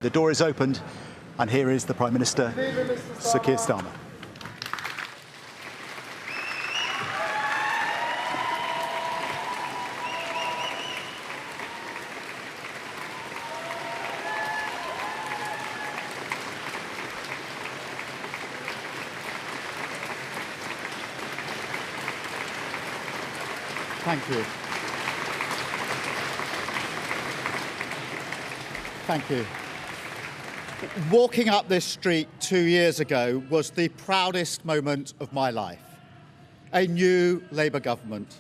The door is opened, and here is the Prime Minister, Sir Keir Starmer. Thank you. Thank you. Walking up this street 2 years ago was the proudest moment of my life. A new Labour government,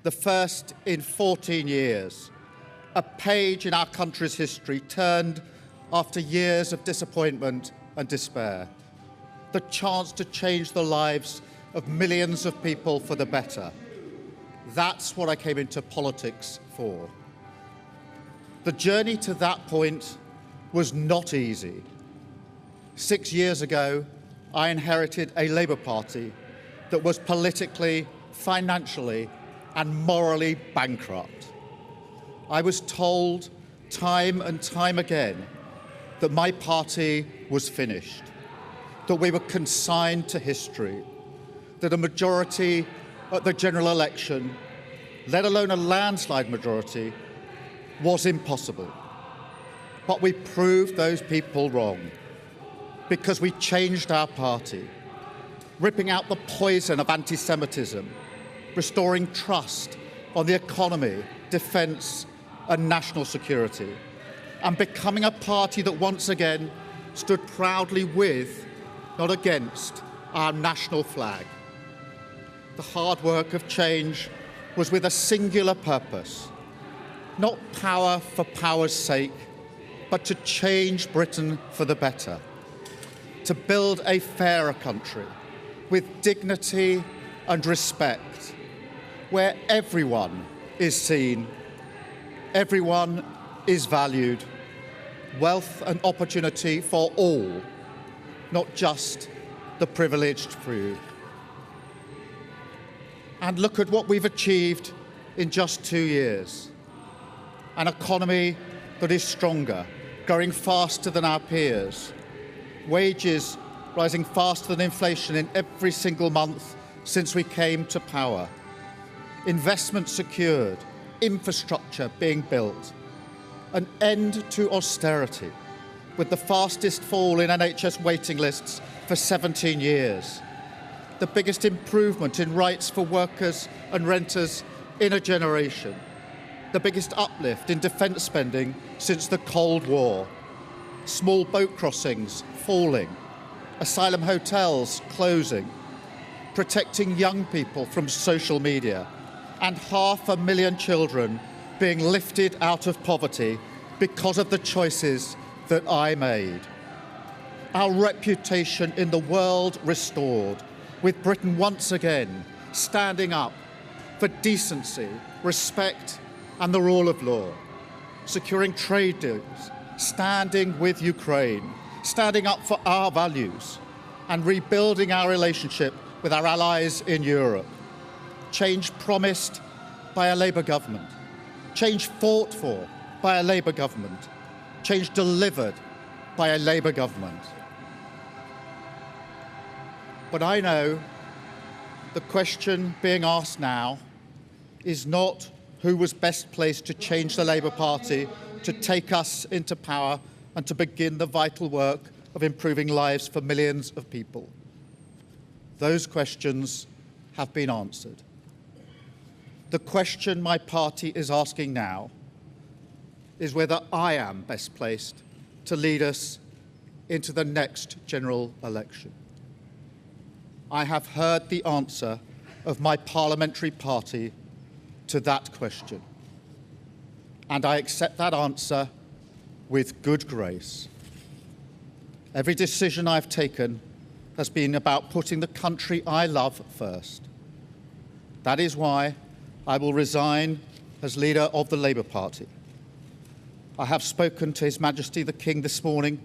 the first in 14 years. A page in our country's history turned after years of disappointment and despair. The chance to change the lives of millions of people for the better. That's what I came into politics for. The journey to that point was not easy. 6 years ago, I inherited a Labour Party that was politically, financially, and morally bankrupt. I was told time and time again that my party was finished, that we were consigned to history, that a majority at the general election, let alone a landslide majority, was impossible. But we proved those people wrong because we changed our party, ripping out the poison of anti-Semitism, restoring trust on the economy, defence and national security, and becoming a party that once again stood proudly with, not against, our national flag. The hard work of change was with a singular purpose, not power for power's sake, but to change Britain for the better, to build a fairer country with dignity and respect, where everyone is seen, everyone is valued, wealth and opportunity for all, not just the privileged few. And look at what we've achieved in just 2 years. An economy that is stronger, growing faster than our peers, wages rising faster than inflation in every single month since we came to power, investment secured, infrastructure being built, an end to austerity with the fastest fall in NHS waiting lists for 17 years, the biggest improvement in rights for workers and renters in a generation, the biggest uplift in defence spending since the Cold War, small boat crossings falling, asylum hotels closing, protecting young people from social media, and 500,000 children being lifted out of poverty because of the choices that I made. Our reputation in the world restored, with Britain once again standing up for decency, respect, and the rule of law, securing trade deals, standing with Ukraine, standing up for our values, and rebuilding our relationship with our allies in Europe. Change promised by a Labour government, change fought for by a Labour government, change delivered by a Labour government. But I know the question being asked now is not who was best placed to change the Labour Party, to take us into power and to begin the vital work of improving lives for millions of people. Those questions have been answered. The question my party is asking now is whether I am best placed to lead us into the next general election. I have heard the answer of my parliamentary party to that question, and I accept that answer with good grace. Every decision I've taken has been about putting the country I love first. That is why I will resign as leader of the Labour Party. I have spoken to His Majesty the King this morning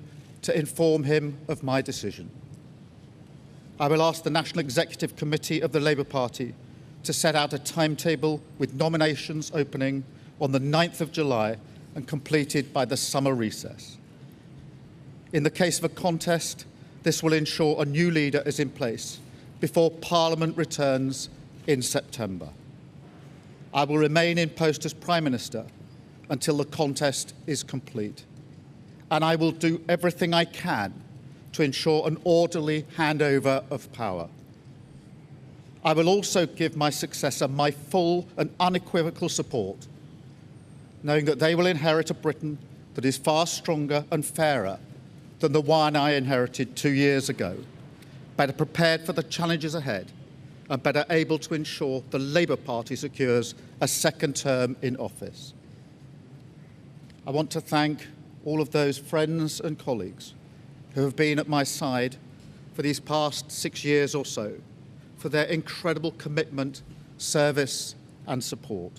to inform him of my decision. I will ask the National Executive Committee of the Labour Party to set out a timetable with nominations opening on the 9th of July and completed by the summer recess. In the case of a contest, this will ensure a new leader is in place before Parliament returns in September. I will remain in post as Prime Minister until the contest is complete, and I will do everything I can to ensure an orderly handover of power. I will also give my successor my full and unequivocal support, knowing that they will inherit a Britain that is far stronger and fairer than the one I inherited 2 years ago, better prepared for the challenges ahead, and better able to ensure the Labour Party secures a second term in office. I want to thank all of those friends and colleagues who have been at my side for these past 6 years or so, for their incredible commitment, service and support.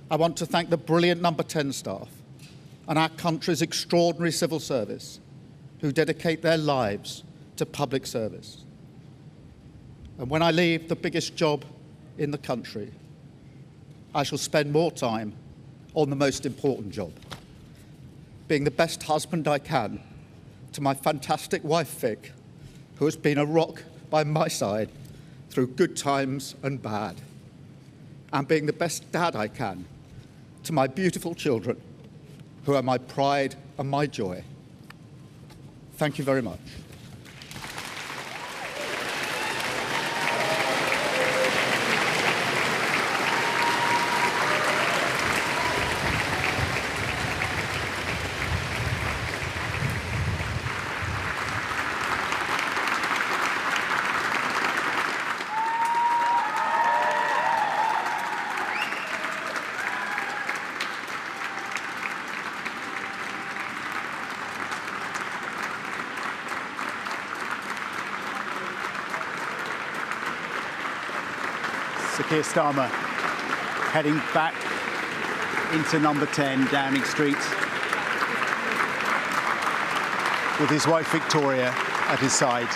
I want to thank the brilliant Number 10 staff and our country's extraordinary civil service who dedicate their lives to public service. And when I leave the biggest job in the country, I shall spend more time on the most important job, being the best husband I can to my fantastic wife, Vic, who has been a rock by my side through good times and bad, and being the best dad I can to my beautiful children, who are my pride and my joy. Thank you very much. Keir Starmer heading back into Number 10 Downing Street with his wife Victoria at his side.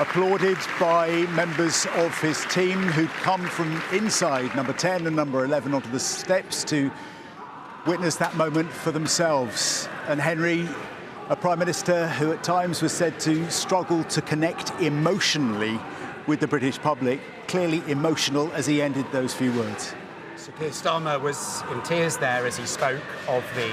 Applauded by members of his team who'd come from inside Number 10 and Number 11 onto the steps to witness that moment for themselves. And Henry, a Prime Minister who at times was said to struggle to connect emotionally with the British public, clearly emotional as he ended those few words. Sir Keir Starmer was in tears there as he spoke of the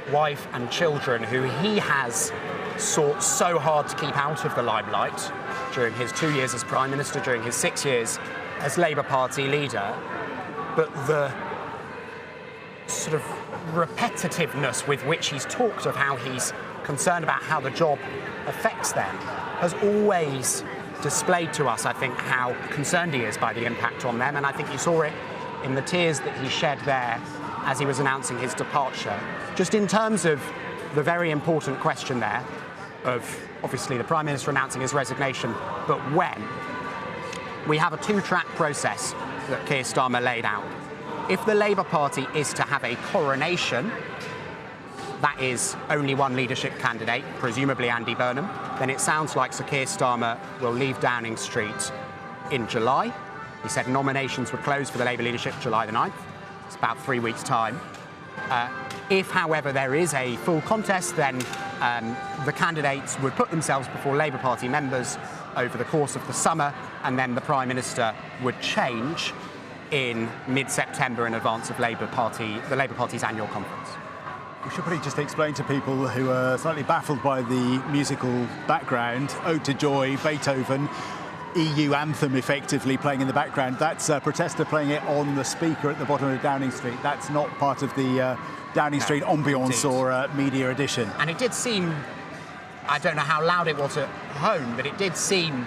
wife and children who he has sought so hard to keep out of the limelight during his 2 years as Prime Minister, during his 6 years as Labour Party leader. But the sort of repetitiveness with which he's talked of how he's concerned about how the job affects them has always displayed to us, I think, how concerned he is by the impact on them. And I think you saw it in the tears that he shed there as he was announcing his departure. Just in terms of the very important question there of obviously the Prime Minister announcing his resignation, but when? We have a two-track process that Keir Starmer laid out. If the Labour Party is to have a coronation, that is only one leadership candidate, presumably Andy Burnham, then it sounds like Sir Keir Starmer will leave Downing Street in July. He said nominations would close for the Labour leadership July the 9th. It's about 3 weeks' time. If, however, there is a full contest, then the candidates would put themselves before Labour Party members over the course of the summer, and then the Prime Minister would change in mid-September in advance of the Labour Party's annual conference. We should probably just explain to people who are slightly baffled by the musical background, Ode to Joy, Beethoven, EU anthem effectively playing in the background. That's a protester playing it on the speaker at the bottom of Downing Street. That's not part of the Downing Street ambience or media edition. And it did seem, I don't know how loud it was at home, but it did seem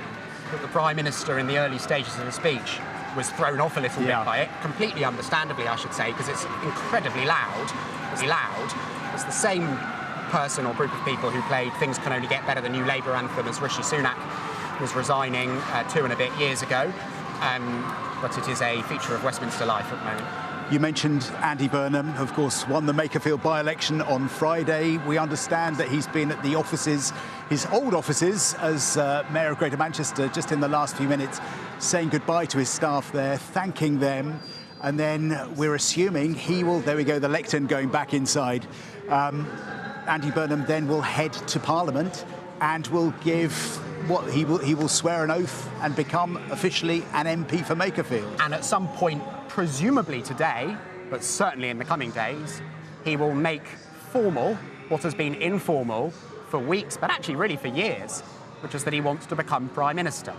that the Prime Minister in the early stages of the speech was thrown off a little bit by it, completely understandably, I should say, because it's incredibly loud. It's the same person or group of people who played Things Can Only Get Better, the new Labour anthem, as Rishi Sunak was resigning 2 and a bit years ago. But it is a feature of Westminster life at the moment. You mentioned Andy Burnham, of course, won the Makerfield by-election on Friday. We understand that he's been at the offices, his old offices, as Mayor of Greater Manchester, just in the last few minutes, saying goodbye to his staff there, thanking them. And then we're assuming he will, there we go, the lectern going back inside. Andy Burnham then will head to Parliament and will give he will swear an oath and become officially an MP for Makerfield. And at some point, presumably today, but certainly in the coming days, he will make formal what has been informal for weeks, but actually really for years, which is that he wants to become Prime Minister.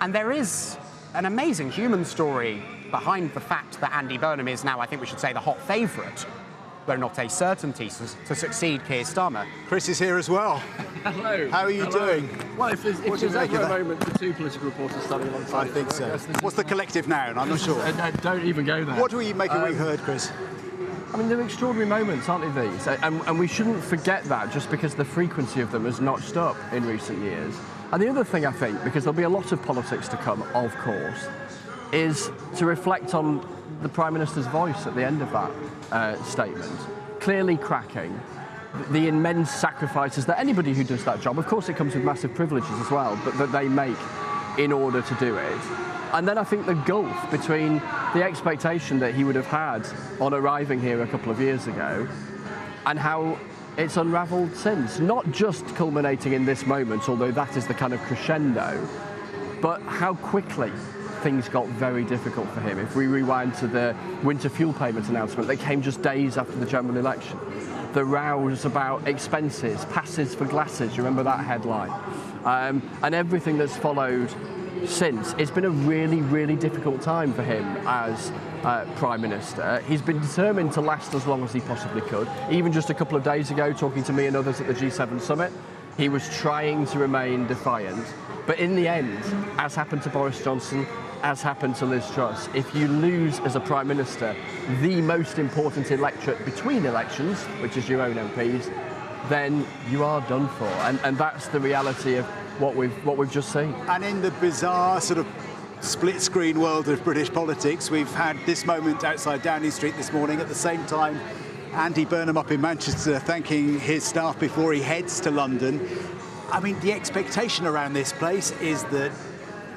And there is an amazing human story behind the fact that Andy Burnham is now, I think we should say, the hot favourite, though not a certainty, to succeed Keir Starmer. Chris is here as well. Hello. How are you doing? Well, if there's ever a moment for two political reporters standing alongside, I think so. What's the collective noun? I'm not sure. Don't even go there. What do we make of what we heard, Chris? I mean, they're extraordinary moments, aren't they, these? And we shouldn't forget that just because the frequency of them has notched up in recent years. And the other thing, I think, because there'll be a lot of politics to come, of course, is to reflect on the Prime Minister's voice at the end of that statement. Clearly cracking. The immense sacrifices that anybody who does that job, of course it comes with massive privileges as well, but that they make in order to do it. And then I think the gulf between the expectation that he would have had on arriving here a couple of years ago and how it's unravelled since, not just culminating in this moment, although that is the kind of crescendo, but how quickly things got very difficult for him. If we rewind to the winter fuel payment announcement that came just days after the general election, the rows about expenses, passes for glasses, you remember that headline, and everything that's followed since. It's been a really, really difficult time for him as Prime Minister. He's been determined to last as long as he possibly could. Even just a couple of days ago, talking to me and others at the G7 summit, he was trying to remain defiant. But in the end, as happened to Boris Johnson, as happened to Liz Truss, if you lose as a Prime Minister the most important electorate between elections, which is your own MPs, then you are done for. And that's the reality of what we've just seen. And in the bizarre sort of split-screen world of British politics, we've had this moment outside Downing Street this morning. At the same time, Andy Burnham up in Manchester thanking his staff before he heads to London. I mean, the expectation around this place is that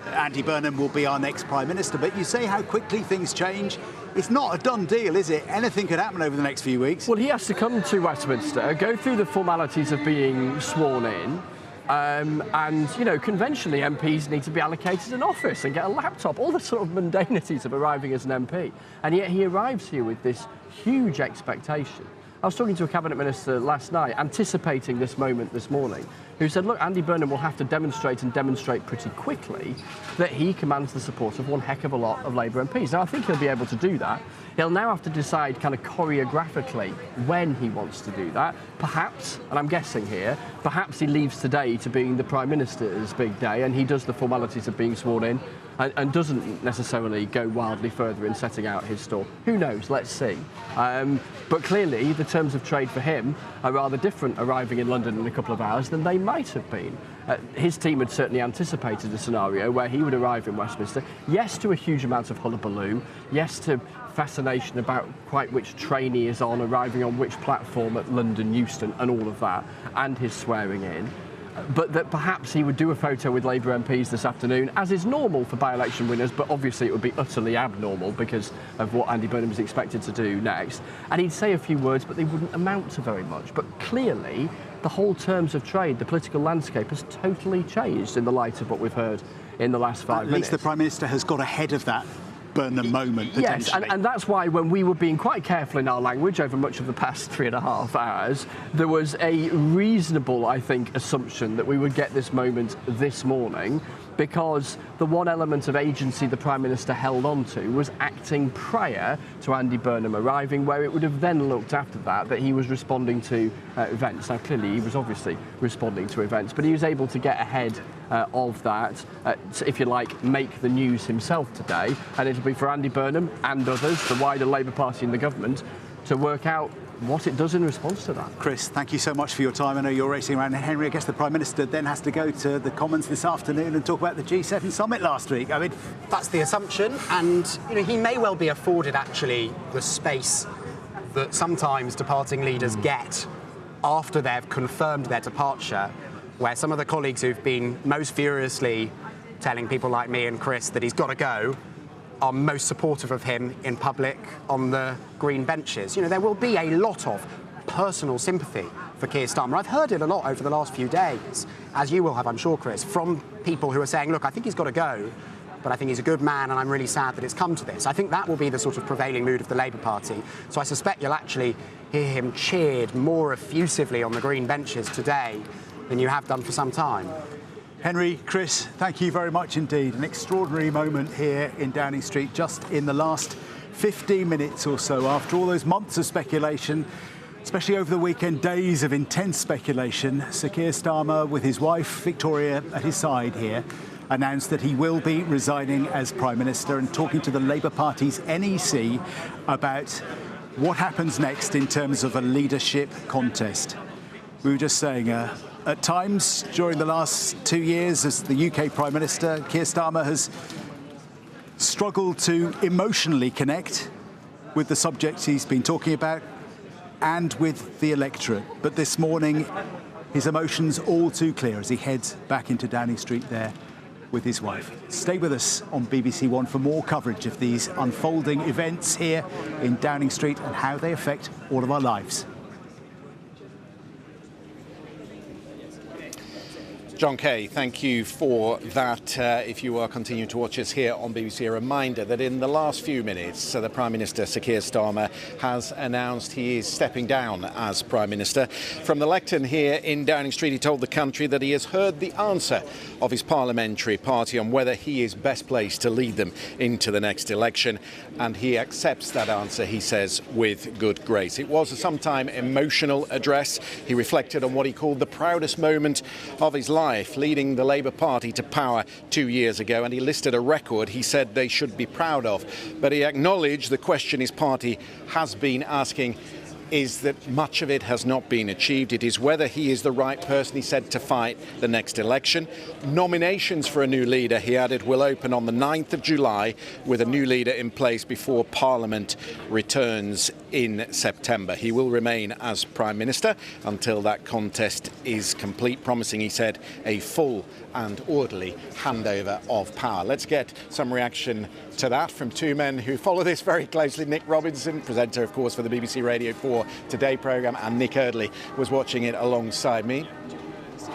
Andy Burnham will be our next Prime Minister, but you say how quickly things change. It's not a done deal, is it? Anything could happen over the next few weeks. Well, he has to come to Westminster, go through the formalities of being sworn in, and, you know, conventionally MPs need to be allocated an office and get a laptop, all the sort of mundanities of arriving as an MP. And yet he arrives here with this huge expectation. I was talking to a Cabinet Minister last night, anticipating this moment this morning, who said, look, Andy Burnham will have to demonstrate pretty quickly that he commands the support of one heck of a lot of Labour MPs. Now, I think he'll be able to do that. He'll now have to decide kind of choreographically when he wants to do that. Perhaps, and I'm guessing here, perhaps he leaves today to being the Prime Minister's big day and he does the formalities of being sworn in and doesn't necessarily go wildly further in setting out his stall. Who knows? Let's see. But clearly, the terms of trade for him are rather different arriving in London in a couple of hours than they might have been. His team had certainly anticipated a scenario where he would arrive in Westminster, yes, to a huge amount of hullabaloo, yes, to fascination about quite which train he is on, arriving on which platform at London Euston and all of that, and his swearing in. But that perhaps he would do a photo with Labour MPs this afternoon, as is normal for by-election winners, but obviously it would be utterly abnormal because of what Andy Burnham is expected to do next. And he'd say a few words, but they wouldn't amount to very much. But clearly, the whole terms of trade, the political landscape has totally changed in the light of what we've heard in the last 5 minutes. At least the Prime Minister has got ahead of that Burnham moment, potentially. Yes, and that's why when we were being quite careful in our language over much of the past 3.5 hours, there was a reasonable, I think, assumption that we would get this moment this morning, because the one element of agency the Prime Minister held on to was acting prior to Andy Burnham arriving, where it would have then looked after that he was responding to events. Now, clearly, he was obviously responding to events, but he was able to get ahead of that, if you like, make the news himself today. And it'll be for Andy Burnham and others, the wider Labour Party and the government, to work out what it does in response to that. Chris, thank you so much for your time. I know you're racing around. Henry, I guess the Prime Minister then has to go to the Commons this afternoon and talk about the G7 summit last week. I mean, that's the assumption, and you know, he may well be afforded actually the space that sometimes departing leaders get after they've confirmed their departure, where some of the colleagues who've been most furiously telling people like me and Chris that he's got to go are most supportive of him in public on the green benches. You know, there will be a lot of personal sympathy for Keir Starmer. I've heard it a lot over the last few days, as you will have, I'm sure, Chris, from people who are saying, look, I think he's got to go, but I think he's a good man and I'm really sad that it's come to this. I think that will be the sort of prevailing mood of the Labour Party. So I suspect you'll actually hear him cheered more effusively on the green benches today than you have done for some time. Henry, Chris, thank you very much indeed. An extraordinary moment here in Downing Street, just in the last 15 minutes or so, after all those months of speculation, especially over the weekend, days of intense speculation. Sir Keir Starmer, with his wife Victoria at his side here, announced that he will be resigning as Prime Minister and talking to the Labour Party's NEC about what happens next in terms of a leadership contest. We were just saying, at times during the last 2 years as the UK Prime Minister, Keir Starmer has struggled to emotionally connect with the subjects he's been talking about and with the electorate. But this morning, his emotions all too clear as he heads back into Downing Street there with his wife. Stay with us on BBC One for more coverage of these unfolding events here in Downing Street and how they affect all of our lives. John Kay, thank you for that. If you are continuing to watch us here on BBC, a reminder that in the last few minutes, the Prime Minister, Sir Keir Starmer, has announced he is stepping down as Prime Minister. From the lectern here in Downing Street, he told the country that he has heard the answer of his parliamentary party on whether he is best placed to lead them into the next election. And he accepts that answer, he says, with good grace. It was a sometime emotional address. He reflected on what he called the proudest moment of his life, leading the Labour Party to power 2 years ago, and he listed a record he said they should be proud of. But he acknowledged the question his party has been asking is that much of it has not been achieved. It is whether he is the right person, he said, to fight the next election. Nominations for a new leader, he added, will open on the 9th of July with a new leader in place before Parliament returns in September. He will remain as Prime Minister until that contest is complete, promising, he said, a full and orderly handover of power. Let's get some reaction to that from two men who follow this very closely. Nick Robinson, presenter, of course, for the BBC Radio 4 Today programme, and Nick Eardley was watching it alongside me.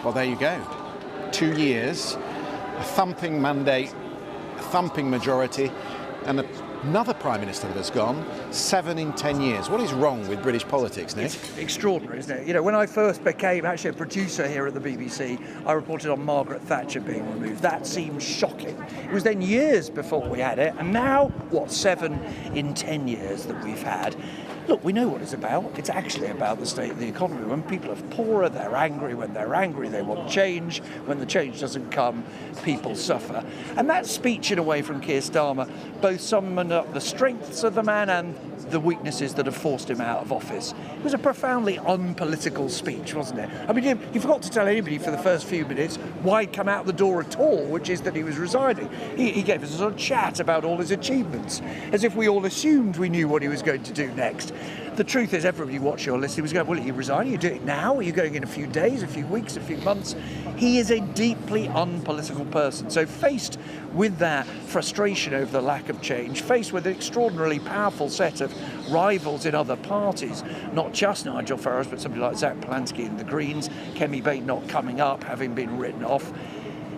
Well, there you go. 2 years, a thumping mandate, a thumping majority, and another Prime Minister that has gone, 7 in 10 years. What is wrong with British politics, Nick? It's extraordinary, isn't it? You know, when I first became actually a producer here at the BBC, I reported on Margaret Thatcher being removed. That seemed shocking. It was then years before we had it, and now, what, 7 in 10 years that we've had. Look, we know what it's about. It's actually about the state of the economy. When people are poorer, they're angry. When they're angry, they want change. When the change doesn't come, people suffer. And that speech, in a way, from Keir Starmer, both summoned up the strengths of the man and the weaknesses that have forced him out of office. It was a profoundly unpolitical speech, wasn't it? I mean, he forgot to tell anybody for the first few minutes why he'd come out the door at all, which is that he was resigning. He gave us a sort of chat about all his achievements, as if we all assumed we knew what he was going to do next. The truth is, everybody watched your list. He was going, well, are you resigning? Are you doing it now? Are you going in a few days, a few weeks, a few months? He is a deeply unpolitical person. So faced with that frustration over the lack of change, faced with an extraordinarily powerful set of rivals in other parties, not just Nigel Farage, but somebody like Zach Polanski in the Greens, Kemi Bates not coming up, having been written off,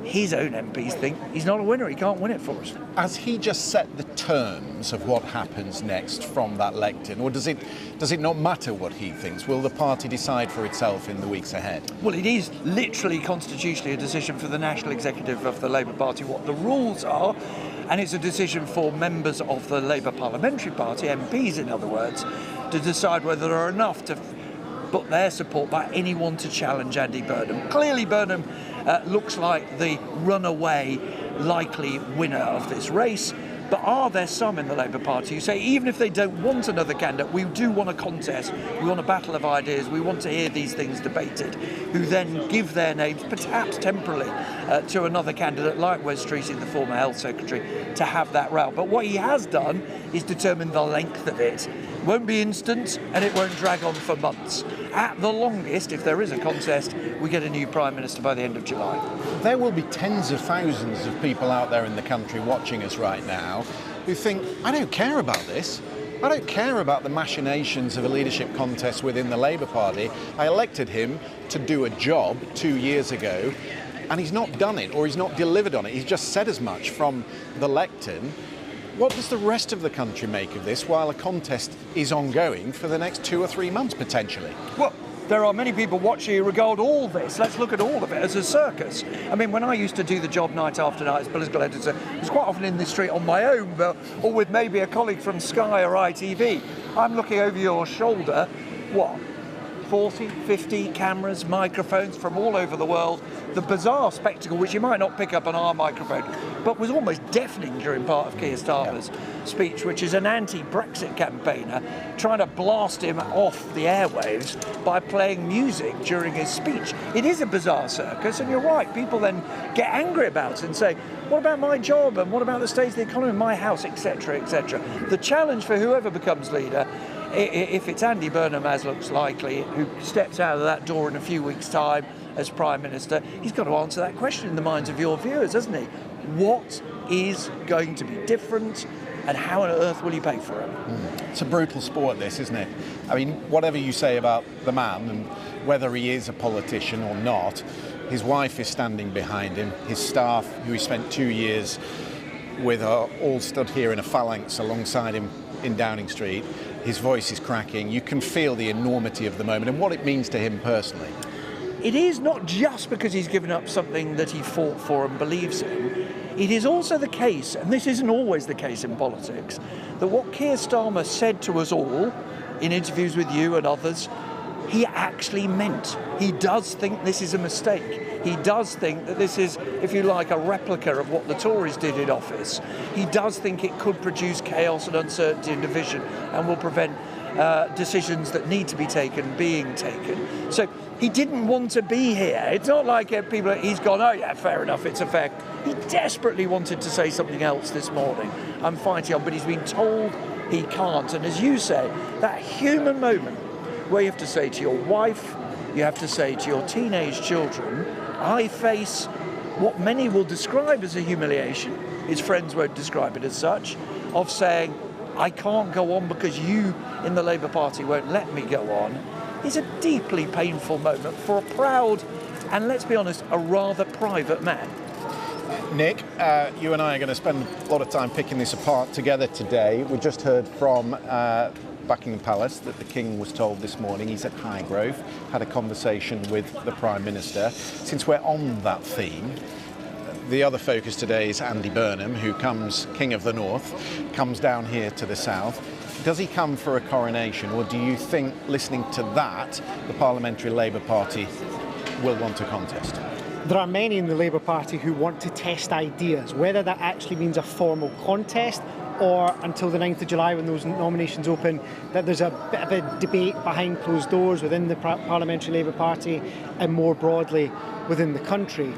his own MPs think he's not a winner, he can't win it for us. Has he just set the terms of what happens next from that lectern, or does it not matter what he thinks? Will the party decide for itself in the weeks ahead? Well, it is literally constitutionally a decision for the National Executive of the Labour Party what the rules are, and it's a decision for members of the Labour Parliamentary Party, MPs in other words, to decide whether there are enough to put their support by anyone to challenge Andy Burnham. Clearly Burnham looks like the runaway likely winner of this race, but are there some in the Labour Party who say even if they don't want another candidate, we do want a contest, we want a battle of ideas, we want to hear these things debated, who then give their names, perhaps temporarily, to another candidate like Wes Streeting, the former Health Secretary, to have that row. But what he has done is determine the length of it. It won't be instant and it won't drag on for months. At the longest, if there is a contest, we get a new Prime Minister by the end of July. There will be tens of thousands of people out there in the country watching us right now. who think, I don't care about this. I don't care about the machinations of a leadership contest within the Labour Party. I elected him to do a job 2 years ago, and he's not done it, or he's not delivered on it. He's just said as much from the lectern. What does the rest of the country make of this while a contest is ongoing for the next 2 or 3 months, potentially? Well, there are many people watching who regard all this, let's look at all of it, as a circus. I mean, when I used to do the job night after night as political editor, I was quite often in the street on my own, or with maybe a colleague from Sky or ITV. I'm looking over your shoulder, what, 40, 50 cameras, microphones from all over the world. The bizarre spectacle, which you might not pick up on our microphone, but was almost deafening during part of Keir Starmer's speech, which is an anti-Brexit campaigner trying to blast him off the airwaves by playing music during his speech. It is a bizarre circus, and you're right, people then get angry about it and say, what about my job, and what about the state of the economy, my house, etc., etc. The challenge for whoever becomes leader, if it's Andy Burnham, as looks likely, who steps out of that door in a few weeks' time as Prime Minister, he's got to answer that question in the minds of your viewers, hasn't he? What is going to be different, and how on earth will you pay for it? It's a brutal sport, this, isn't it? I mean, whatever you say about the man, and whether he is a politician or not, his wife is standing behind him, his staff, who he spent 2 years with, are all stood here in a phalanx alongside him in Downing Street. His voice is cracking. You can feel the enormity of the moment and what it means to him personally. It is not just because he's given up something that he fought for and believes in. It is also the case, and this isn't always the case in politics, that what Keir Starmer said to us all in interviews with you and others, he actually meant. He does think this is a mistake. He does think that this is, if you like, a replica of what the Tories did in office. He does think it could produce chaos and uncertainty and division and will prevent decisions that need to be taken being taken. So he didn't want to be here. It's not like he's gone, oh yeah, fair enough, it's a fact. He desperately wanted to say something else this morning. I'm fighting on, but he's been told he can't. And as you say, that human moment where you have to say to your wife, you have to say to your teenage children, I face what many will describe as a humiliation, his friends won't describe it as such, of saying, I can't go on because you in the Labour Party won't let me go on, is a deeply painful moment for a proud and, let's be honest, a rather private man. Nick, you and I are going to spend a lot of time picking this apart together today. We just heard from Buckingham Palace that the King was told this morning he's at Highgrove, had a conversation with the Prime Minister. Since we're on that theme, the other focus today is Andy Burnham, who comes, King of the North, comes down here to the south. Does he come for a coronation, or do you think, listening to that, the Parliamentary Labour Party will want a contest? There are many in the Labour Party who want to test ideas, whether that actually means a formal contest or until the 9th of July when those nominations open, that there's a bit of a debate behind closed doors within the Parliamentary Labour Party and more broadly within the country.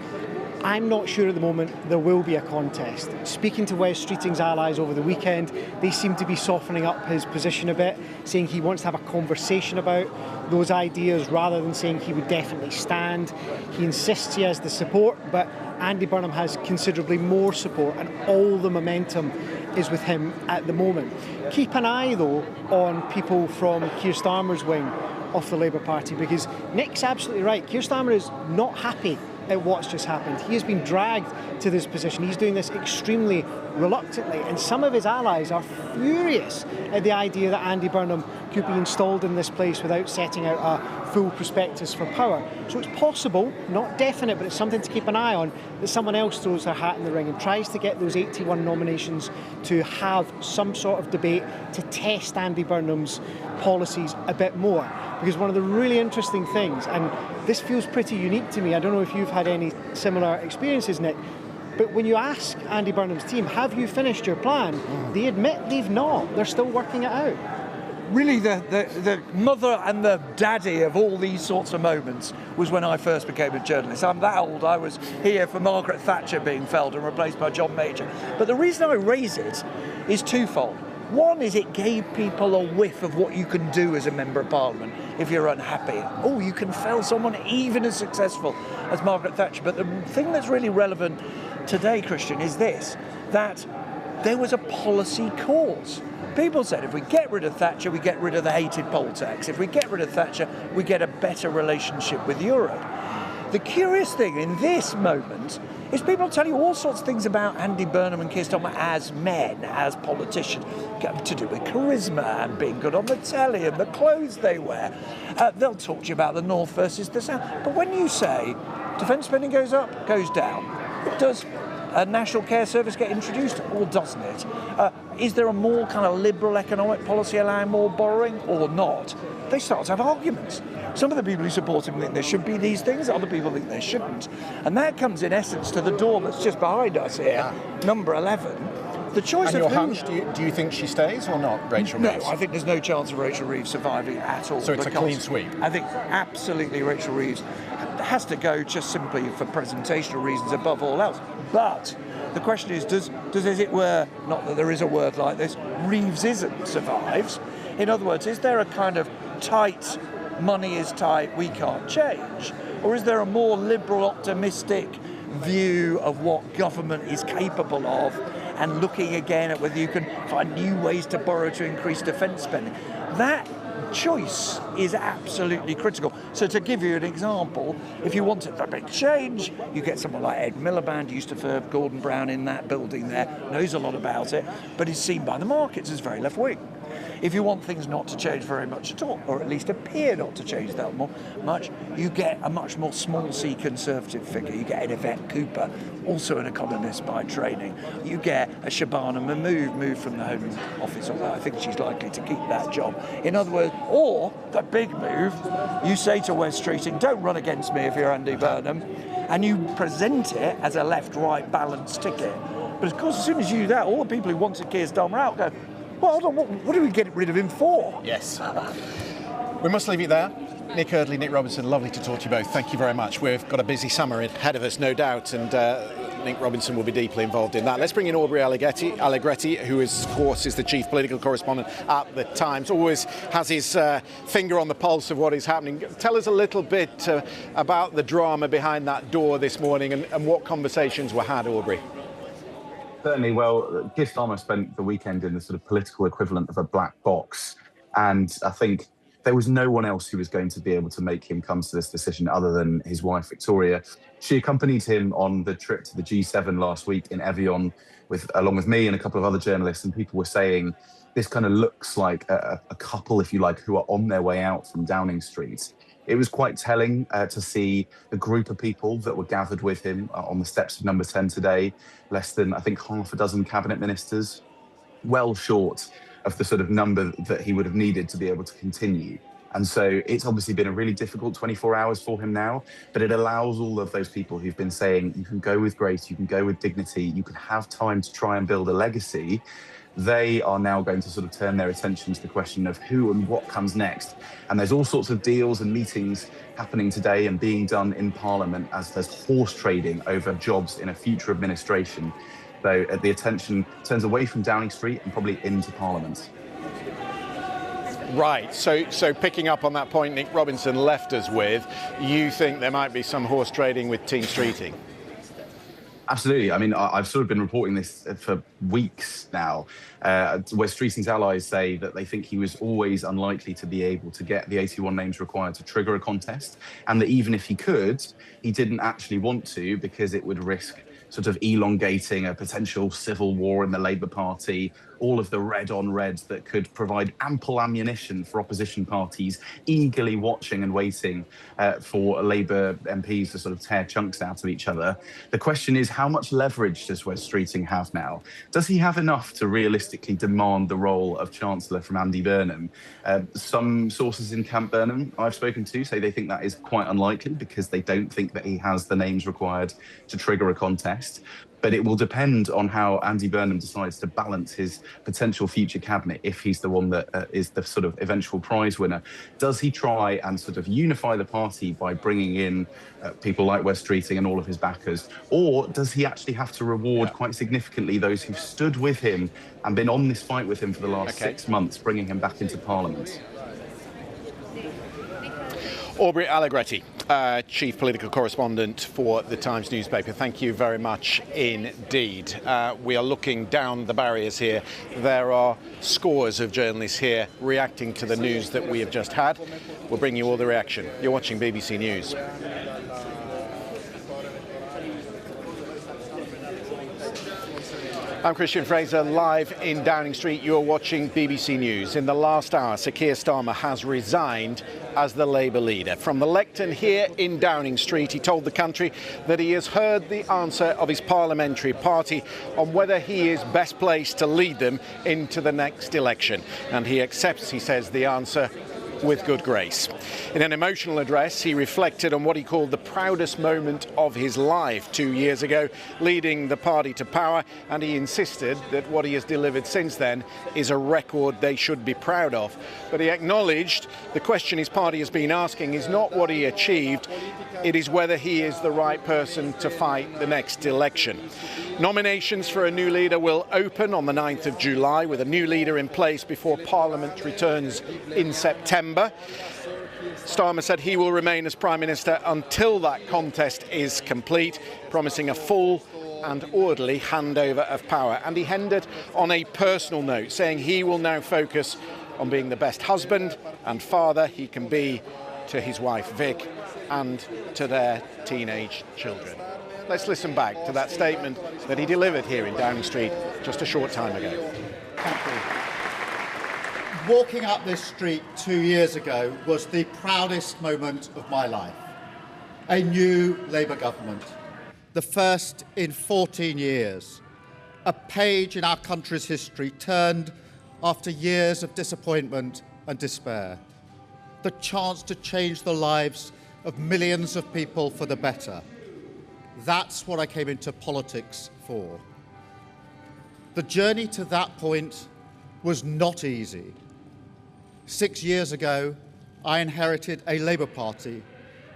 I'm not sure at the moment there will be a contest. Speaking to Wes Streeting's allies over the weekend, they seem to be softening up his position a bit, saying he wants to have a conversation about those ideas rather than saying he would definitely stand. He insists he has the support, but Andy Burnham has considerably more support and all the momentum is with him at the moment. Keep an eye, though, on people from Keir Starmer's wing of the Labour Party, because Nick's absolutely right. Keir Starmer is not happy at what's just happened. He has been dragged to this position. He's doing this extremely reluctantly, and some of his allies are furious at the idea that Andy Burnham could be installed in this place without setting out a full prospectus for power. So it's possible, not definite, but it's something to keep an eye on, that someone else throws their hat in the ring and tries to get those 81 nominations to have some sort of debate to test Andy Burnham's policies a bit more. Because one of the really interesting things, and this feels pretty unique to me, I don't know if you've had any similar experiences, Nick, but when you ask Andy Burnham's team, have you finished your plan? They admit they've not. They're still working it out. Really, the mother and the daddy of all these sorts of moments was when I first became a journalist. I'm that old. I was here for Margaret Thatcher being felled and replaced by John Major. But the reason I raise it is twofold. One is it gave people a whiff of what you can do as a Member of Parliament if you're unhappy. Oh, you can fell someone even as successful as Margaret Thatcher. But the thing that's really relevant today, Christian, is this, that there was a policy cause. People said if we get rid of Thatcher, we get rid of the hated poll tax. If we get rid of Thatcher, we get a better relationship with Europe. The curious thing in this moment is people tell you all sorts of things about Andy Burnham and Keir Starmer as men, as politicians, to do with charisma and being good on the telly and the clothes they wear. They'll talk to you about the North versus the South. But when you say defence spending goes up, goes down, does a national care service get introduced, or doesn't it? Is there a more kind of liberal economic policy allowing more borrowing, or not? They start to have arguments. Some of the people who support him think there should be these things, other people think there shouldn't. And that comes in essence to the door that's just behind us here, number 11. The choice and of your who... hunch, do you think she stays or not, Rachel Reeves? No, I think there's no chance of Rachel Reeves surviving at all. So it's a clean sweep? I think absolutely Rachel Reeves has to go just simply for presentational reasons above all else. But the question is, does as it were, not that there is a word like this, Reevesism survives? In other words, is there a kind of tight, money is tight, we can't change? Or is there a more liberal, optimistic view of what government is capable of, and looking again at whether you can find new ways to borrow to increase defence spending? That choice is absolutely critical. So to give you an example, if you wanted a big change, you get someone like Ed Miliband, who used to serve Gordon Brown in that building there, knows a lot about it, but is seen by the markets as very left-wing. If you want things not to change very much at all, or at least appear not to change that much, you get a much more small C Conservative figure. You get an Yvette Cooper, also an economist by training. You get a Shabana Mahmood moved from the Home Office, although I think she's likely to keep that job. In other words, or the big move, you say to Wes Streeting, don't run against me if you're Andy Burnham, and you present it as a left-right balanced ticket. But of course, as soon as you do that, all the people who wanted Keir Starmer out go, well, hold on, what do we get rid of him for? Yes. We must leave it there. Nick Eardley, Nick Robinson, lovely to talk to you both. Thank you very much. We've got a busy summer ahead of us, no doubt, and Nick Robinson will be deeply involved in that. Let's bring in Aubrey Allegretti, who is, of course, is the chief political correspondent at The Times, always has his finger on the pulse of what is happening. Tell us a little bit about the drama behind that door this morning and what conversations were had, Aubrey. Certainly. Well, Keir Starmer spent the weekend in the sort of political equivalent of a black box. And I think there was no one else who was going to be able to make him come to this decision other than his wife, Victoria. She accompanied him on the trip to the G7 last week in Evian, along with me and a couple of other journalists. And people were saying this kind of looks like a couple, if you like, who are on their way out from Downing Street. It was quite telling to see the group of people that were gathered with him on the steps of number 10 today, less than, I think, half a dozen cabinet ministers, well short of the sort of number that he would have needed to be able to continue. And so it's obviously been a really difficult 24 hours for him now, but it allows all of those people who've been saying, you can go with grace, you can go with dignity, you can have time to try and build a legacy. They are now going to sort of turn their attention to the question of who and what comes next. And there's all sorts of deals and meetings happening today and being done in Parliament as there's horse trading over jobs in a future administration. So the attention turns away from Downing Street and probably into Parliament. Right, so picking up on that point Nick Robinson left us with, you think there might be some horse trading with Team Streeting? Absolutely. I mean, I've sort of been reporting this for weeks now, where Streeting's allies say that they think he was always unlikely to be able to get the 81 names required to trigger a contest, and that even if he could, he didn't actually want to because it would risk sort of elongating a potential civil war in the Labour Party, all of the red on reds that could provide ample ammunition for opposition parties eagerly watching and waiting for Labour MPs to sort of tear chunks out of each other. The question is, how much leverage does Wes Streeting have now? Does he have enough to realistically demand the role of Chancellor from Andy Burnham? Some sources in Camp Burnham I've spoken to say they think that is quite unlikely because they don't think that he has the names required to trigger a contest. But it will depend on how Andy Burnham decides to balance his potential future cabinet if he's the one that is the sort of eventual prize winner. Does he try and sort of unify the party by bringing in people like Wes Streeting and all of his backers? Or does he actually have to reward quite significantly those who've stood with him and been on this fight with him for the last 6 months, bringing him back into Parliament? Aubrey Allegretti. Chief Political Correspondent for the Times newspaper. Thank you very much indeed. We are looking down the barriers here. There are scores of journalists here reacting to the news that we have just had. We'll bring you all the reaction. You're watching BBC News. I'm Christian Fraser, live in Downing Street. You're watching BBC News. In the last hour, Sir Keir Starmer has resigned as the Labour leader. From the lectern here in Downing Street, he told the country that he has heard the answer of his parliamentary party on whether he is best placed to lead them into the next election. And he accepts, he says, the answer with good grace. In an emotional address, he reflected on what he called the proudest moment of his life 2 years ago, leading the party to power, and he insisted that what he has delivered since then is a record they should be proud of. But he acknowledged the question his party has been asking is not what he achieved, it is whether he is the right person to fight the next election. Nominations for a new leader will open on the 9th of July, with a new leader in place before Parliament returns in September. Starmer said he will remain as Prime Minister until that contest is complete, promising a full and orderly handover of power. And he ended on a personal note, saying he will now focus on being the best husband and father he can be to his wife Vic and to their teenage children. Let's listen back to that statement that he delivered here in Downing Street just a short time ago. Thank you. Walking up this street 2 years ago was the proudest moment of my life. A new Labour government, the first in 14 years. A page in our country's history turned after years of disappointment and despair. The chance to change the lives of millions of people for the better. That's what I came into politics for. The journey to that point was not easy. 6 years ago, I inherited a Labour Party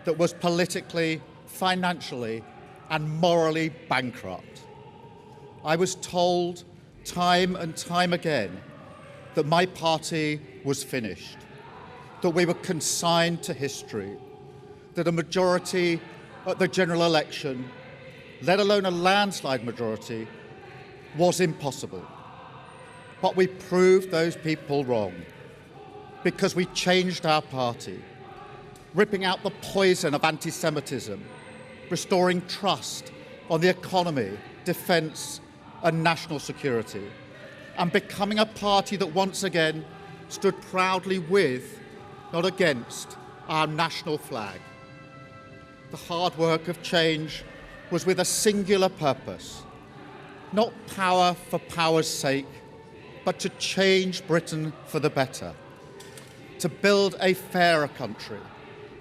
that was politically, financially, and morally bankrupt. I was told time and time again that my party was finished, that we were consigned to history, that a majority at the general election, let alone a landslide majority, was impossible. But we proved those people wrong, because we changed our party, ripping out the poison of anti-Semitism, restoring trust on the economy, defence and national security, and becoming a party that once again stood proudly with, not against, our national flag. The hard work of change was with a singular purpose, not power for power's sake, but to change Britain for the better, to build a fairer country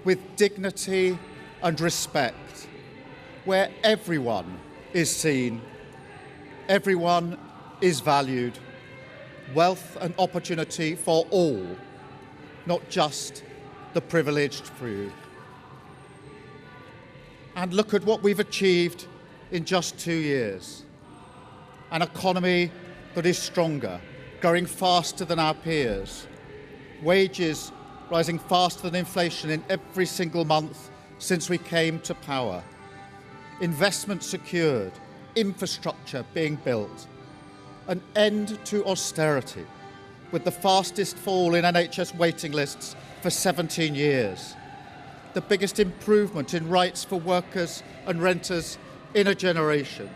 with dignity and respect, where everyone is seen, everyone is valued, wealth and opportunity for all, not just the privileged few. And look at what we've achieved in just 2 years. An economy that is stronger, growing faster than our peers, wages rising faster than inflation in every single month since we came to power, investment secured, infrastructure being built, an end to austerity with the fastest fall in NHS waiting lists for 17 years, the biggest improvement in rights for workers and renters in a generation,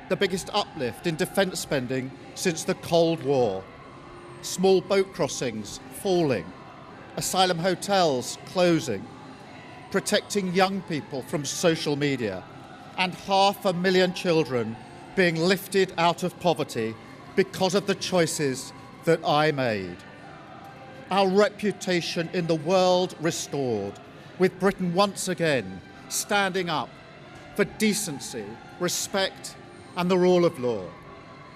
the biggest uplift in defence spending since the Cold War, small boat crossings falling, asylum hotels closing, protecting young people from social media, and 500,000 children being lifted out of poverty because of the choices that I made. Our reputation in the world restored, with Britain once again standing up for decency, respect, and the rule of law,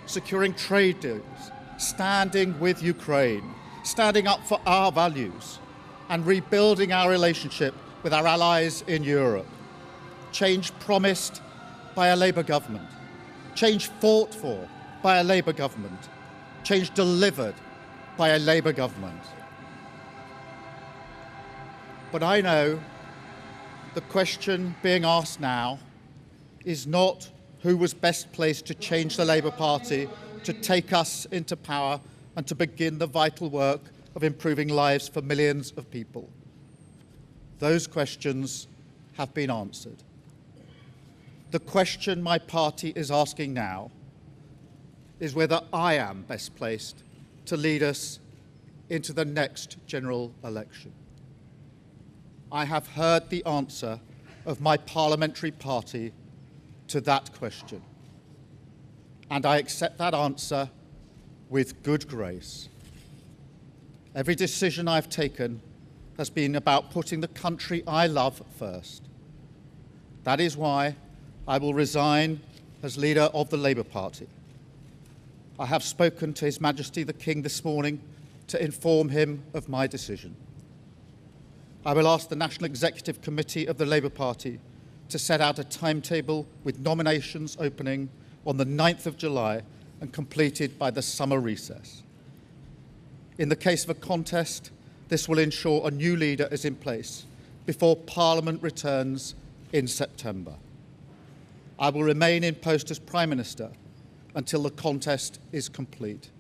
securing trade deals, standing with Ukraine, standing up for our values, and rebuilding our relationship with our allies in Europe. Change promised by a Labour government, change fought for by a Labour government, change delivered by a Labour government. But I know The question being asked now is not who was best placed to change the Labour Party, to take us into power and to begin the vital work of improving lives for millions of people. Those questions have been answered. The question my party is asking now is whether I am best placed to lead us into the next general election. I have heard the answer of my parliamentary party to that question, and I accept that answer with good grace. Every decision I've taken has been about putting the country I love first. That is why I will resign as leader of the Labour Party. I have spoken to His Majesty the King this morning to inform him of my decision. I will ask the National Executive Committee of the Labour Party to set out a timetable with nominations opening on the 9th of July and completed by the summer recess. In the case of a contest, this will ensure a new leader is in place before Parliament returns in September. I will remain in post as Prime Minister until the contest is complete,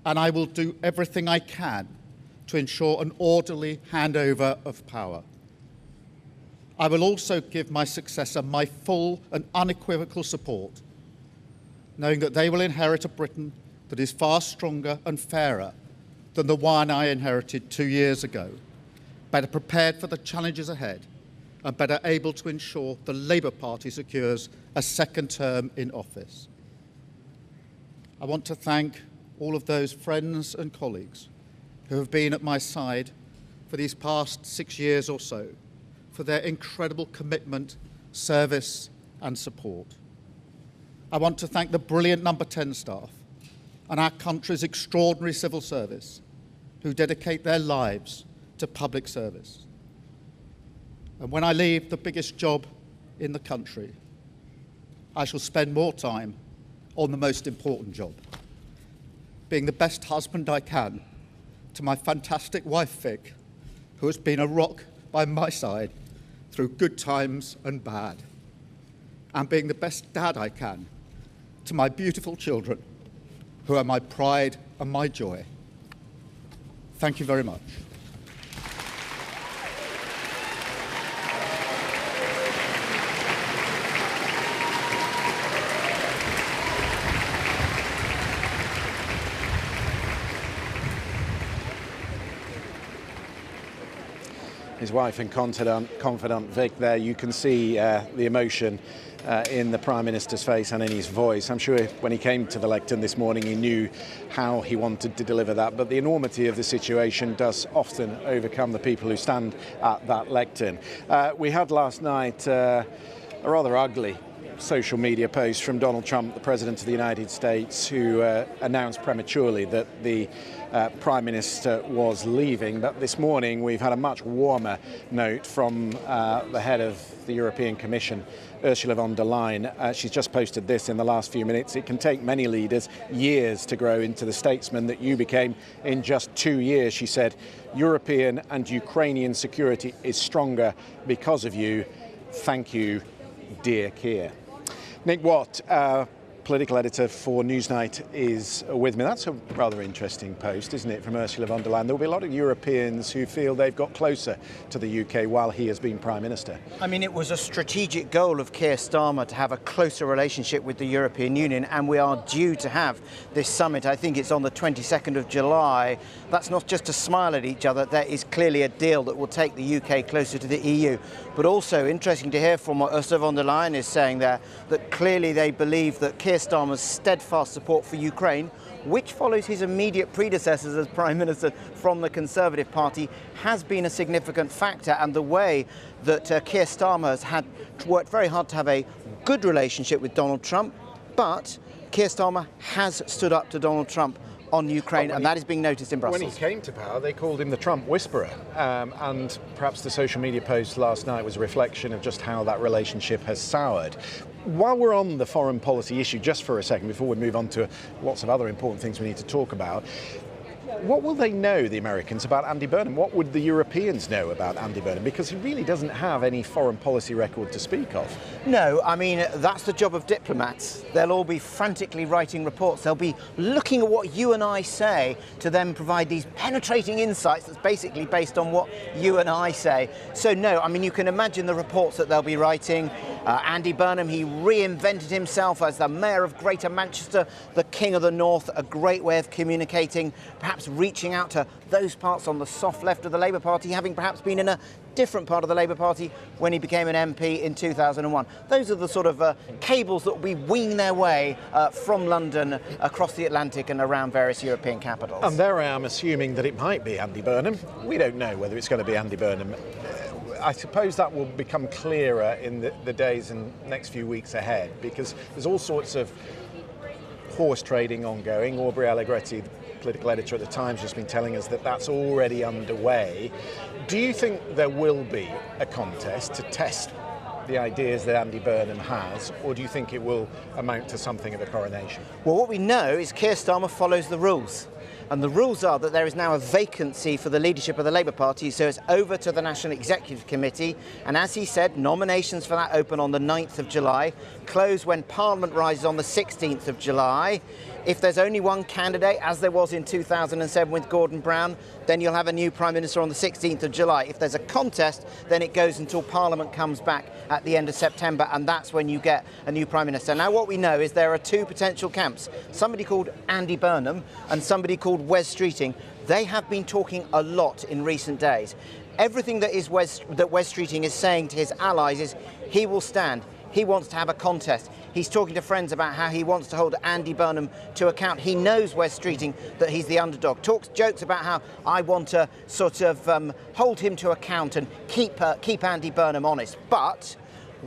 and I will do everything I can to ensure an orderly handover of power. I will also give my successor my full and unequivocal support, knowing that they will inherit a Britain that is far stronger and fairer than the one I inherited 2 years ago, better prepared for the challenges ahead, and better able to ensure the Labour Party secures a second term in office. I want to thank all of those friends and colleagues who have been at my side for these past 6 years or so, for their incredible commitment, service and support. I want to thank the brilliant Number 10 staff and our country's extraordinary civil service who dedicate their lives to public service. And when I leave the biggest job in the country, I shall spend more time on the most important job, being the best husband I can to my fantastic wife, Vic, who has been a rock by my side through good times and bad, and being the best dad I can to my beautiful children, who are my pride and my joy. Thank you very much. His wife and confidant Vic there. You can see the emotion in the Prime Minister's face and in his voice. I'm sure when he came to the lectern this morning he knew how he wanted to deliver that, but the enormity of the situation does often overcome the people who stand at that lectern. We had last night a rather ugly social media post from Donald Trump, the President of the United States, who announced prematurely that the Prime Minister was leaving. But this morning we've had a much warmer note from the head of the European Commission, Ursula von der Leyen. She's just posted this in the last few minutes. It can take many leaders years to grow into the statesman that you became in just 2 years, she said. European and Ukrainian security is stronger because of you. Thank you, dear Keir. Nick Watt, political editor for Newsnight, is with me. That's a rather interesting post, isn't it, from Ursula von der Leyen? There will be a lot of Europeans who feel they've got closer to the UK while he has been Prime Minister. I mean, it was a strategic goal of Keir Starmer to have a closer relationship with the European Union, and we are due to have this summit. I think it's on the 22nd of July. That's not just to smile at each other. There is clearly a deal that will take the UK closer to the EU. But also interesting to hear from what Ursula von der Leyen is saying there, that clearly they believe that Keir Starmer's steadfast support for Ukraine, which follows his immediate predecessors as Prime Minister from the Conservative Party, has been a significant factor, and the way that Keir Starmer has had worked very hard to have a good relationship with Donald Trump, but Keir Starmer has stood up to Donald Trump on Ukraine, and that is being noticed in Brussels. When he came to power, they called him the Trump Whisperer, and perhaps the social media post last night was a reflection of just how that relationship has soured. While we're on the foreign policy issue, just for a second, before we move on to lots of other important things we need to talk about, What will they know, the Americans, about Andy Burnham? What would the Europeans know about Andy Burnham? Because he really doesn't have any foreign policy record to speak of. No, I mean, that's the job of diplomats. They'll all be frantically writing reports. They'll be looking at what you and I say to then provide these penetrating insights that's basically based on what you and I say. So no, I mean, you can imagine the reports that they'll be writing. Andy Burnham, he reinvented himself as the Mayor of Greater Manchester, the King of the North, a great way of communicating, perhaps reaching out to those parts on the soft left of the Labour Party, having perhaps been in a different part of the Labour Party when he became an MP in 2001. Those are the sort of cables that will be winging their way from London across the Atlantic and around various European capitals. And there I am assuming that it might be Andy Burnham. We don't know whether it's going to be Andy Burnham. I suppose that will become clearer in the days and next few weeks ahead, because there's all sorts of horse trading ongoing. Aubrey Allegretti, the political editor at the Times, has been telling us that that's already underway. Do you think there will be a contest to test the ideas that Andy Burnham has, or do you think it will amount to something of a coronation? Well, what we know is Keir Starmer follows the rules. And the rules are that there is now a vacancy for the leadership of the Labour Party, so it's over to the National Executive Committee. And as he said, nominations for that open on the 9th of July, close when Parliament rises on the 16th of July. If there's only one candidate, as there was in 2007 with Gordon Brown, then you'll have a new Prime Minister on the 16th of July. If there's a contest, then it goes until Parliament comes back at the end of September, and that's when you get a new Prime Minister. Now, what we know is there are two potential camps, somebody called Andy Burnham and somebody called Wes Streeting. They have been talking a lot in recent days. Everything that Wes Streeting is saying to his allies is he will stand. He wants to have a contest. He's talking to friends about how he wants to hold Andy Burnham to account. He knows Wes Streeting, that he's the underdog. Jokes about how I want to sort of hold him to account and keep Andy Burnham honest. But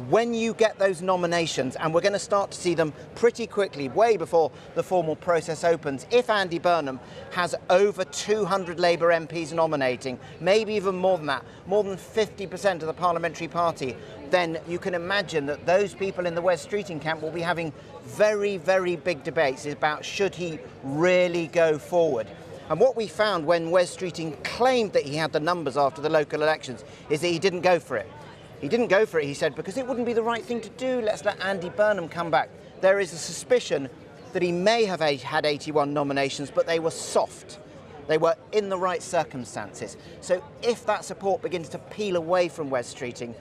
when you get those nominations, and we're going to start to see them pretty quickly, way before the formal process opens, if Andy Burnham has over 200 Labour MPs nominating, maybe even more than that, more than 50% of the parliamentary party, then you can imagine that those people in the Wes Streeting camp will be having very, very big debates about should he really go forward. And what we found when Wes Streeting claimed that he had the numbers after the local elections is that he didn't go for it. He didn't go for it, he said, because it wouldn't be the right thing to do. Let's let Andy Burnham come back. There is a suspicion that he may have had 81 nominations, but they were soft. They were in the right circumstances. So if that support begins to peel away from Wes Streeting,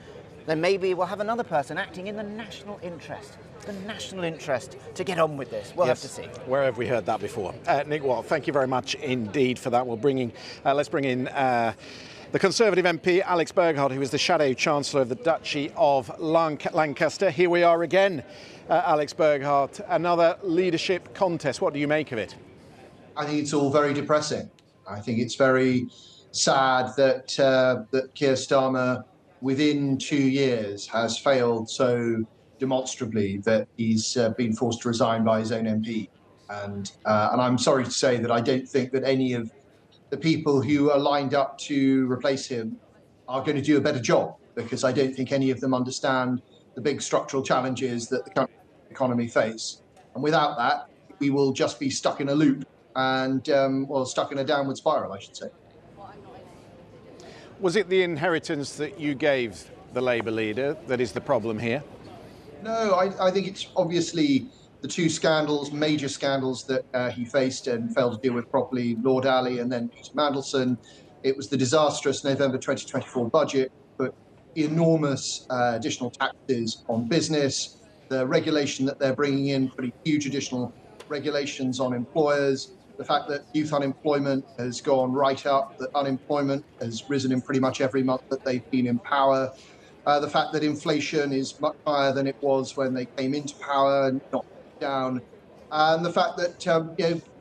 then maybe we'll have another person acting in the national interest. The national interest to get on with this. We'll have to see. Where have we heard that before? Nick Watt, thank you very much indeed for that. Let's bring in the Conservative MP Alex Burghardt, who is the Shadow Chancellor of the Duchy of Lancaster. Here we are again, Alex Burghardt, another leadership contest. What do you make of it? I think it's all very depressing. I think it's very sad that that Keir Starmer, within 2 years, has failed so demonstrably that he's been forced to resign by his own MP. And I'm sorry to say that I don't think that any of the people who are lined up to replace him are going to do a better job, because I don't think any of them understand the big structural challenges that the country economy face. And without that, we will just be stuck in a loop and, stuck in a downward spiral, I should say. Was it the inheritance that you gave the Labour leader that is the problem here? No, I think it's obviously the two major scandals that he faced and failed to deal with properly, Lord Alley and then Peter Mandelson. It was the disastrous November 2024 budget, but enormous additional taxes on business, the regulation that they're bringing in, putting huge additional regulations on employers, the fact that youth unemployment has gone right up, that unemployment has risen in pretty much every month that they've been in power, the fact that inflation is much higher than it was when they came into power, not down, and the fact that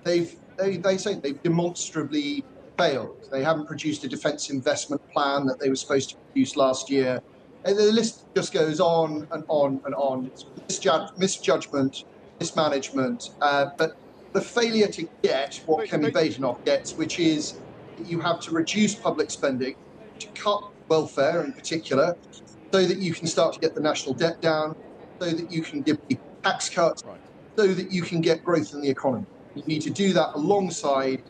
they say they've demonstrably failed. They haven't produced a defence investment plan that they were supposed to produce last year. And the list just goes on and on and on. It's misjudgment, mismanagement, but the failure to get what Kemi Badenoch gets, which is that you have to reduce public spending, to cut welfare in particular, so that you can start to get the national debt down, so that you can give people tax cuts, so that you can get growth in the economy. You need to do that alongside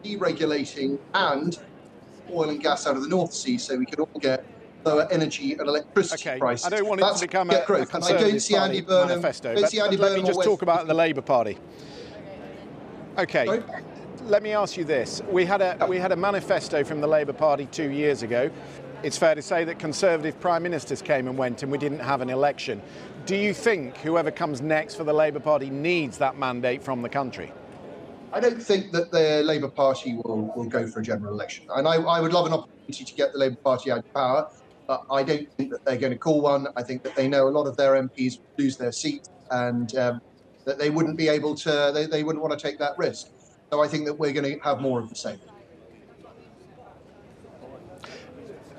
deregulating and oil and gas out of the North Sea so we can all get lower energy and electricity prices. I don't want it to become a Conservative Party manifesto, but let me just talk about the Labour Party. Okay. Sorry? Let me ask you this. We had a manifesto from the Labour Party 2 years ago. It's fair to say that Conservative Prime Ministers came and went and we didn't have an election. Do you think whoever comes next for the Labour Party needs that mandate from the country? I don't think that the Labour Party will go for a general election. And I would love an opportunity to get the Labour Party out of power, but I don't think that they're going to call one. I think that they know a lot of their MPs lose their seats and that they wouldn't be able to, they wouldn't want to take that risk. So I think that we're going to have more of the same.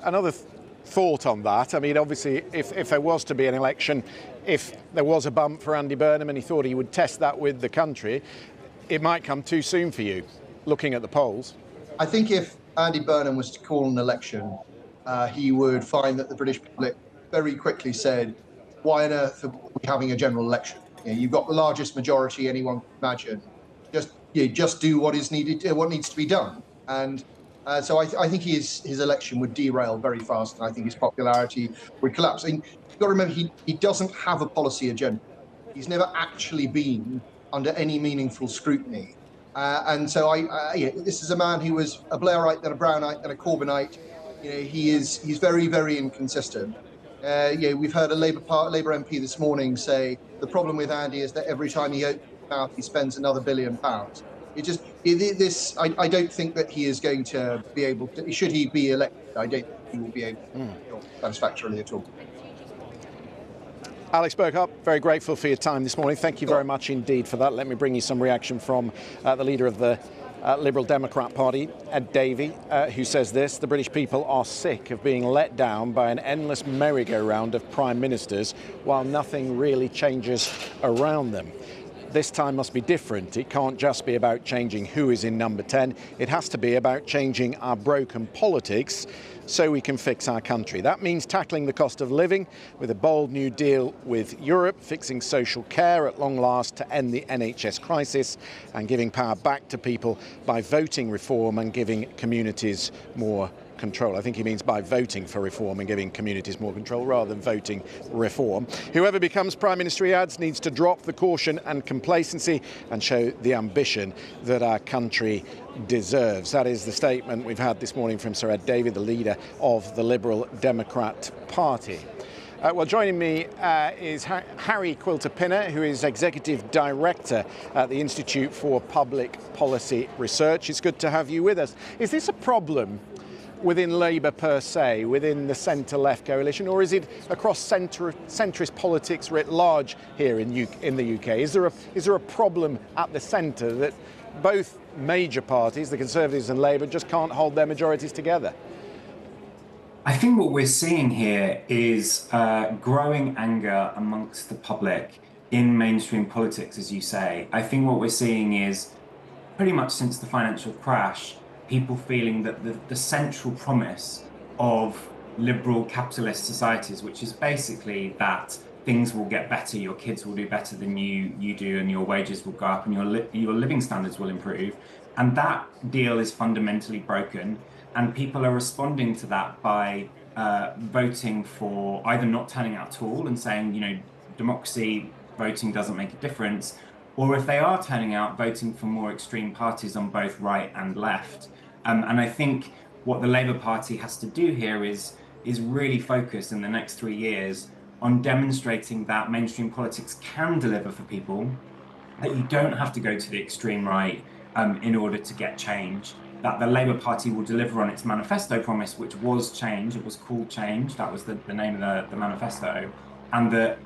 Another thought on that, I mean, obviously, if there was to be an election, if there was a bump for Andy Burnham and he thought he would test that with the country, it might come too soon for you, looking at the polls. I think if Andy Burnham was to call an election, he would find that the British public very quickly said, why on earth are we having a general election? You know, you've got the largest majority anyone can imagine. Just do what is needed, what needs to be done. And so I think his election would derail very fast, and I think his popularity would collapse. And you've got to remember, he doesn't have a policy agenda. He's never actually been under any meaningful scrutiny. And so this is a man who was a Blairite, then a Brownite, then a Corbynite. You know, he's very, very inconsistent. We've heard a Labour MP this morning say the problem with Andy is that every time he opens his mouth, he spends another £1 billion. I don't think that he is going to be able to, should he be elected, I don't think he will be able to do it satisfactorily at all. Alex Burkhardt, very grateful for your time this morning. Thank you very much indeed for that. Let me bring you some reaction from the leader of the Liberal Democrat Party, Ed Davey, who says this: the British people are sick of being let down by an endless merry-go-round of prime ministers while nothing really changes around them. This time must be different. It can't just be about changing who is in number 10. It has to be about changing our broken politics so we can fix our country. That means tackling the cost of living with a bold new deal with Europe, fixing social care at long last to end the NHS crisis, and giving power back to people by voting reform and giving communities more control. I think he means by voting for reform and giving communities more control rather than voting reform. Whoever becomes Prime Minister, he adds, needs to drop the caution and complacency and show the ambition that our country deserves. That is the statement we've had this morning from Sir Ed Davey, the leader of the Liberal Democrat Party. Well, joining me is Harry Quilter-Pinner, who is Executive Director at the Institute for Public Policy Research. It's good to have you with us. Is this a problem within Labour per se, within the centre-left coalition, or is it across centrist politics writ large here in the UK? Is there a problem at the centre that both major parties, the Conservatives and Labour, just can't hold their majorities together? I think what we're seeing here is growing anger amongst the public in mainstream politics, as you say. I think what we're seeing is, pretty much since the financial crash, people feeling that the central promise of liberal capitalist societies, which is basically that things will get better, your kids will do better than you do, and your wages will go up, and your living standards will improve, and that deal is fundamentally broken. And people are responding to that by voting for either not turning out at all and saying, you know, democracy, voting doesn't make a difference, or if they are turning out, voting for more extreme parties on both right and left. And I think what the Labour Party has to do here is really focus in the next 3 years on demonstrating that mainstream politics can deliver for people, that you don't have to go to the extreme right in order to get change, that the Labour Party will deliver on its manifesto promise, which was change. It was called Change. That was the name of the manifesto. And that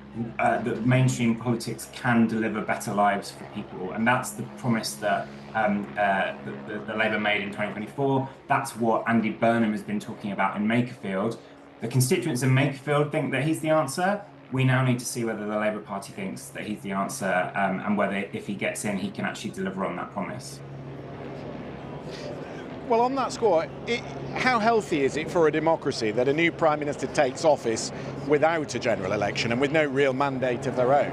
mainstream politics can deliver better lives for people. And that's the promise that the Labour made in 2024. That's what Andy Burnham has been talking about in Makerfield. The constituents in Makerfield think that he's the answer. We now need to see whether the Labour Party thinks that he's the answer and whether, if he gets in, he can actually deliver on that promise. Well, on that score, how healthy is it for a democracy that a new Prime Minister takes office without a general election and with no real mandate of their own?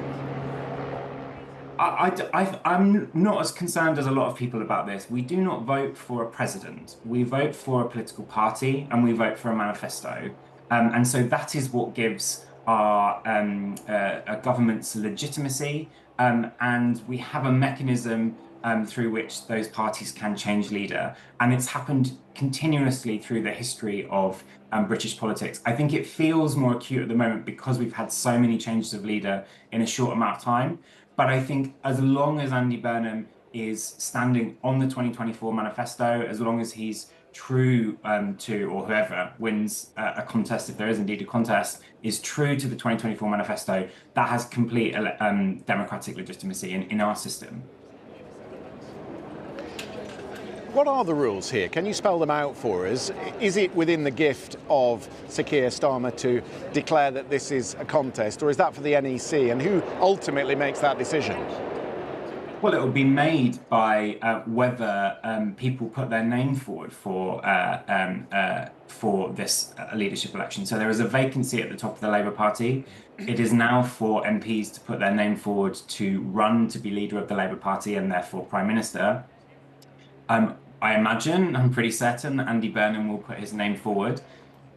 I'm not as concerned as a lot of people about this. We do not vote for a president. We vote for a political party and we vote for a manifesto. And so that is what gives our government's legitimacy. And we have a mechanism through which those parties can change leader. And it's happened continuously through the history of British politics. I think it feels more acute at the moment because we've had so many changes of leader in a short amount of time. But I think as long as Andy Burnham is standing on the 2024 manifesto, as long as he's true to, or whoever wins a contest, if there is indeed a contest, is true to the 2024 manifesto, that has complete democratic legitimacy in our system. What are the rules here? Can you spell them out for us? Is it within the gift of Sir Keir Starmer to declare that this is a contest, or is that for the NEC? And who ultimately makes that decision? Well, it will be made by whether people put their name forward for this leadership election. So there is a vacancy at the top of the Labour Party. It is now for MPs to put their name forward to run to be leader of the Labour Party and therefore Prime Minister. I imagine, I'm pretty certain, that Andy Burnham will put his name forward.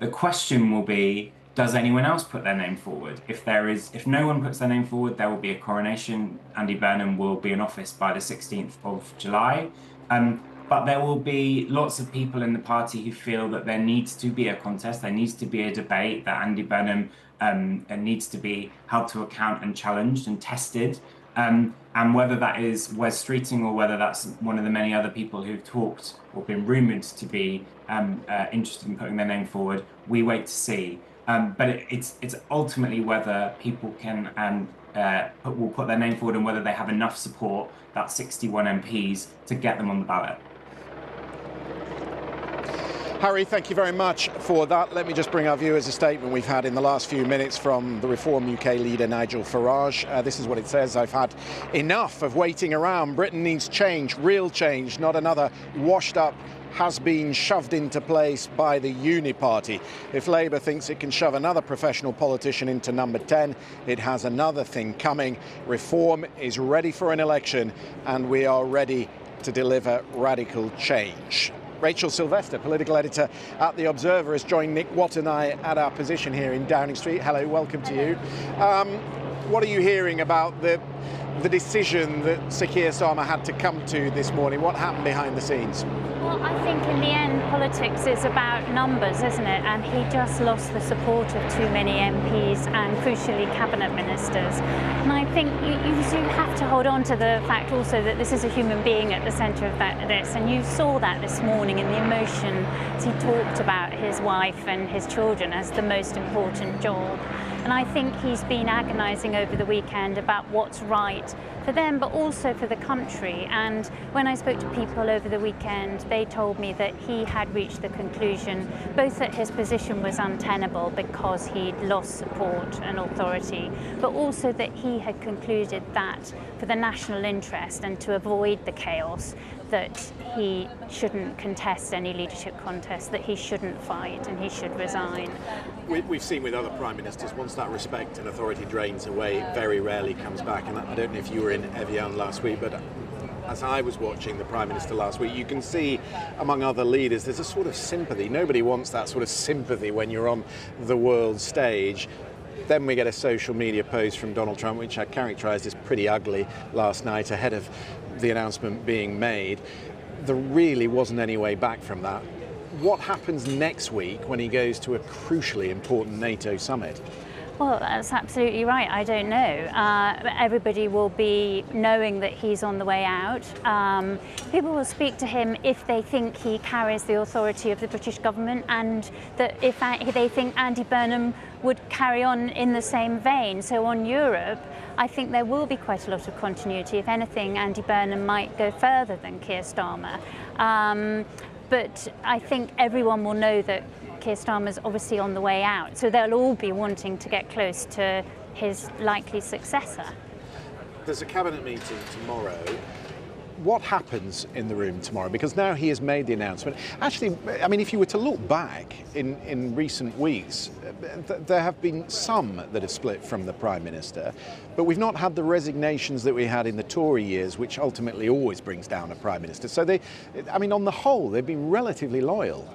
The question will be, does anyone else put their name forward? If no one puts their name forward, there will be a coronation. Andy Burnham will be in office by the 16th of July. But there will be lots of people in the party who feel that there needs to be a contest, there needs to be a debate, that Andy Burnham needs to be held to account and challenged and tested. And whether that is Wes Streeting or whether that's one of the many other people who've talked or been rumoured to be interested in putting their name forward, we wait to see. But it's ultimately whether people can will put their name forward and whether they have enough support, that 61 MPs, to get them on the ballot. Harry, thank you very much for that. Let me just bring our viewers a statement we've had in the last few minutes from the Reform UK leader, Nigel Farage. This is what it says: I've had enough of waiting around. Britain needs change, real change, not another washed up, has been shoved into place by the Uni Party. If Labour thinks it can shove another professional politician into number 10, it has another thing coming. Reform is ready for an election, and we are ready to deliver radical change. Rachel Sylvester, political editor at The Observer, has joined Nick Watt and I at our position here in Downing Street. Hello, welcome to you. What are you hearing about the decision that Sir Keir Starmer had to come to this morning? What happened behind the scenes? Well, I think in the end, politics is about numbers, isn't it? And he just lost the support of too many MPs and, crucially, cabinet ministers. And I think you have to hold on to the fact also that this is a human being at the centre of this. And you saw that this morning in the emotion as he talked about his wife and his children as the most important job. And I think he's been agonising over the weekend about what's right for them, but also for the country. And when I spoke to people over the weekend, they told me that he had reached the conclusion both that his position was untenable because he'd lost support and authority, but also that he had concluded that for the national interest and to avoid the chaos, that he shouldn't contest any leadership contest, that he shouldn't fight and he should resign. We've seen with other prime ministers, once that respect and authority drains away, it very rarely comes back. And I don't know if you were in Evian last week, but as I was watching the Prime Minister last week, you can see among other leaders there's a sort of sympathy. Nobody wants that sort of sympathy when you're on the world stage. Then we get a social media post from Donald Trump, which I characterised as pretty ugly last night ahead of the announcement being made. There really wasn't any way back from that. What happens next week when he goes to a crucially important NATO summit? Well, that's absolutely right. I don't know. Everybody will be knowing that he's on the way out. People will speak to him if they think he carries the authority of the British government, and that if they think Andy Burnham would carry on in the same vein. So on Europe, I think there will be quite a lot of continuity. If anything, Andy Burnham might go further than Keir Starmer. But I think everyone will know that Keir Starmer's obviously on the way out, so they'll all be wanting to get close to his likely successor. There's a cabinet meeting tomorrow. what happens in the room tomorrow? Because now he has made the announcement. Actually, I mean, if you were to look back in recent weeks, there have been some that have split from the Prime Minister, but we've not had the resignations that we had in the Tory years, which ultimately always brings down a Prime Minister. So I mean, on the whole, they've been relatively loyal.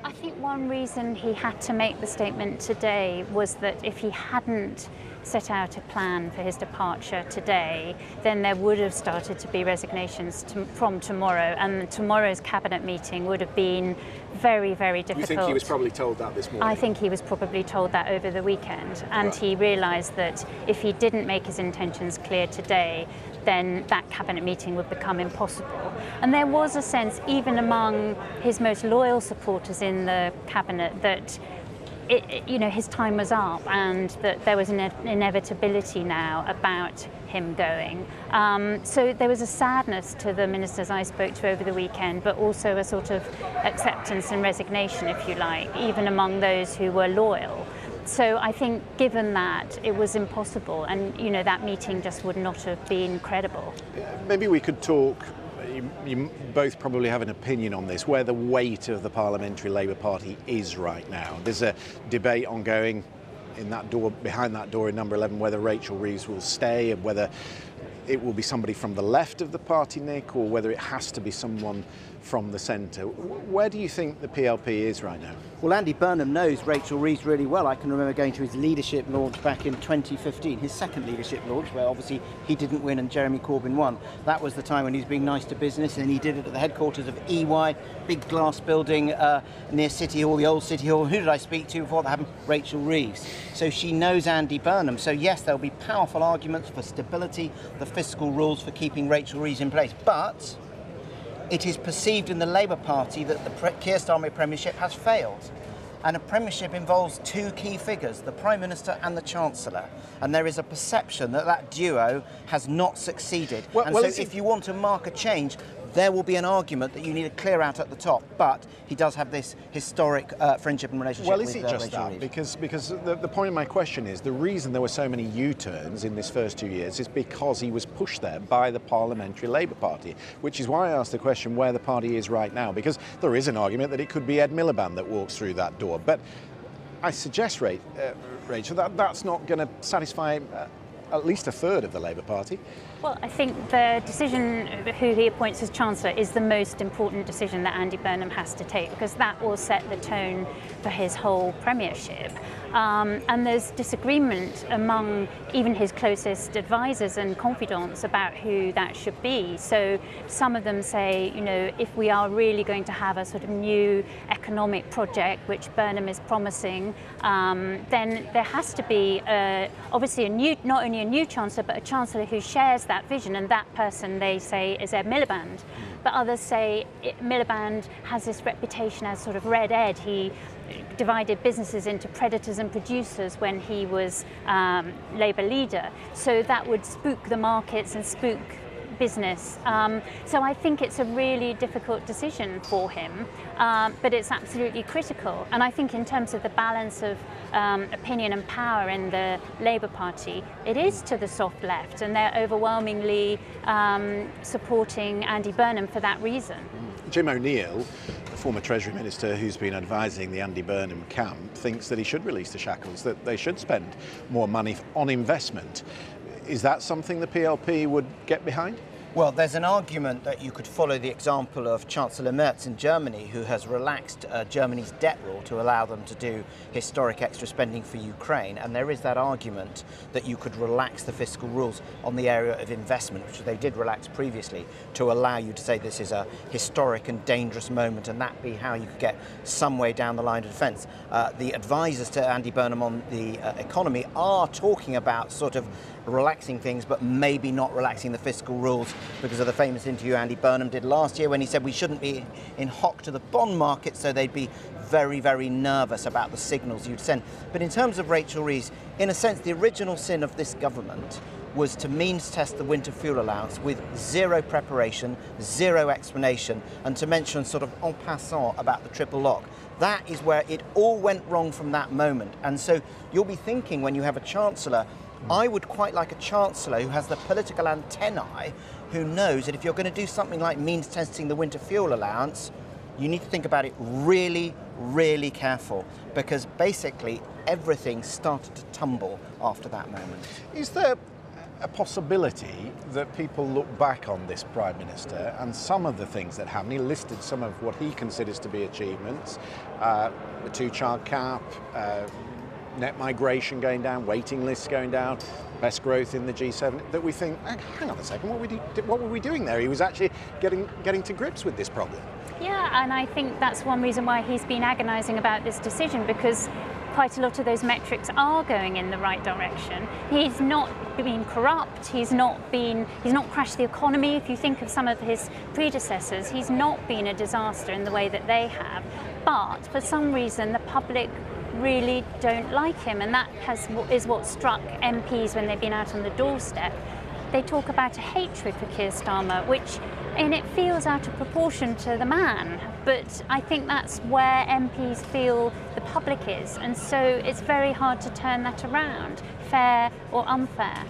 I think one reason he had to make the statement today was that if he hadn't set out a plan for his departure today, then there would have started to be resignations from tomorrow, and tomorrow's cabinet meeting would have been very, very difficult. You think he was probably told that this morning? I think he was probably told that over the weekend, and right. He realised that if he didn't make his intentions clear today, then that cabinet meeting would become impossible. And there was a sense, even among his most loyal supporters in the cabinet, that his time was up and that there was an inevitability now about him going. So there was a sadness to the ministers I spoke to over the weekend, but also a sort of acceptance and resignation, if you like, even among those who were loyal. So I think given that, it was impossible, and that meeting just would not have been credible. Maybe we could talk, you both probably have an opinion on this, where the weight of the Parliamentary Labour Party is right now. There's a debate ongoing in that door, behind that door in number 11, whether Rachel Reeves will stay and whether it will be somebody from the left of the party, Nick, or whether it has to be someone from the centre. Where do you think the PLP is right now? Well, Andy Burnham knows Rachel Reeves really well. I can remember going to his leadership launch back in 2015, his second leadership launch, where obviously he didn't win and Jeremy Corbyn won. That was the time when he was being nice to business, and he did it at the headquarters of EY, big glass building near City Hall, the old City Hall. Who did I speak to before that happened? Rachel Reeves. So she knows Andy Burnham. So yes, there'll be powerful arguments for stability, the fiscal rules for keeping Rachel Reeves in place. But it is perceived in the Labour Party that the Keir Starmer premiership has failed. And a premiership involves two key figures, the Prime Minister and the Chancellor. And there is a perception that that duo has not succeeded. So if you want to mark a change, there will be an argument that you need to clear out at the top. But he does have this historic friendship and relationship with Rachel Reeves. Well, is it just that? Because the point of my question is, the reason there were so many U-turns in this first 2 years is because he was pushed there by the Parliamentary Labour Party, which is why I asked the question where the party is right now, because there is an argument that it could be Ed Miliband that walks through that door. But I suggest, Rachel, that's not going to satisfy at least a third of the Labour Party. Well, I think the decision who he appoints as Chancellor is the most important decision that Andy Burnham has to take, because that will set the tone for his whole premiership. And there's disagreement among even his closest advisors and confidants about who that should be. So some of them say, if we are really going to have a sort of new economic project, which Burnham is promising, then there has to be obviously not only a new Chancellor, but a Chancellor who shares that vision, and that person, they say, is Ed Miliband. But others say Miliband has this reputation as sort of Red Ed. He divided businesses into predators and producers when he was Labour leader. So that would spook the markets and spook business. So I think it's a really difficult decision for him, but it's absolutely critical. And I think in terms of the balance of opinion and power in the Labour Party, it is to the soft left, and they're overwhelmingly supporting Andy Burnham for that reason. Jim O'Neill, the former Treasury Minister who's been advising the Andy Burnham camp, thinks that he should release the shackles, that they should spend more money on investment. Is that something the PLP would get behind? Well, there's an argument that you could follow the example of Chancellor Merz in Germany, who has relaxed Germany's debt rule to allow them to do historic extra spending for Ukraine. And there is that argument that you could relax the fiscal rules on the area of investment, which they did relax previously, to allow you to say this is a historic and dangerous moment, and that be how you could get some way down the line of defence. The advisors to Andy Burnham on the economy are talking about sort of relaxing things, but maybe not relaxing the fiscal rules, because of the famous interview Andy Burnham did last year when he said we shouldn't be in hock to the bond market, so they'd be very, very nervous about the signals you'd send. But in terms of Rachel Reeves, in a sense, the original sin of this government was to means test the winter fuel allowance with zero preparation, zero explanation, and to mention sort of en passant about the triple lock. That is where it all went wrong from that moment. And so you'll be thinking, when you have a Chancellor I would quite like a Chancellor who has the political antennae, who knows that if you're going to do something like means testing the winter fuel allowance, you need to think about it really, really careful, because basically everything started to tumble after that moment. Is there a possibility that people look back on this Prime Minister and some of the things that happened? He listed some of what he considers to be achievements, the two-child cap, net migration going down, waiting lists going down, best growth in the G7, that we think, hang on a second, what were we doing there? He was actually getting to grips with this problem. Yeah, and I think that's one reason why he's been agonising about this decision, because quite a lot of those metrics are going in the right direction. He's not been corrupt, he's not crashed the economy. If you think of some of his predecessors, he's not been a disaster in the way that they have. But for some reason, the public really don't like him, and that is what struck MPs when they've been out on the doorstep. They talk about a hatred for Keir Starmer, and it feels out of proportion to the man, but I think that's where MPs feel the public is, and so it's very hard to turn that around, fair or unfair.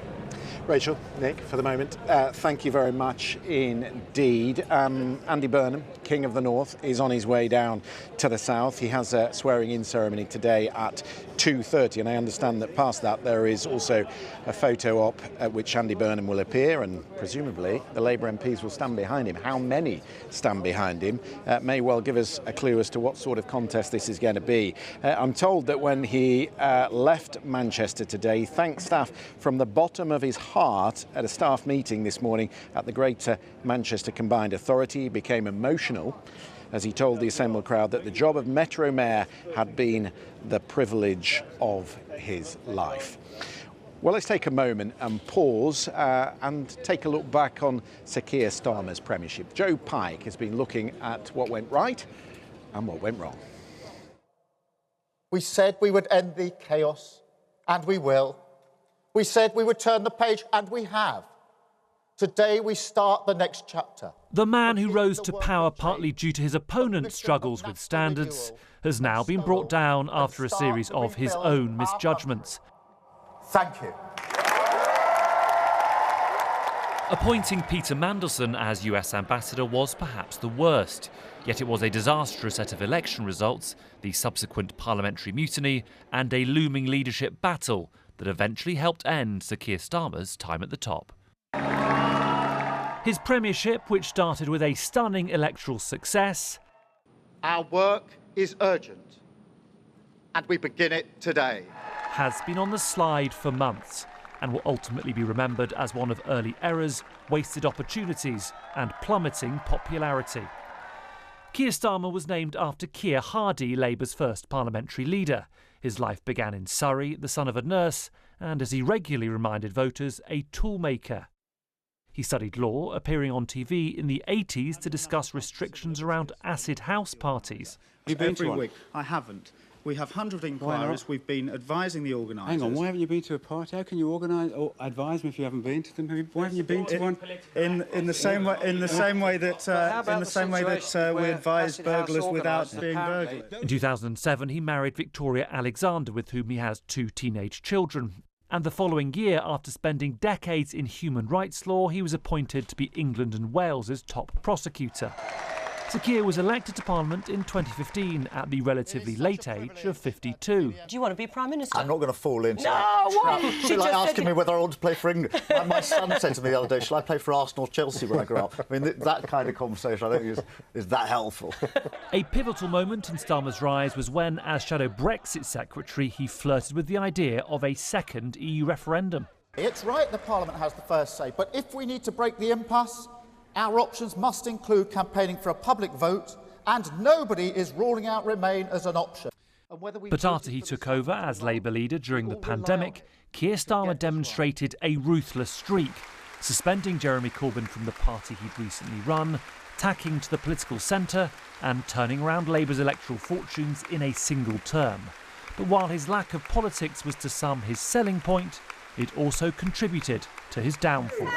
Rachel, Nick, for the moment, thank you very much indeed. Andy Burnham, King of the North, is on his way down to the south. He has a swearing-in ceremony today at 2:30, and I understand that past that there is also a photo op at which Andy Burnham will appear, and presumably the Labour MPs will stand behind him. How many stand behind him may well give us a clue as to what sort of contest this is going to be. I'm told that when he left Manchester today, he thanked staff from the bottom of his heart at a staff meeting this morning at the Greater Manchester Combined Authority. He became emotional as he told the assembled crowd that the job of Metro Mayor had been the privilege of his life. Well, let's take a moment and pause and take a look back on Sir Keir Starmer's premiership. Joe Pike has been looking at what went right and what went wrong. We said we would end the chaos, and we will. We said we would turn the page, and we have. Today we start the next chapter. The man who rose to power partly due to his opponent's struggles with standards has now been brought down after a series of his own misjudgments. Thank you. Appointing Peter Mandelson as US ambassador was perhaps the worst, yet it was a disastrous set of election results, the subsequent parliamentary mutiny and a looming leadership battle that eventually helped end Sir Keir Starmer's time at the top. His premiership, which started with a stunning electoral success. Our work is urgent, and we begin it today. Has been on the slide for months and will ultimately be remembered as one of early errors, wasted opportunities and plummeting popularity. Keir Starmer was named after Keir Hardie, Labour's first parliamentary leader. His life began in Surrey, the son of a nurse, and as he regularly reminded voters, a toolmaker. He studied law, appearing on TV in the 80s to discuss restrictions around acid house parties. You've been to one? Week. I haven't. We have hundreds of inquiries. We've been advising the organisers. Hang on, why haven't you been to a party? How can you organise or advise me if you haven't been to them? Why haven't you been to one? In the same way that we advise burglars without being burglars. In 2007, he married Victoria Alexander, with whom he has 2 teenage children. And the following year, after spending decades in human rights law, he was appointed to be England and Wales's top prosecutor. Sir Keir was elected to Parliament in 2015 at the relatively late age of 52. Do you want to be Prime Minister? I'm not going to fall into that. No, what? It's like asking me whether I want to play for England. My son said to me the other day, shall I play for Arsenal or Chelsea when I grow up? I mean, that kind of conversation, I think, is that helpful. A pivotal moment in Starmer's rise was when, as Shadow Brexit Secretary, he flirted with the idea of a second EU referendum. It's right the Parliament has the first say, but if we need to break the impasse, our options must include campaigning for a public vote, and nobody is ruling out Remain as an option. But after he took over as Labour leader during the pandemic, Keir Starmer demonstrated a ruthless streak, suspending Jeremy Corbyn from the party he'd recently run, tacking to the political centre and turning around Labour's electoral fortunes in a single term. But while his lack of politics was to some his selling point, it also contributed to his downfall.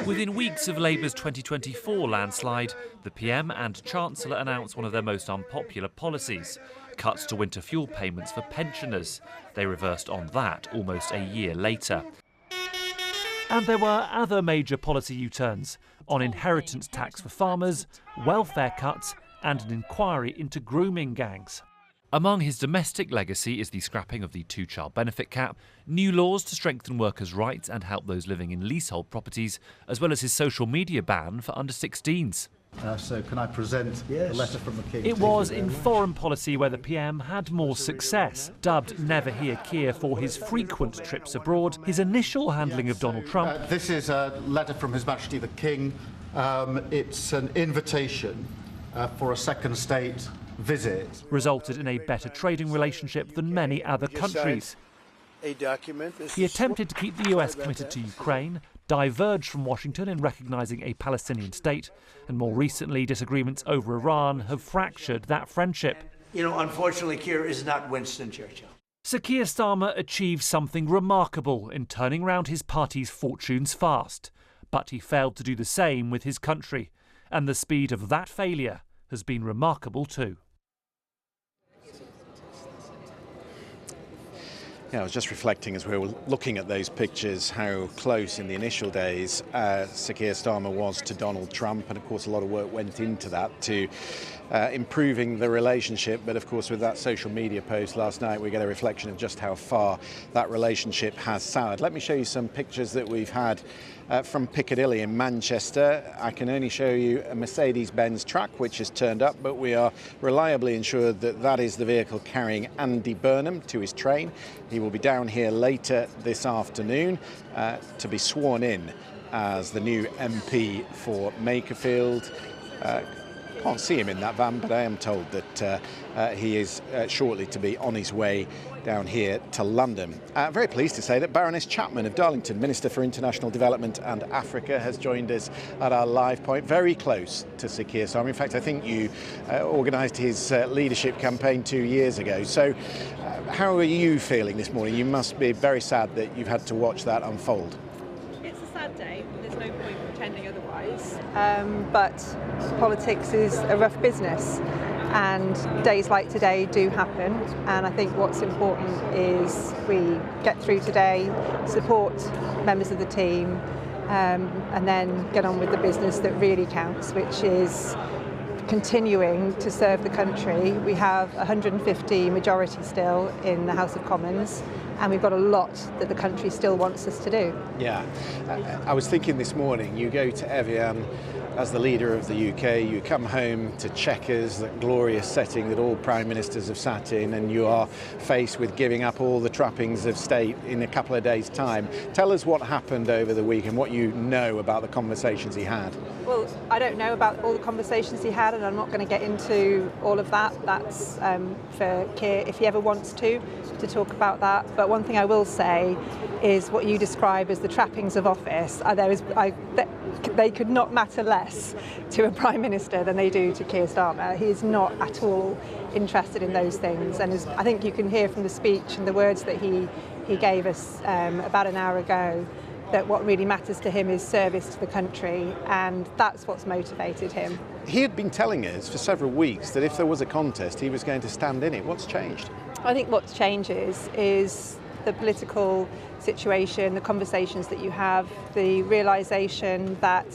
Within weeks of Labour's 2024 landslide, the PM and Chancellor announced one of their most unpopular policies, cuts to winter fuel payments for pensioners. They reversed on that almost a year later. And there were other major policy U-turns on inheritance tax for farmers, welfare cuts and an inquiry into grooming gangs. Among his domestic legacy is the scrapping of the two-child benefit cap, new laws to strengthen workers' rights and help those living in leasehold properties, as well as his social media ban for under-16s. So can I present the letter from the King? It was in foreign policy where the PM had more success. Dubbed Never Hear Keir for his frequent trips abroad, his initial handling of Donald Trump. This is a letter from His Majesty the King. It's an invitation for a second state visit. Resulted in a better trading relationship than many other countries. He attempted to keep the US committed to Ukraine, diverged from Washington in recognising a Palestinian state, and more recently disagreements over Iran have fractured that friendship. You know, unfortunately, Keir is not Winston Churchill. Sir Keir Starmer achieved something remarkable in turning round his party's fortunes fast, but he failed to do the same with his country, and the speed of that failure has been remarkable too. Yeah, I was just reflecting as we were looking at those pictures how close in the initial days Sir Keir Starmer was to Donald Trump, and of course a lot of work went into that to improving the relationship, but of course with that social media post last night we get a reflection of just how far that relationship has soured. Let me show you some pictures that we've had from Piccadilly in Manchester. I can only show you a Mercedes-Benz truck which has turned up, but we are reliably ensured that that is the vehicle carrying Andy Burnham to his train. He will be down here later this afternoon to be sworn in as the new MP for Makerfield. Can't see him in that van, but I am told that he is shortly to be on his way down here to London. Very pleased to say that Baroness Chapman of Darlington, Minister for International Development and Africa, has joined us at our live point, very close to Sir Keir Starmer. In fact, I think you organised his leadership campaign 2 years ago. So how are you feeling this morning? You must be very sad that you've had to watch that unfold. It's a sad day. There's no point pretending otherwise. But politics is a rough business, and days like today do happen, and I think what's important is we get through today, support members of the team, and then get on with the business that really counts, which is continuing to serve the country. We have 150 majority still in the House of Commons, and we've got a lot that the country still wants us to do. Yeah, I was thinking this morning, you go to Evian as the leader of the UK, you come home to Chequers, that glorious setting that all prime ministers have sat in, and you are faced with giving up all the trappings of state in a couple of days' time. Tell us what happened over the week and what you know about the conversations he had. Well, I don't know about all the conversations he had, and I'm not going to get into all of that. That's for Keir, if he ever wants to talk about that. But one thing I will say is what you describe as the trappings of office. They could not matter less to a Prime Minister than they do to Keir Starmer. He is not at all interested in those things. And as I think you can hear from the speech and the words that he gave us about an hour ago, that what really matters to him is service to the country, and that's what's motivated him. He had been telling us for several weeks that if there was a contest, he was going to stand in it. What's changed? I think what changes is the political situation, the conversations that you have, the realisation that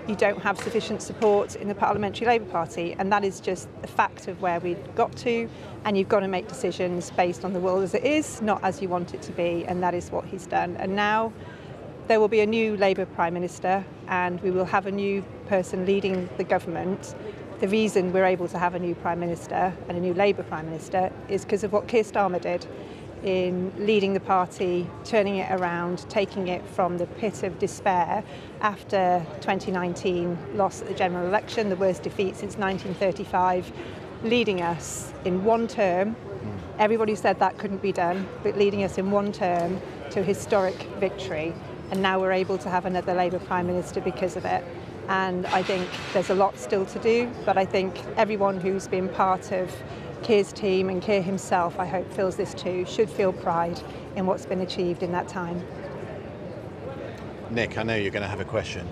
you don't have sufficient support in the Parliamentary Labour Party, and that is just a fact of where we've got to, and you've got to make decisions based on the world as it is, not as you want it to be, and that is what he's done. And now there will be a new Labour Prime Minister, and we will have a new person leading the government. The reason we're able to have a new Prime Minister and a new Labour Prime Minister is because of what Keir Starmer did in leading the party, turning it around, taking it from the pit of despair after 2019 loss at the general election, the worst defeat since 1935, leading us in one term. Everybody said that couldn't be done, but leading us in one term to a historic victory. And now we're able to have another Labour Prime Minister because of it. And I think there's a lot still to do, but I think everyone who's been part of Keir's team and Keir himself, I hope, feels this too, should feel pride in what's been achieved in that time. Nick, I know you're going to have a question.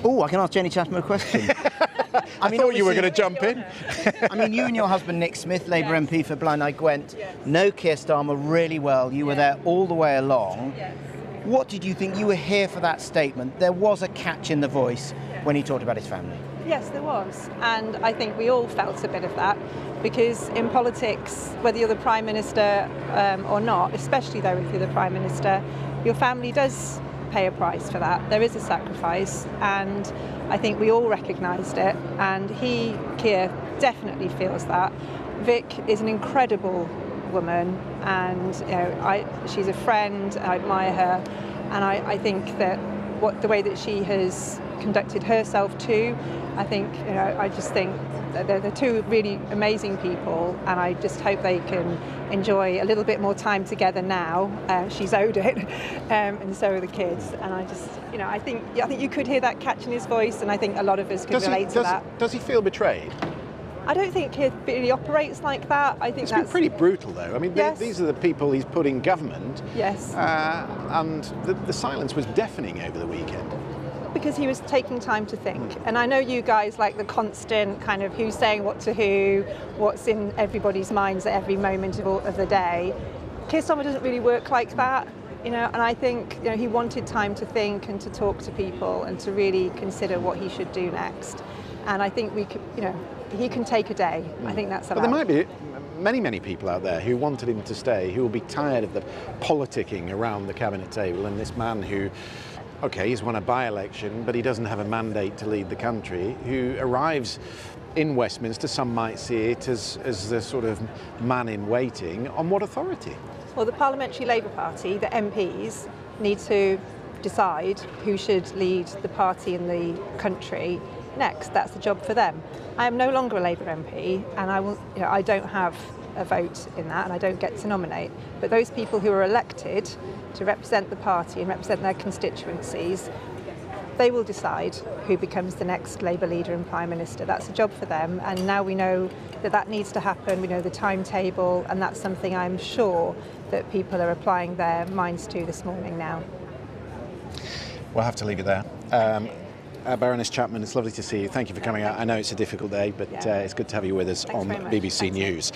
Oh, I can ask Jenny Chatterton a question. I thought you were going to jump in. I mean, you and your husband Nick Smith, Labour MP for Blaenau Gwent, know Keir Starmer really well. You were there all the way along. What did you think? You were here for that statement. There was a catch in the voice when he talked about his family. Yes, there was. And I think we all felt a bit of that, because in politics, whether you're the Prime Minister or not, especially though if you're the Prime Minister, your family does pay a price for that. There is a sacrifice, and I think we all recognised it, and Keir, definitely feels that. Vic is an incredible woman, and she's a friend. I admire her, and I think that the way that she has conducted herself too, I think, I just think that they're two really amazing people, and I just hope they can enjoy a little bit more time together now. She's owed it, and so are the kids. And I just, I think you could hear that catch in his voice, and I think a lot of us could relate to that. Does he feel betrayed? I don't think he really operates like that. I think it's been pretty brutal, though. I mean, yes. These are the people he's put in government. Yes. And the silence was deafening over the weekend. Because he was taking time to think. And I know you guys like the constant kind of who's saying what to who, what's in everybody's minds at every moment of the day. Keir Starmer doesn't really work like that, and I think he wanted time to think and to talk to people and to really consider what he should do next. And I think we could, he can take a day. I think that's allowed. But there might be many people out there who wanted him to stay, who will be tired of the politicking around the cabinet table, and this man who, OK, he's won a by-election, but he doesn't have a mandate to lead the country, who arrives in Westminster, some might see it as the sort of man in waiting. On what authority? Well, the Parliamentary Labour Party, the MPs, need to decide who should lead the party in the country next. That's the job for them. I am no longer a Labour MP, and I don't have a vote in that, and I don't get to nominate. But those people who are elected to represent the party and represent their constituencies, they will decide who becomes the next Labour leader and Prime Minister. That's a job for them, and now we know that needs to happen. We know the timetable, and that's something I'm sure that people are applying their minds to this morning now. We'll have to leave it there. Baroness Chapman, it's lovely to see you. Thank you for coming out. I know it's a difficult day, but it's good to have you with us on BBC News.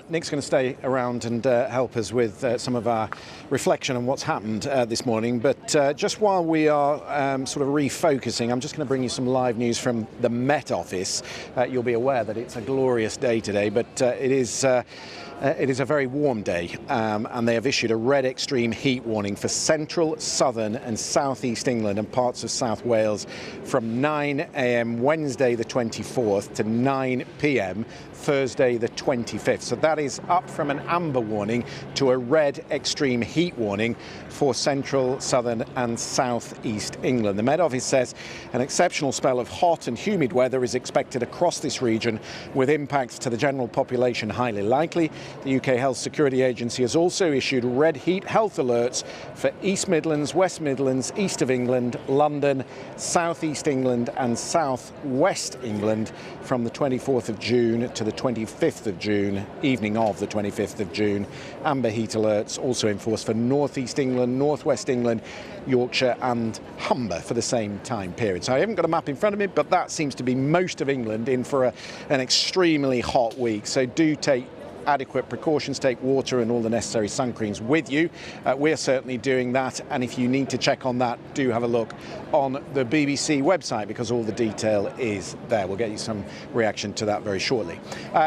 Nick's going to stay around and help us with some of our reflection on what's happened this morning. But just while we are sort of refocusing, I'm just going to bring you some live news from the Met Office. You'll be aware that it's a glorious day today, but it is a very warm day, and they have issued a red extreme heat warning for central, southern and southeast England and parts of South Wales from 9 a.m. Wednesday the 24th to 9 p.m. Thursday the 25th. So that is up from an amber warning to a red extreme heat warning for central, southern and southeast England. The Met Office says an exceptional spell of hot and humid weather is expected across this region, with impacts to the general population highly likely. The UK Health Security Agency has also issued red heat health alerts for East Midlands, West Midlands, East of England, London, South East England and South West England from the 24th of June to the 25th of June, evening of the 25th of June. Amber heat alerts also enforced for North East England, North West England, Yorkshire and Humber for the same time period. So I haven't got a map in front of me, but that seems to be most of England in for an extremely hot week. So do take adequate precautions, take water and all the necessary sun creams with you. We're certainly doing that, and if you need to check on that, do have a look on the BBC website because all the detail is there. We'll get you some reaction to that very shortly.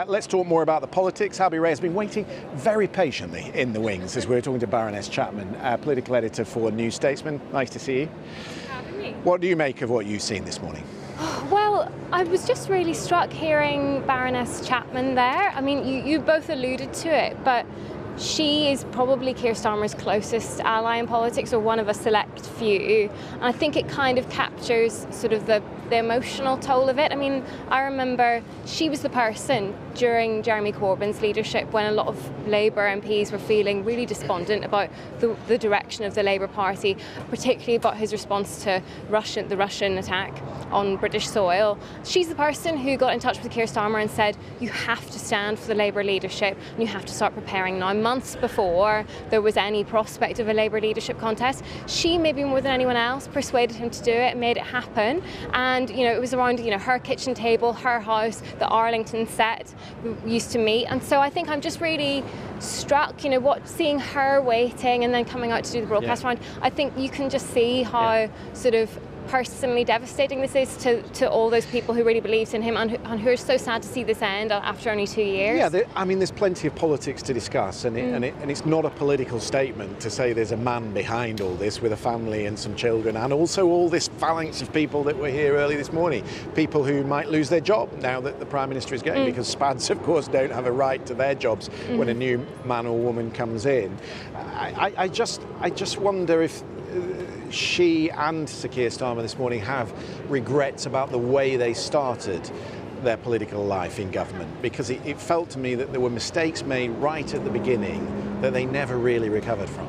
Let's talk more about the politics. Albie Ray has been waiting very patiently in the wings as we're talking to Baroness Chapman, political editor for New Statesman. Nice to see you. What do you make of what you've seen this morning? Well, I was just really struck hearing Baroness Chapman there. I mean, you both alluded to it, but she is probably Keir Starmer's closest ally in politics, or one of a select few. And I think it kind of captures sort of the emotional toll of it. I mean, I remember she was the person during Jeremy Corbyn's leadership, when a lot of Labour MPs were feeling really despondent about the direction of the Labour Party, particularly about his response to the Russian attack on British soil. She's the person who got in touch with Keir Starmer and said, you have to stand for the Labour leadership and you have to start preparing now. Months before there was any prospect of a Labour leadership contest, she, maybe more than anyone else, persuaded him to do it, made it happen. And it was around her kitchen table, her house, the Arlington set we used to meet. And so I think I'm just really struck, seeing her waiting and then coming out to do the broadcast round. I think you can just see how sort of personally devastating this is to all those people who really believed in him and who are so sad to see this end after only 2 years. Yeah, there's plenty of politics to discuss, and it's not a political statement to say there's a man behind all this with a family and some children, and also all this phalanx of people that were here early this morning, people who might lose their job now that the Prime Minister is going, because SPADs, of course, don't have a right to their jobs when a new man or woman comes in. I just wonder if she and Sir Keir Starmer this morning have regrets about the way they started their political life in government, because it felt to me that there were mistakes made right at the beginning that they never really recovered from.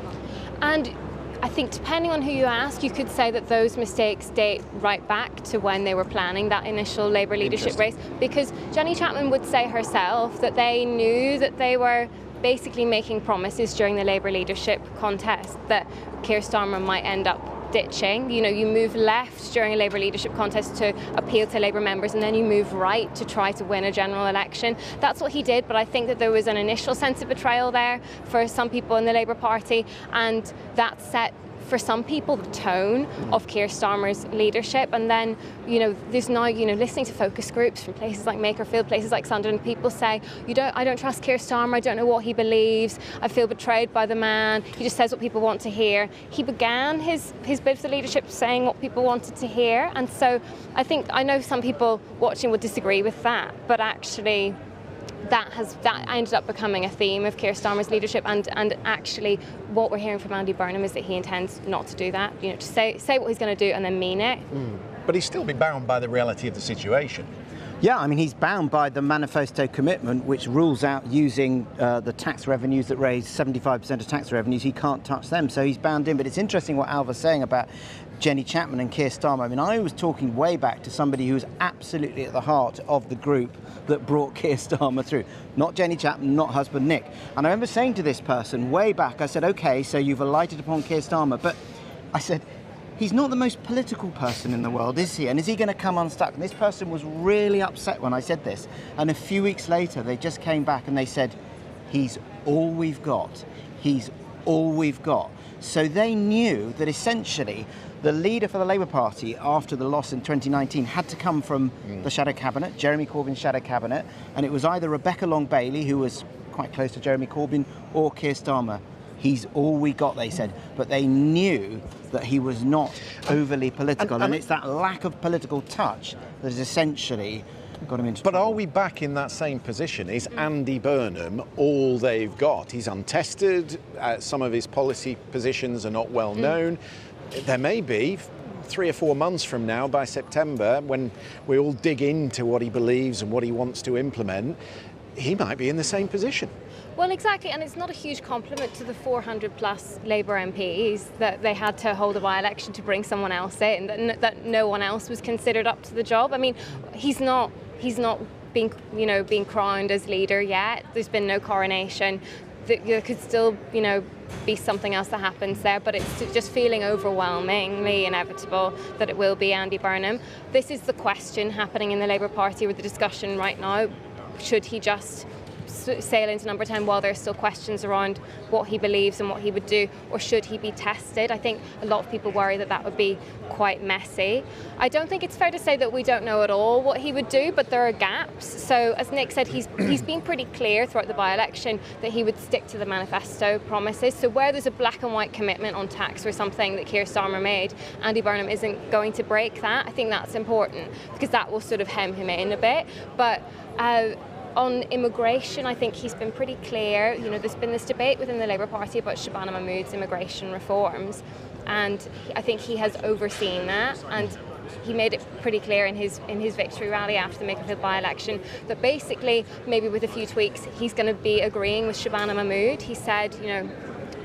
And I think depending on who you ask, you could say that those mistakes date right back to when they were planning that initial Labour leadership race, because Jenny Chapman would say herself that they knew that they were basically making promises during the Labour leadership contest that Keir Starmer might end up ditching. You move left during a Labour leadership contest to appeal to Labour members, and then you move right to try to win a general election. That's what he did, but I think that there was an initial sense of betrayal there for some people in the Labour Party, and that set, for some people, the tone of Keir Starmer's leadership. And then, there's now, listening to focus groups from places like Makerfield, places like Sunderland, people say, I don't trust Keir Starmer, I don't know what he believes, I feel betrayed by the man, he just says what people want to hear. He began his bid for the leadership saying what people wanted to hear, and so I know some people watching would disagree with that, but actually that ended up becoming a theme of Keir Starmer's leadership, and actually what we're hearing from Andy Burnham is that he intends not to do that, to say what he's going to do and then mean it. But he's still been bound by the reality of the situation. Yeah, he's bound by the manifesto commitment, which rules out using the tax revenues that raise 75% of tax revenues. He can't touch them, so he's bound in. But it's interesting what Alva's saying about Jenny Chapman and Keir Starmer. I was talking way back to somebody who was absolutely at the heart of the group that brought Keir Starmer through. Not Jenny Chapman, not husband Nick. And I remember saying to this person way back, I said, OK, so you've alighted upon Keir Starmer, but I said, he's not the most political person in the world, is he? And is he going to come unstuck? And this person was really upset when I said this. And a few weeks later, they just came back and they said, he's all we've got. He's all we've got. So they knew that essentially the leader for the Labour Party after the loss in 2019 had to come from the shadow cabinet, Jeremy Corbyn's shadow cabinet, and it was either Rebecca Long-Bailey, who was quite close to Jeremy Corbyn, or Keir Starmer. He's all we got, they said, but they knew that he was not overly political, and it's that lack of political touch that has essentially got him into trouble. But are we back in that same position? Is Andy Burnham all they've got? He's untested, some of his policy positions are not well known. There may be 3 or 4 months from now, by September, when we all dig into what he believes and what he wants to implement, he might be in the same position. Well, exactly, and it's not a huge compliment to the 400 plus Labour MPs that they had to hold a by-election to bring someone else in, that no one else was considered up to the job. He's not being crowned as leader yet. There's been no coronation. There could still, be something else that happens there, but it's just feeling overwhelmingly inevitable that it will be Andy Burnham. This is the question happening in the Labour Party with the discussion right now. Should he just sail into number 10 while there are still questions around what he believes and what he would do, or should he be tested? I think a lot of people worry that would be quite messy. I don't think it's fair to say that we don't know at all what he would do, but there are gaps. So as Nick said, he's been pretty clear throughout the by-election that he would stick to the manifesto promises. So where there's a black and white commitment on tax or something that Keir Starmer made, Andy Burnham isn't going to break that. I think that's important because that will sort of hem him in a bit. But on immigration, I think he's been pretty clear. There's been this debate within the Labour Party about Shabana Mahmood's immigration reforms, and I think he has overseen that. And he made it pretty clear in his victory rally after the Makerfield by-election that basically, maybe with a few tweaks, he's going to be agreeing with Shabana Mahmood. He said,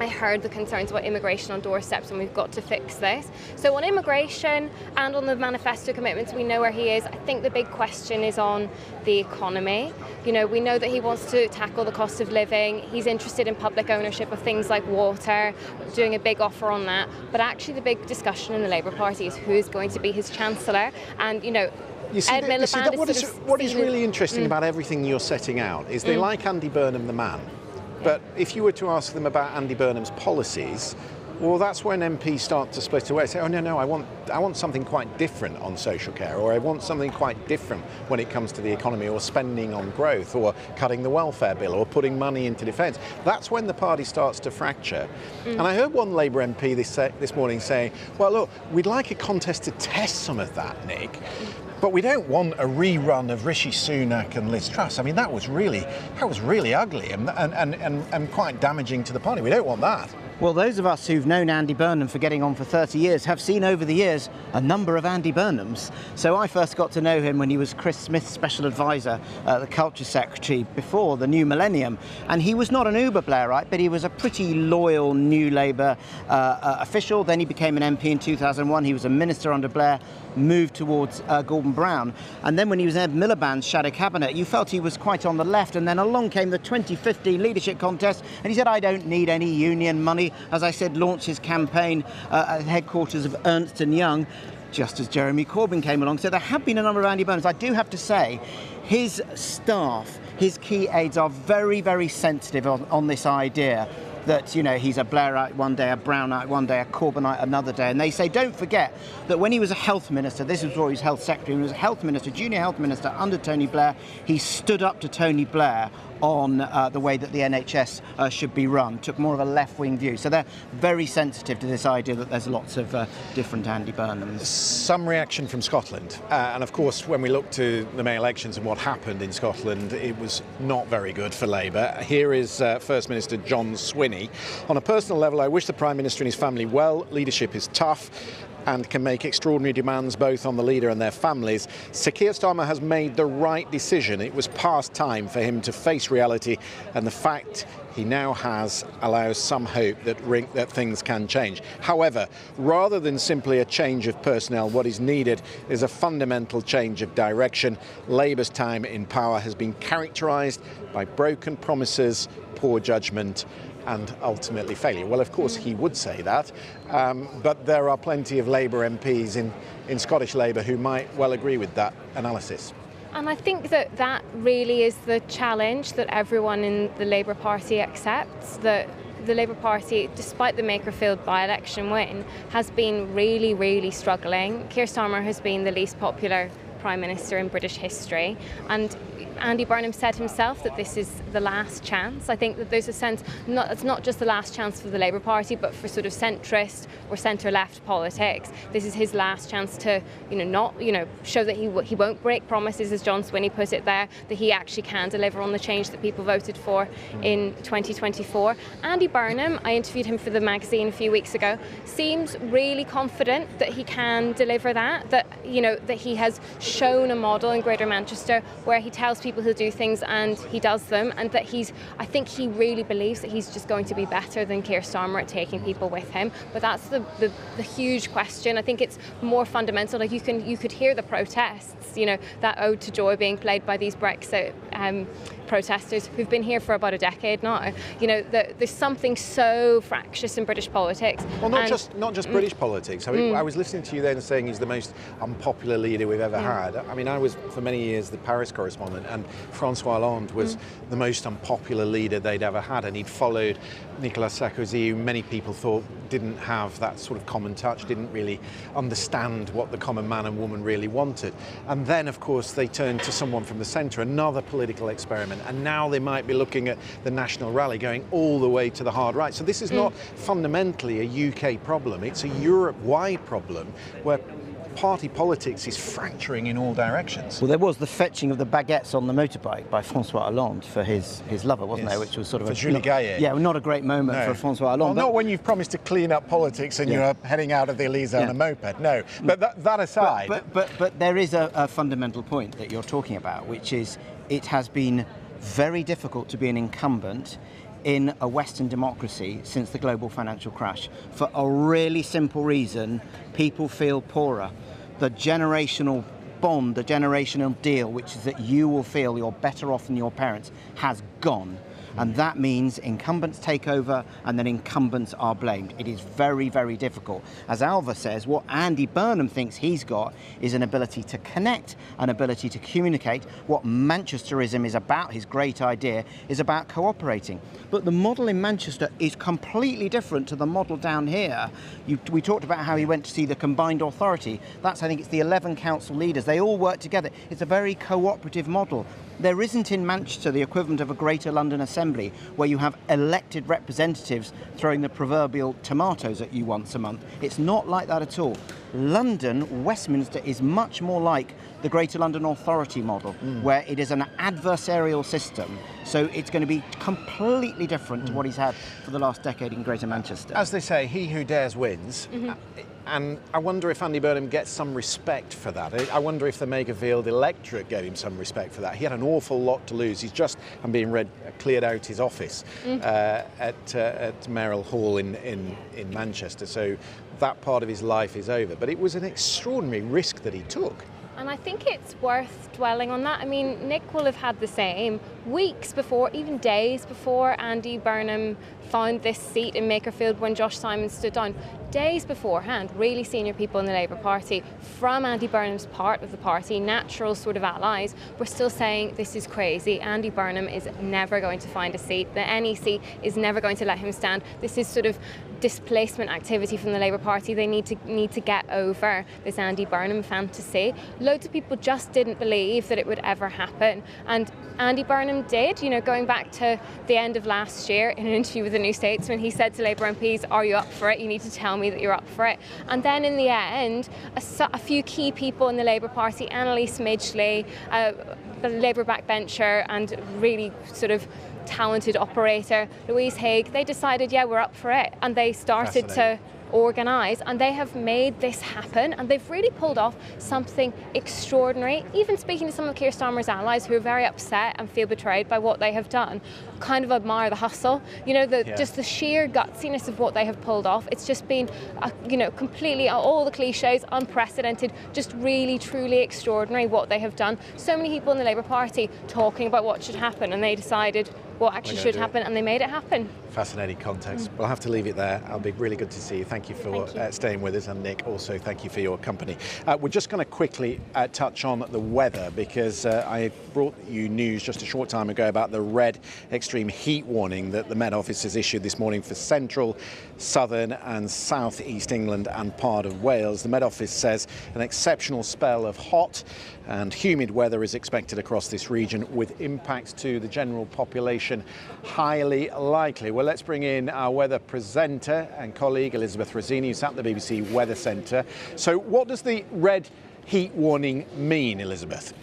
I heard the concerns about immigration on doorsteps and we've got to fix this. So on immigration and on the manifesto commitments, we know where he is. I think the big question is on the economy. We know that he wants to tackle the cost of living. He's interested in public ownership of things like water, doing a big offer on that. But actually the big discussion in the Labour Party is who is going to be his Chancellor. And, Ed Miliband what is really interesting about everything you're setting out is they like Andy Burnham, the man. But if you were to ask them about Andy Burnham's policies, well, that's when MPs start to split away. Say, oh no, I want something quite different on social care, or I want something quite different when it comes to the economy, or spending on growth, or cutting the welfare bill, or putting money into defence. That's when the party starts to fracture. And I heard one Labour MP this morning saying, well, look, we'd like a contest to test some of that, Nick. But we don't want a rerun of Rishi Sunak and Liz Truss. I mean, that was really ugly and quite damaging to the party. We don't want that. Well, those of us who've known Andy Burnham for getting on for 30 years have seen over the years a number of Andy Burnhams. So I first got to know him when he was Chris Smith's special advisor, the Culture Secretary, before the new millennium. And he was not an uber Blairite, but he was a pretty loyal New Labour official. Then he became an MP in 2001. He was a minister under Blair, moved towards Gordon Brown. And then when he was Ed Miliband's shadow cabinet, you felt he was quite on the left. And then along came the 2015 leadership contest, and he said, I don't need any union money. As I said, launched his campaign at the headquarters of Ernst & Young, just as Jeremy Corbyn came along. So there have been a number of Andy Burnhams. I do have to say, his staff, his key aides are very, very sensitive on this idea that, he's a Blairite one day, a Brownite one day, a Corbynite another day. And they say, don't forget that when he was a health minister, this was before he was health secretary, when he was a health minister, junior health minister under Tony Blair, he stood up to Tony Blair on the way that the NHS should be run, took more of a left-wing view. So they're very sensitive to this idea that there's lots of different Andy Burnhams. Some reaction from Scotland. And of course, when we look to the May elections and what happened in Scotland, it was not very good for Labour. Here is First Minister John Swinney. On a personal level, I wish the Prime Minister and his family well. Leadership is tough and can make extraordinary demands both on the leader and their families. Sir Keir Starmer has made the right decision. It was past time for him to face reality, and the fact he now has allows some hope that things can change. However, rather than simply a change of personnel, what is needed is a fundamental change of direction. Labour's time in power has been characterised by broken promises, poor judgment, and ultimately failure. Well, of course, he would say that, but there are plenty of Labour MPs in Scottish Labour who might well agree with that analysis. And I think that really is the challenge that everyone in the Labour Party accepts, that the Labour Party, despite the Makerfield by-election win, has been really, really struggling. Keir Starmer has been the least popular Prime Minister in British history, and Andy Burnham said himself that this is the last chance. I think that there's a sense, it's not just the last chance for the Labour Party, but for sort of centrist or centre-left politics. This is his last chance to, show that he won't break promises, as John Swinney put it there, that he actually can deliver on the change that people voted for in 2024. Andy Burnham, I interviewed him for the magazine a few weeks ago, seems really confident that he can deliver that he has shown a model in Greater Manchester where he tells people he'll do things and he does them, and that I think he really believes that he's just going to be better than Keir Starmer at taking people with him. But that's the huge question. I think it's more fundamental. Like you could hear the protests, that ode to joy being played by these Brexit protesters who've been here for about a decade now. There's something so fractious in British politics. Well, not just British politics. I mean, I was listening to you then saying he's the most unpopular leader we've ever had. I mean, I was for many years the Paris correspondent, and François Hollande was the most unpopular leader they'd ever had, and he'd followed Nicolas Sarkozy, who many people thought didn't have that sort of common touch, didn't really understand what the common man and woman really wanted. And then, of course, they turned to someone from the centre, another political experiment. And now they might be looking at the National Rally going all the way to the hard right. So this is not fundamentally a UK problem. It's a Europe-wide problem where party politics is fracturing in all directions. Well, there was the fetching of the baguettes on the motorbike by François Hollande for his lover, wasn't there? Which was sort of for Julie Gaillet. Yeah, not a great moment for François Hollande. Well, not when you've promised to clean up politics and you're heading out of the Elysée on a moped. No, but that aside, but there is a fundamental point that you're talking about, which is it has been very difficult to be an incumbent in a Western democracy since the global financial crash, for a really simple reason: people feel poorer. The generational bond, the generational deal, which is that you will feel you're better off than your parents, has gone. And that means incumbents take over and then incumbents are blamed. It is very, very difficult. As Alva says, what Andy Burnham thinks he's got is an ability to connect, an ability to communicate. What Manchesterism is about, his great idea, is about cooperating. But the model in Manchester is completely different to the model down here. We talked about how he went to see the combined authority. I think it's the 11 council leaders. They all work together. It's a very cooperative model. There isn't in Manchester the equivalent of a Greater London Assembly where you have elected representatives throwing the proverbial tomatoes at you once a month. It's not like that at all. London, Westminster, is much more like the Greater London Authority model, where it is an adversarial system. So it's going to be completely different to what he's had for the last decade in Greater Manchester. As they say, he who dares wins. And I wonder if Andy Burnham gets some respect for that. I wonder if the Makerfield electorate gave him some respect for that. He had an awful lot to lose. He's just, I'm being read, cleared out his office at Merrill Hall in Manchester. So that part of his life is over. But it was an extraordinary risk that he took. And I think it's worth dwelling on that. I mean, Nick will have had the same weeks before, even days before Andy Burnham found this seat in Makerfield when Josh Simon stood down. Days beforehand, really senior people in the Labour Party, from Andy Burnham's part of the party, natural sort of allies, were still saying this is crazy. Andy Burnham is never going to find a seat. The NEC is never going to let him stand. This is sort of displacement activity from the Labour Party. They need to get over this Andy Burnham fantasy. Loads of people just didn't believe that it would ever happen, and Andy Burnham did. You know, going back to the end of last year in an interview with the New Statesman, he said to Labour MPs, "Are you up for it? You need to tell me that you're up for it." And then in the end, a few key people in the Labour Party, Annalise Midgley, the Labour backbencher and really sort of talented operator, Louise Haigh, they decided, yeah, we're up for it. And they started to organise, and they have made this happen, and they've really pulled off something extraordinary. Even speaking to some of Keir Starmer's allies who are very upset and feel betrayed by what they have done, kind of admire the hustle, you know, just the sheer gutsiness of what they have pulled off. It's just been, completely, all the cliches, unprecedented, just really, truly extraordinary what they have done. So many people in the Labour Party talking about what should happen, and they decided what actually should happen, and they made it happen. Fascinating context. We'll have to leave it there. It'll be really good to see you. Thank you for staying with us, and Nick, also thank you for your company. We're just going to quickly touch on the weather, because I brought you news just a short time ago about the red extreme heat warning that the Met Office has issued this morning for central, southern and southeast England and part of Wales. The Met Office says an exceptional spell of hot and humid weather is expected across this region, with impacts to the general population highly likely. Well, let's bring in our weather presenter and colleague Elizabeth Rossini, who's at the BBC Weather Centre. So what does the red heat warning mean, Elizabeth?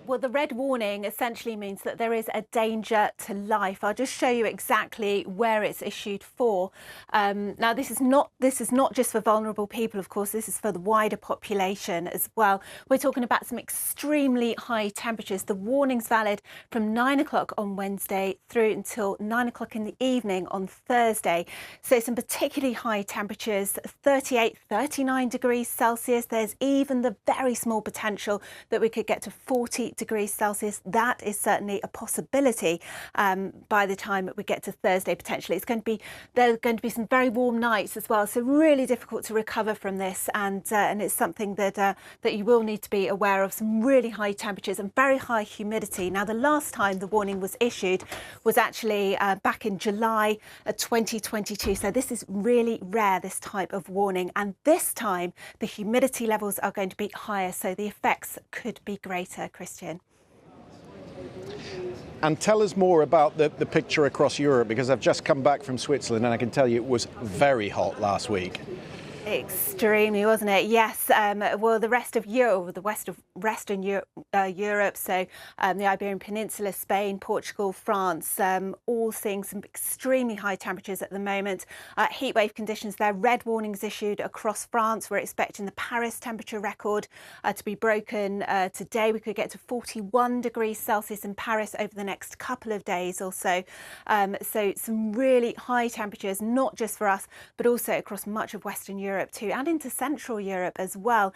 Well, the red warning essentially means that there is a danger to life. I'll just show you exactly where it's issued for. Now, this is not just for vulnerable people, of course. This is for the wider population as well. We're talking about some extremely high temperatures. The warning's valid from 9 o'clock on Wednesday through until 9 o'clock in the evening on Thursday. So some particularly high temperatures, 38, 39 degrees Celsius. There's even the very small potential that we could get to 40 degrees Celsius. That is certainly a possibility by the time we get to Thursday, potentially. There are going to be some very warm nights as well, so really difficult to recover from this, and it's something that you will need to be aware of. Some really high temperatures and very high humidity. Now, the last time the warning was issued was actually back in July 2022, so this is really rare, this type of warning, and this time the humidity levels are going to be higher, so the effects could be greater. Christian. And tell us more about the picture across Europe, because I've just come back from Switzerland and I can tell you it was very hot last week. Extremely, wasn't it? Yes. Well, the rest of Europe, Western Europe, so the Iberian Peninsula, Spain, Portugal, France, all seeing some extremely high temperatures at the moment. Heatwave conditions there. Red warnings issued across France. We're expecting the Paris temperature record to be broken today. We could get to 41 degrees Celsius in Paris over the next couple of days or so. So some really high temperatures, not just for us, but also across much of Western Europe too, and into Central Europe as well.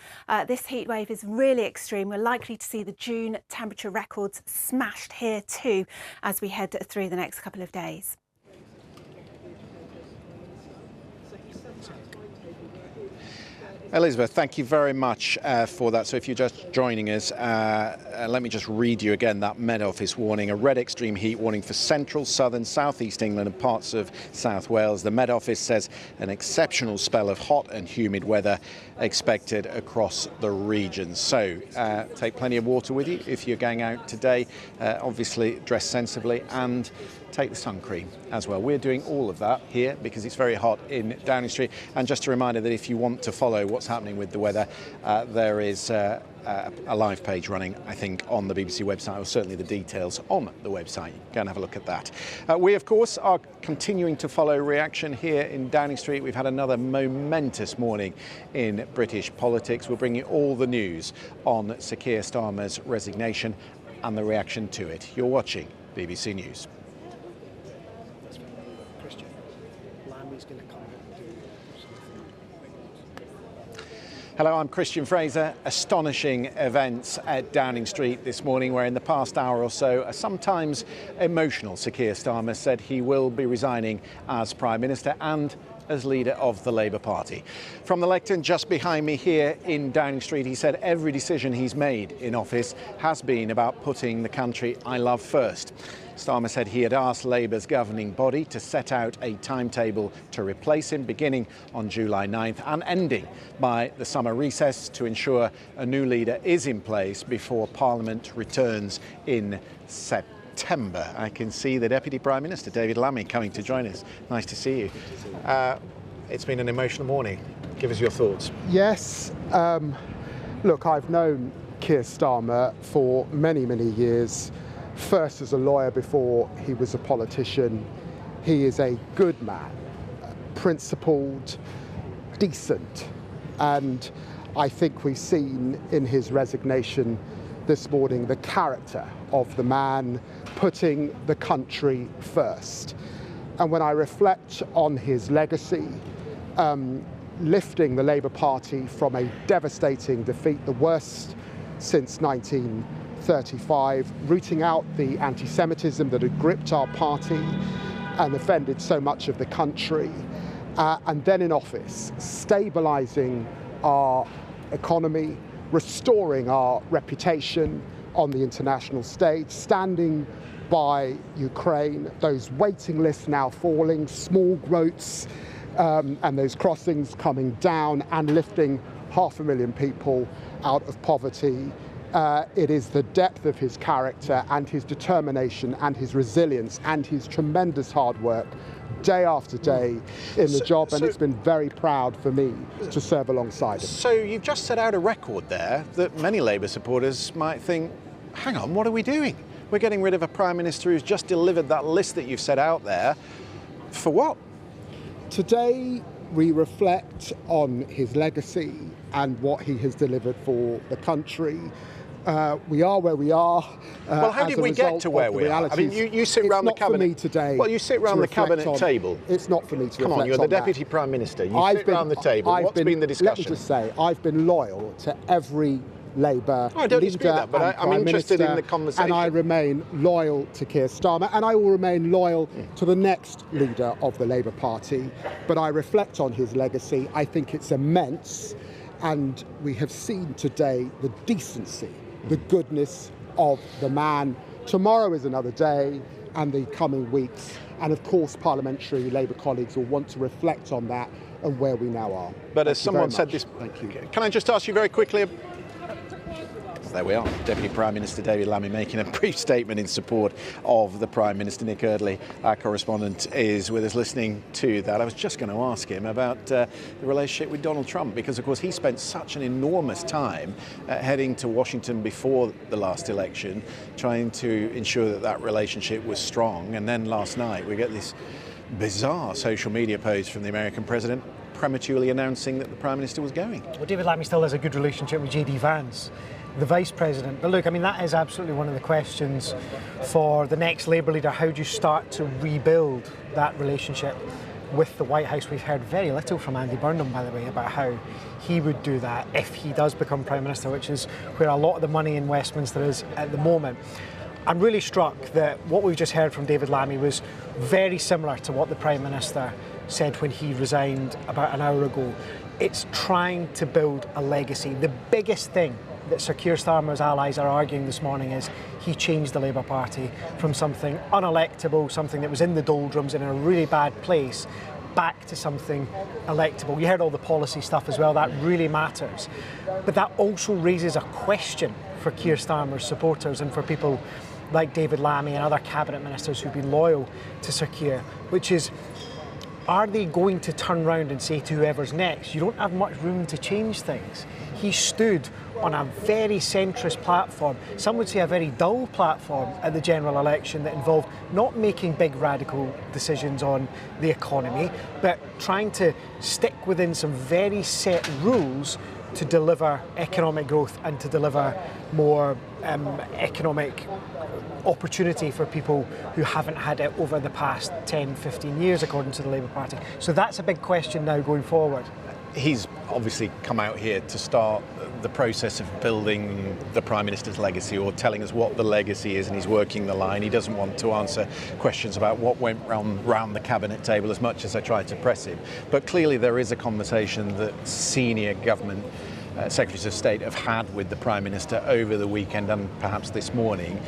This heat wave is really extreme. We're likely to see the June temperature records smashed here too as we head through the next couple of days. Elizabeth, thank you very much for that. So if you're just joining us, let me just read you again that Met Office warning. A red extreme heat warning for central, southern, southeast England and parts of South Wales. The Met Office says an exceptional spell of hot and humid weather expected across the region. So take plenty of water with you if you're going out today. Obviously dress sensibly and take the sun cream as well. We're doing all of that here because it's very hot in Downing Street. And just a reminder that if you want to follow what's happening with the weather, there is a live page running, I think, on the BBC website, or certainly the details on the website. Go and have a look at that. We, of course, are continuing to follow reaction here in Downing Street. We've had another momentous morning in British politics. We'll bring you all the news on Sir Keir Starmer's resignation and the reaction to it. You're watching BBC News. Hello, I'm Christian Fraser. Astonishing events at Downing Street this morning, where in the past hour or so, a sometimes emotional Sir Keir Starmer said he will be resigning as Prime Minister and as leader of the Labour Party. From the lectern just behind me here in Downing Street, he said every decision he's made in office has been about putting the country I love first. Starmer said he had asked Labour's governing body to set out a timetable to replace him, beginning on July 9th and ending by the summer recess, to ensure a new leader is in place before Parliament returns in September. I can see the Deputy Prime Minister, David Lammy, coming to join us. Nice to see you. It's been an emotional morning. Give us your thoughts. Yes. Look, I've known Keir Starmer for many, many years. First as a lawyer before he was a politician. He is a good man, principled, decent, and I think we've seen in his resignation this morning the character of the man putting the country first. And when I reflect on his legacy, lifting the Labour Party from a devastating defeat, the worst since 1935, rooting out the anti-Semitism that had gripped our party and offended so much of the country, and then in office, stabilising our economy, restoring our reputation on the international stage, standing by Ukraine, those waiting lists now falling, small groats, and those crossings coming down, and lifting 500,000 people out of poverty. It is the depth of his character and his determination and his resilience and his tremendous hard work day after day in the job, and it's been very proud for me to serve alongside him. So you've just set out a record there that many Labour supporters might think, hang on, what are we doing? We're getting rid of a Prime Minister who's just delivered that list that you've set out there. For what? Today we reflect on his legacy and what he has delivered for the country. We are where we are. Well, how did we get to where we are? I mean, you sit around the cabinet. It's not for me today. Well, you sit around the cabinet table. It's not for me to reflect on. Come on, you're the Deputy Prime Minister. You sit around the table. What's been the discussion? Let me just say, I've been loyal to every Labour I don't leader dispute that, but I'm interested in the conversation. And I remain loyal to Keir Starmer, and I will remain loyal to the next leader of the Labour Party. But I reflect on his legacy. I think it's immense, and we have seen today the decency, the goodness of the man. Tomorrow is another day, and the coming weeks. And of course, parliamentary Labour colleagues will want to reflect on that and where we now are. But as someone said this, thank you. Can I just ask you very quickly? there we are. Deputy Prime Minister David Lammy making a brief statement in support of the Prime Minister. Nick Eardley, our correspondent, is with us listening to that. I was just going to ask him about the relationship with Donald Trump, because, of course, he spent such an enormous time heading to Washington before the last election, trying to ensure that that relationship was strong. And then last night we get this bizarre social media post from the American president prematurely announcing that the Prime Minister was going. Well, David Lammy still has a good relationship with JD Vance, the Vice President. But look, I mean, that is absolutely one of the questions for the next Labour leader. How do you start to rebuild that relationship with the White House? We've heard very little from Andy Burnham, by the way, about how he would do that if he does become Prime Minister, which is where a lot of the money in Westminster is at the moment. I'm really struck that what we've just heard from David Lammy was very similar to what the Prime Minister said when he resigned about an hour ago. It's trying to build a legacy. The biggest thing that Sir Keir Starmer's allies are arguing this morning is he changed the Labour Party from something unelectable, something that was in the doldrums and in a really bad place, back to something electable. You heard all the policy stuff as well, that really matters. But that also raises a question for Keir Starmer's supporters and for people like David Lammy and other cabinet ministers who've been loyal to Sir Keir, which is, are they going to turn round and say to whoever's next, you don't have much room to change things? He stood on a very centrist platform, some would say a very dull platform at the general election that involved not making big radical decisions on the economy, but trying to stick within some very set rules to deliver economic growth and to deliver more economic opportunity for people who haven't had it over the past 10, 15 years, according to the Labour Party. So that's a big question now going forward. He's obviously come out here to start the process of building the Prime Minister's legacy, or telling us what the legacy is, and he's working the line. He doesn't want to answer questions about what went round the cabinet table as much as I tried to press him. But clearly there is a conversation that senior government Secretaries of State have had with the Prime Minister over the weekend and perhaps this morning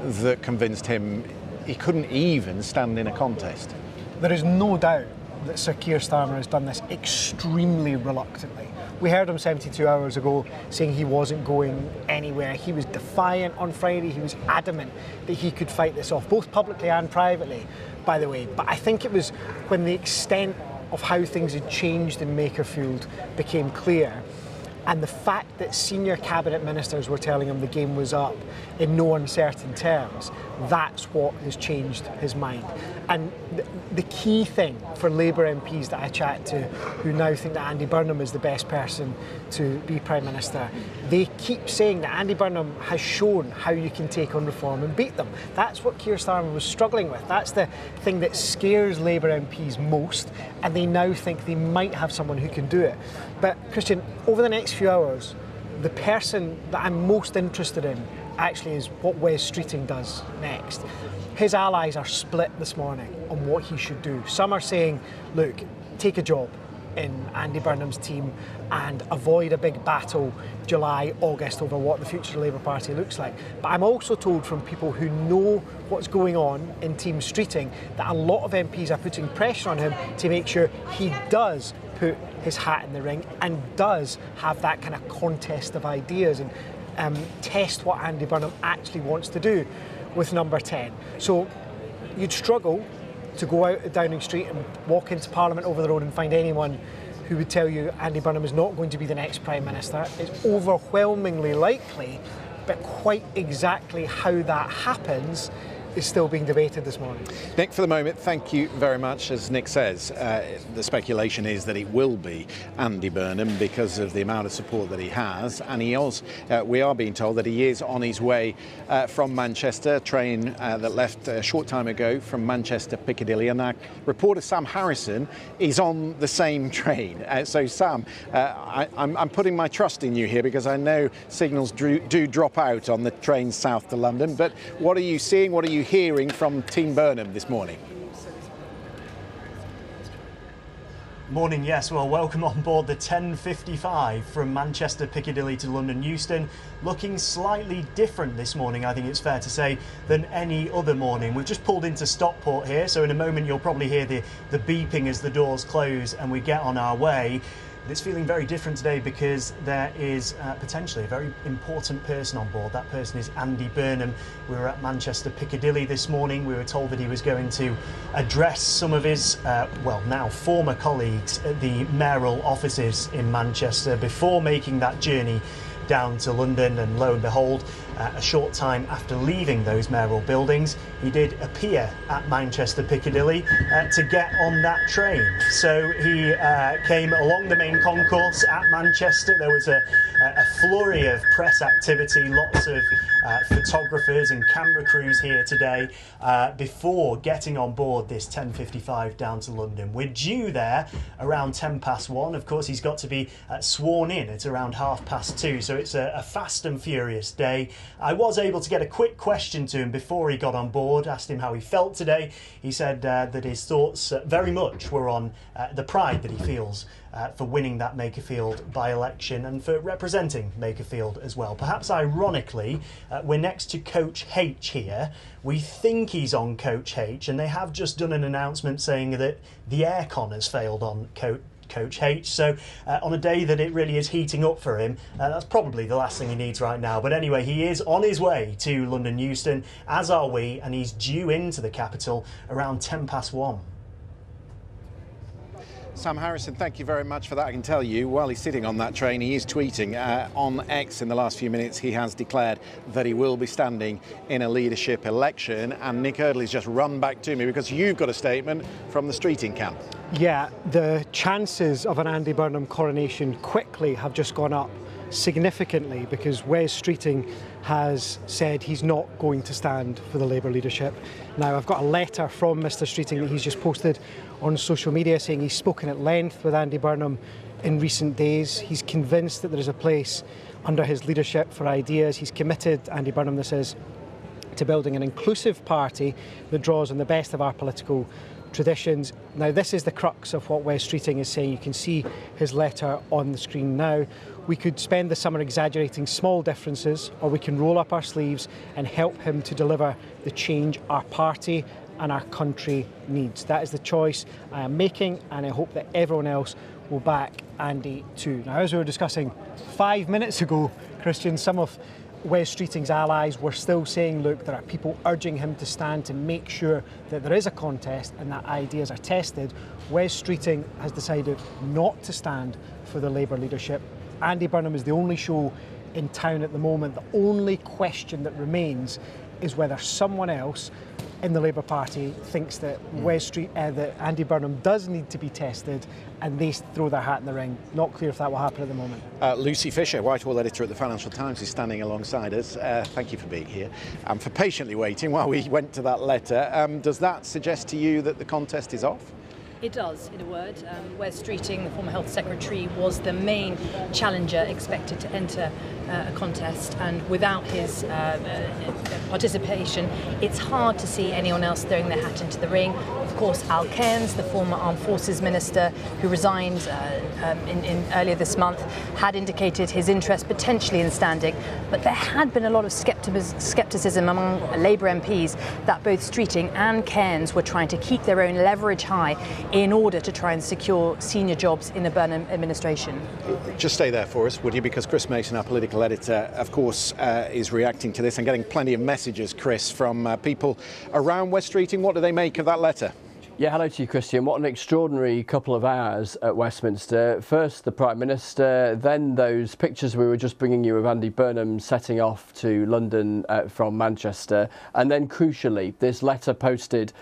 that convinced him he couldn't even stand in a contest. There is no doubt that Sir Keir Starmer has done this extremely reluctantly. We heard him 72 hours ago saying he wasn't going anywhere. He was defiant on Friday. He was adamant that he could fight this off, both publicly and privately, by the way. But I think it was when the extent of how things had changed in Makerfield became clear, and the fact that senior cabinet ministers were telling him the game was up in no uncertain terms, that's what has changed his mind. And the key thing for Labour MPs that I chat to who now think that Andy Burnham is the best person to be Prime Minister, they keep saying that Andy Burnham has shown how you can take on reform and beat them. That's what Keir Starmer was struggling with. That's the thing that scares Labour MPs most, and they now think they might have someone who can do it. But Christian, over the next few hours, the person that I'm most interested in actually is what Wes Streeting does next. His allies are split this morning on what he should do. Some are saying, look, take a job in Andy Burnham's team and avoid a big battle July, August over what the future Labour Party looks like. But I'm also told from people who know what's going on in Team Streeting that a lot of MPs are putting pressure on him to make sure he does put his hat in the ring and does have that kind of contest of ideas and test what Andy Burnham actually wants to do with number 10. So you'd struggle to go out at Downing Street and walk into Parliament over the road and find anyone who would tell you Andy Burnham is not going to be the next Prime Minister. It's overwhelmingly likely, but quite exactly how that happens is still being debated this morning. Nick, for the moment, thank you very much. As Nick says, the speculation is that it will be Andy Burnham because of the amount of support that he has, and we are being told that he is on his way from Manchester, a train that left a short time ago from Manchester Piccadilly, and our reporter Sam Harrison is on the same train. So Sam, I'm putting my trust in you here because I know signals do drop out on the train south to London, but what are you seeing, what are you hearing from Team Burnham this morning? Morning, yes. Well, welcome on board the 10:55 from Manchester Piccadilly to London Euston. Looking slightly different this morning, I think it's fair to say, than any other morning. We've just pulled into Stockport here, so in a moment you'll probably hear the beeping as the doors close and we get on our way. But it's feeling very different today because there is potentially a very important person on board. That person is Andy Burnham. We were at Manchester Piccadilly this morning. We were told that he was going to address some of his, well, now former colleagues at the mayoral offices in Manchester before making that journey down to London, and lo and behold, a short time after leaving those mayoral buildings, he did appear at Manchester Piccadilly to get on that train. So he came along the main concourse at Manchester. There was a flurry of press activity, lots of photographers and camera crews here today before getting on board this 10:55 down to London. We're due there around 1:10. Of course, he's got to be sworn in at around 2:30, so it's a fast and furious day. I was able to get a quick question to him before he got on board, asked him how he felt today. He said that his thoughts very much were on the pride that he feels for winning that Makerfield by-election and for representing Makerfield as well. Perhaps ironically, we're next to Coach H here. We think he's on Coach H, and they have just done an announcement saying that the aircon has failed on Coach H. So on a day that it really is heating up for him, that's probably the last thing he needs right now. But anyway, he is on his way to London Euston, as are we, and he's due into the capital around 1:10. Sam Harrison, thank you very much for that. I can tell you, while he's sitting on that train, he is tweeting on X in the last few minutes. He has declared that he will be standing in a leadership election. And Nick Eardley's just run back to me because you've got a statement from the Streeting camp. Yeah, the chances of an Andy Burnham coronation quickly have just gone up significantly because Wes Streeting has said he's not going to stand for the Labour leadership. Now, I've got a letter from Mr Streeting that he's just posted on social media saying he's spoken at length with Andy Burnham in recent days. He's convinced that there is a place under his leadership for ideas. He's committed, Andy Burnham this is, to building an inclusive party that draws on the best of our political traditions. Now, this is the crux of what Wes Streeting is saying. You can see his letter on the screen now. We could spend the summer exaggerating small differences, or we can roll up our sleeves and help him to deliver the change our party and our country needs. That is the choice I am making, and I hope that everyone else will back Andy too. Now, as we were discussing 5 minutes ago, Christian, some of Wes Streeting's allies were still saying, look, there are people urging him to stand to make sure that there is a contest and that ideas are tested. Wes Streeting has decided not to stand for the Labour leadership. Andy Burnham is the only show in town at the moment. The only question that remains is whether someone else in the Labour Party thinks that that Andy Burnham does need to be tested, and they throw their hat in the ring. Not clear if that will happen at the moment. Lucy Fisher, Whitehall editor at the Financial Times, is standing alongside us. Thank you for being here and for patiently waiting while we went to that letter. Does that suggest to you that the contest is off? It does, in a word. Wes Streeting, the former Health Secretary, was the main challenger expected to enter a contest, and without his participation, it's hard to see anyone else throwing their hat into the ring. Of course, Al Cairns, the former Armed Forces Minister, who resigned earlier this month, had indicated his interest potentially in standing, but there had been a lot of scepticism among Labour MPs that both Streeting and Cairns were trying to keep their own leverage high in order to try and secure senior jobs in the Burnham administration. Just stay there for us, would you? Because Chris Mason, our political editor, of course, is reacting to this and getting plenty of messages, Chris, from people around Wes Streeting. What do they make of that letter? Yeah, hello to you, Christian. What an extraordinary couple of hours at Westminster. First the Prime Minister, then those pictures we were just bringing you of Andy Burnham setting off to London from Manchester, and then crucially this letter posted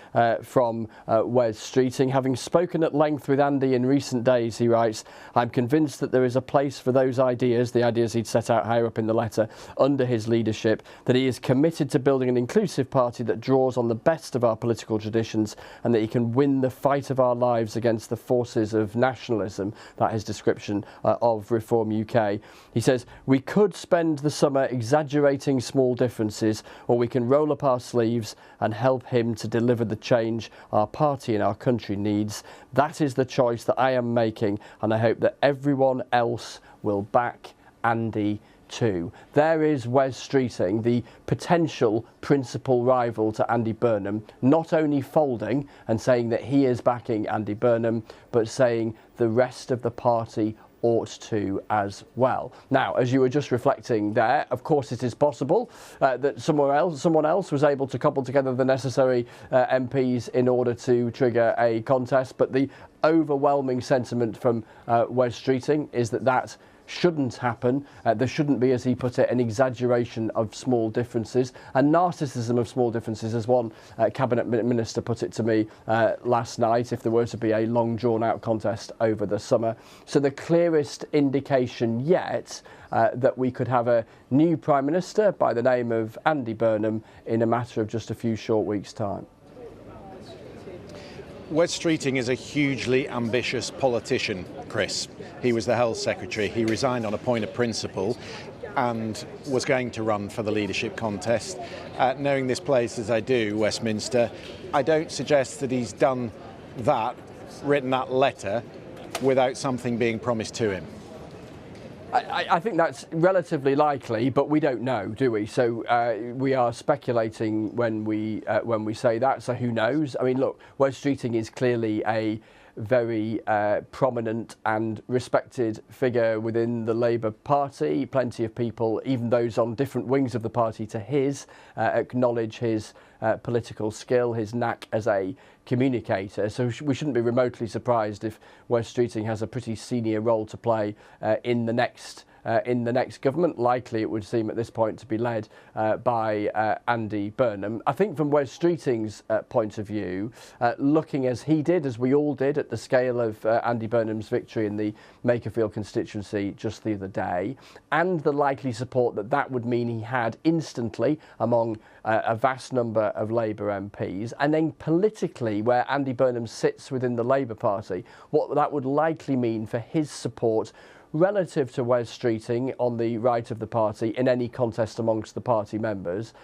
from Wes Streeting. Having spoken at length with Andy in recent days, he writes, I'm convinced that there is a place for those ideas, the ideas he'd set out higher up in the letter, under his leadership, that he is committed to building an inclusive party that draws on the best of our political traditions, and that he can win the fight of our lives against the forces of nationalism. That is his description of Reform UK. He says, we could spend the summer exaggerating small differences, or we can roll up our sleeves and help him to deliver the change our party and our country needs. That is the choice that I am making, and I hope that everyone else will back Andy too. There is Wes Streeting, the potential principal rival to Andy Burnham, not only folding and saying that he is backing Andy Burnham, but saying the rest of the party ought to as well. Now, as you were just reflecting there, of course it is possible that someone else was able to cobble together the necessary MPs in order to trigger a contest, but the overwhelming sentiment from Wes Streeting is that shouldn't happen. There shouldn't be, as he put it, an exaggeration of small differences, and narcissism of small differences, as one cabinet minister put it to me last night, if there were to be a long drawn-out contest over the summer. So the clearest indication yet that we could have a new Prime Minister by the name of Andy Burnham in a matter of just a few short weeks' time. Wes Streeting is a hugely ambitious politician, Chris. He was the Health Secretary. He resigned on a point of principle and was going to run for the leadership contest. Knowing this place as I do, Westminster, I don't suggest that he's done that, written that letter, without something being promised to him. I think that's relatively likely, but we don't know, do we? So we are speculating when we say that. So who knows? I mean, look, Wes Streeting is clearly a very prominent and respected figure within the Labour Party. Plenty of people, even those on different wings of the party to his, acknowledge his political skill, his knack as a communicator. So we shouldn't be remotely surprised if Wes Streeting has a pretty senior role to play in the next government. Likely, it would seem at this point, to be led by Andy Burnham. I think from Wes Streeting's point of view, looking as he did, as we all did, at the scale of Andy Burnham's victory in the Makerfield constituency just the other day, and the likely support that would mean he had instantly among a vast number of Labour MPs, and then politically, where Andy Burnham sits within the Labour Party, what that would likely mean for his support relative to Wes Streeting on the right of the party in any contest amongst the party members.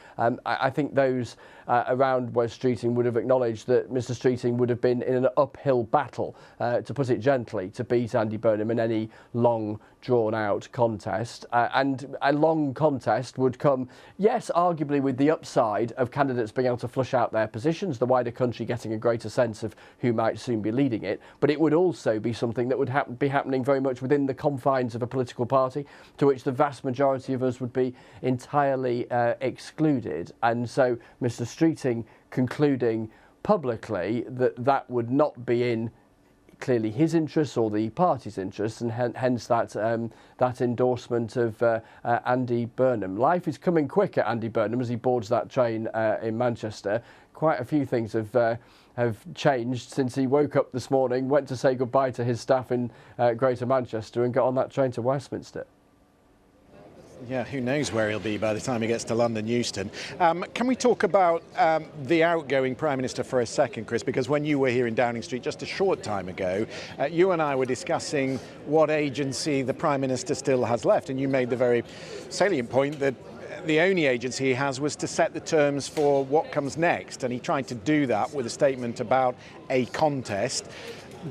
I think those around Wes Streeting would have acknowledged that Mr Streeting would have been in an uphill battle, to put it gently, to beat Andy Burnham in any long drawn-out contest. And a long contest would come, yes, arguably with the upside of candidates being able to flush out their positions, the wider country getting a greater sense of who might soon be leading it, but it would also be something that would be happening very much within the confines of a political party to which the vast majority of us would be entirely excluded. And so Mr Streeting concluding publicly that would not be in clearly his interests or the party's interests, and hence that endorsement of Andy Burnham. Life is coming quick at Andy Burnham as he boards that train in Manchester. Quite a few things have changed since he woke up this morning, went to say goodbye to his staff in Greater Manchester and got on that train to Westminster. Yeah, who knows where he'll be by the time he gets to London Euston. Can we talk about the outgoing Prime Minister for a second, Chris? Because when you were here in Downing Street just a short time ago, you and I were discussing what agency the Prime Minister still has left, and you made the very salient point that the only agency he has was to set the terms for what comes next, and he tried to do that with a statement about a contest.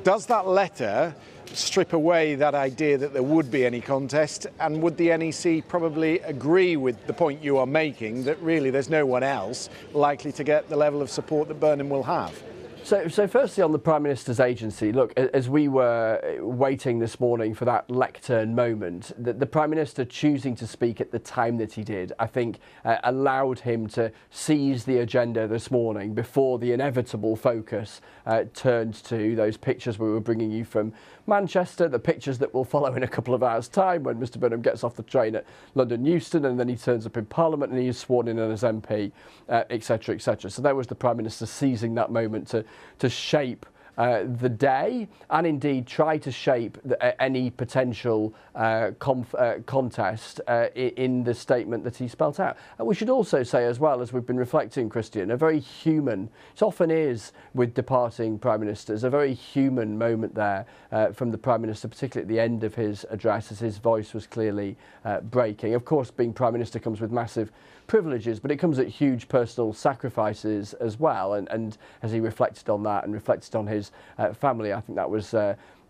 Does that letter strip away that idea that there would be any contest, and would the NEC probably agree with the point you are making that really there's no one else likely to get the level of support that Burnham will have? So firstly, on the Prime Minister's agency, look, as we were waiting this morning for that lectern moment, the Prime Minister choosing to speak at the time that he did, I think allowed him to seize the agenda this morning before the inevitable focus turned to those pictures we were bringing you from Manchester, the pictures that will follow in a couple of hours' time when Mr Burnham gets off the train at London Euston, and then he turns up in Parliament and he is sworn in as MP, etc., etc. So there was the Prime Minister seizing that moment to shape the day, and indeed try to shape any potential contest in the statement that he spelt out. And we should also say as well, as we've been reflecting, Christian, a very human, it often is with departing Prime Ministers, a very human moment there from the Prime Minister, particularly at the end of his address, as his voice was clearly breaking. Of course, being Prime Minister comes with massive privileges, but it comes at huge personal sacrifices as well, and as he reflected on that and reflected on his family, I think that was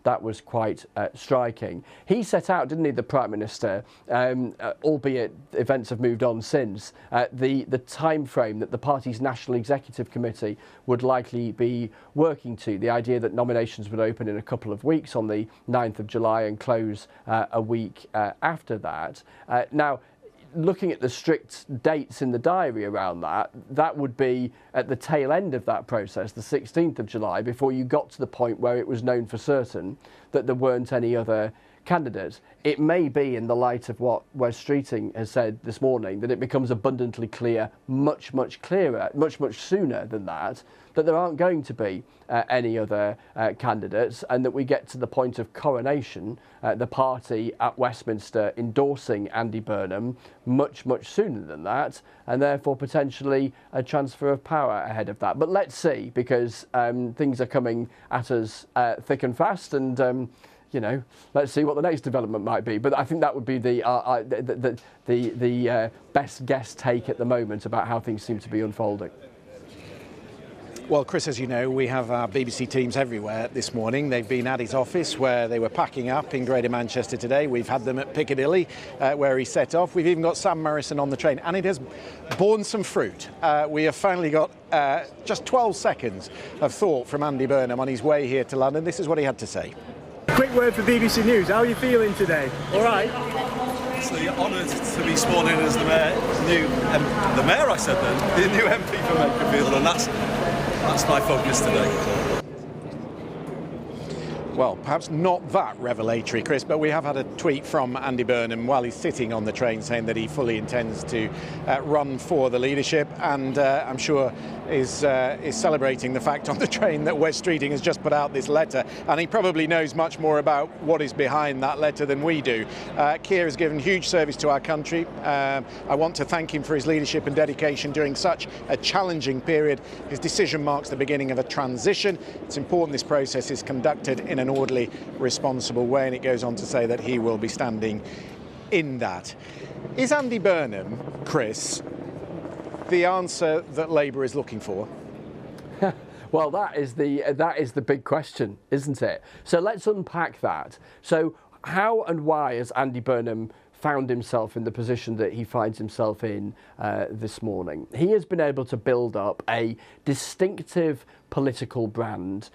that was quite striking. He set out, didn't he, the Prime Minister, albeit events have moved on since, the time frame that the party's National Executive Committee would likely be working to, the idea that nominations would open in a couple of weeks on the 9th of July and close a week after that. Now, looking at the strict dates in the diary around that, that would be at the tail end of that process, the 16th of July, before you got to the point where it was known for certain that there weren't any other candidates. It may be, in the light of what Wes Streeting has said this morning, that it becomes abundantly clear, much clearer, much sooner than that there aren't going to be any other candidates, and that we get to the point of coronation, the party at Westminster endorsing Andy Burnham much sooner than that, and therefore potentially a transfer of power ahead of that. But let's see, because things are coming at us thick and fast, and you know, let's see what the next development might be. But I think that would be the best guess take at the moment about how things seem to be unfolding. Well, Chris, as you know, we have our BBC teams everywhere this morning. They've been at his office where they were packing up in Greater Manchester today. We've had them at Piccadilly where he set off. We've even got Sam Morrison on the train, and it has borne some fruit. We have finally got just 12 seconds of thought from Andy Burnham on his way here to London. This is what he had to say. Quick word for BBC News. How are you feeling today? All right? Absolutely honoured to be sworn in as the mayor, the mayor, I said then, the new MP for Makerfield, and that's my focus today. Well, perhaps not that revelatory, Chris, but we have had a tweet from Andy Burnham while he's sitting on the train saying that he fully intends to run for the leadership, and I'm sure is celebrating the fact on the train that Wes Streeting has just put out this letter, and he probably knows much more about what is behind that letter than we do. Keir has given huge service to our country. I want to thank him for his leadership and dedication during such a challenging period. His decision marks the beginning of a transition. It's important this process is conducted in an orderly, responsible way, and it goes on to say that he will be standing in that. Is Andy Burnham, Chris, the answer that Labour is looking for? Well, that is the big question, isn't it? So let's unpack that. So how and why has Andy Burnham found himself in the position that he finds himself in this morning? He has been able to build up a distinctive political brand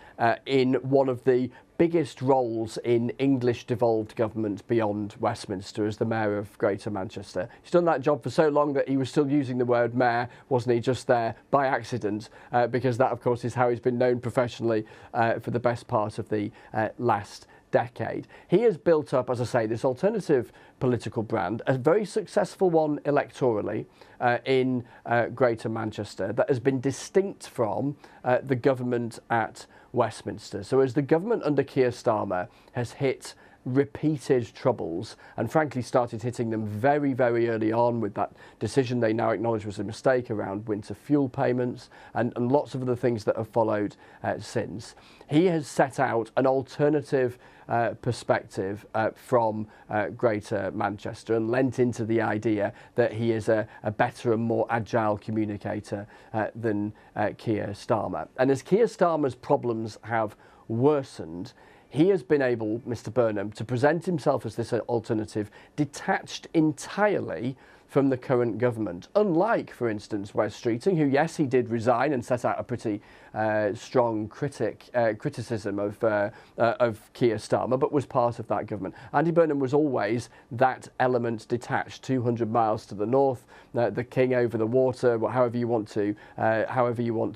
in one of the biggest roles in English devolved government beyond Westminster as the Mayor of Greater Manchester. He's done that job for so long that he was still using the word mayor, wasn't he, just there by accident, because that, of course, is how he's been known professionally for the best part of the last decade. He has built up, as I say, this alternative political brand, a very successful one electorally in Greater Manchester, that has been distinct from the government at Westminster. So as the government under Keir Starmer has hit repeated troubles, and frankly started hitting them very early on with that decision they now acknowledge was a mistake around winter fuel payments and lots of other things that have followed since, he has set out an alternative perspective from Greater Manchester and lent into the idea that he is a better and more agile communicator than Keir Starmer. And as Keir Starmer's problems have worsened, he has been able, Mr Burnham, to present himself as this alternative detached entirely from the current government. Unlike, for instance, Wes Streeting, who, yes, he did resign and set out a pretty strong criticism of Keir Starmer, but was part of that government. Andy Burnham was always that element detached, 200 miles to the north, the king over the water, however you want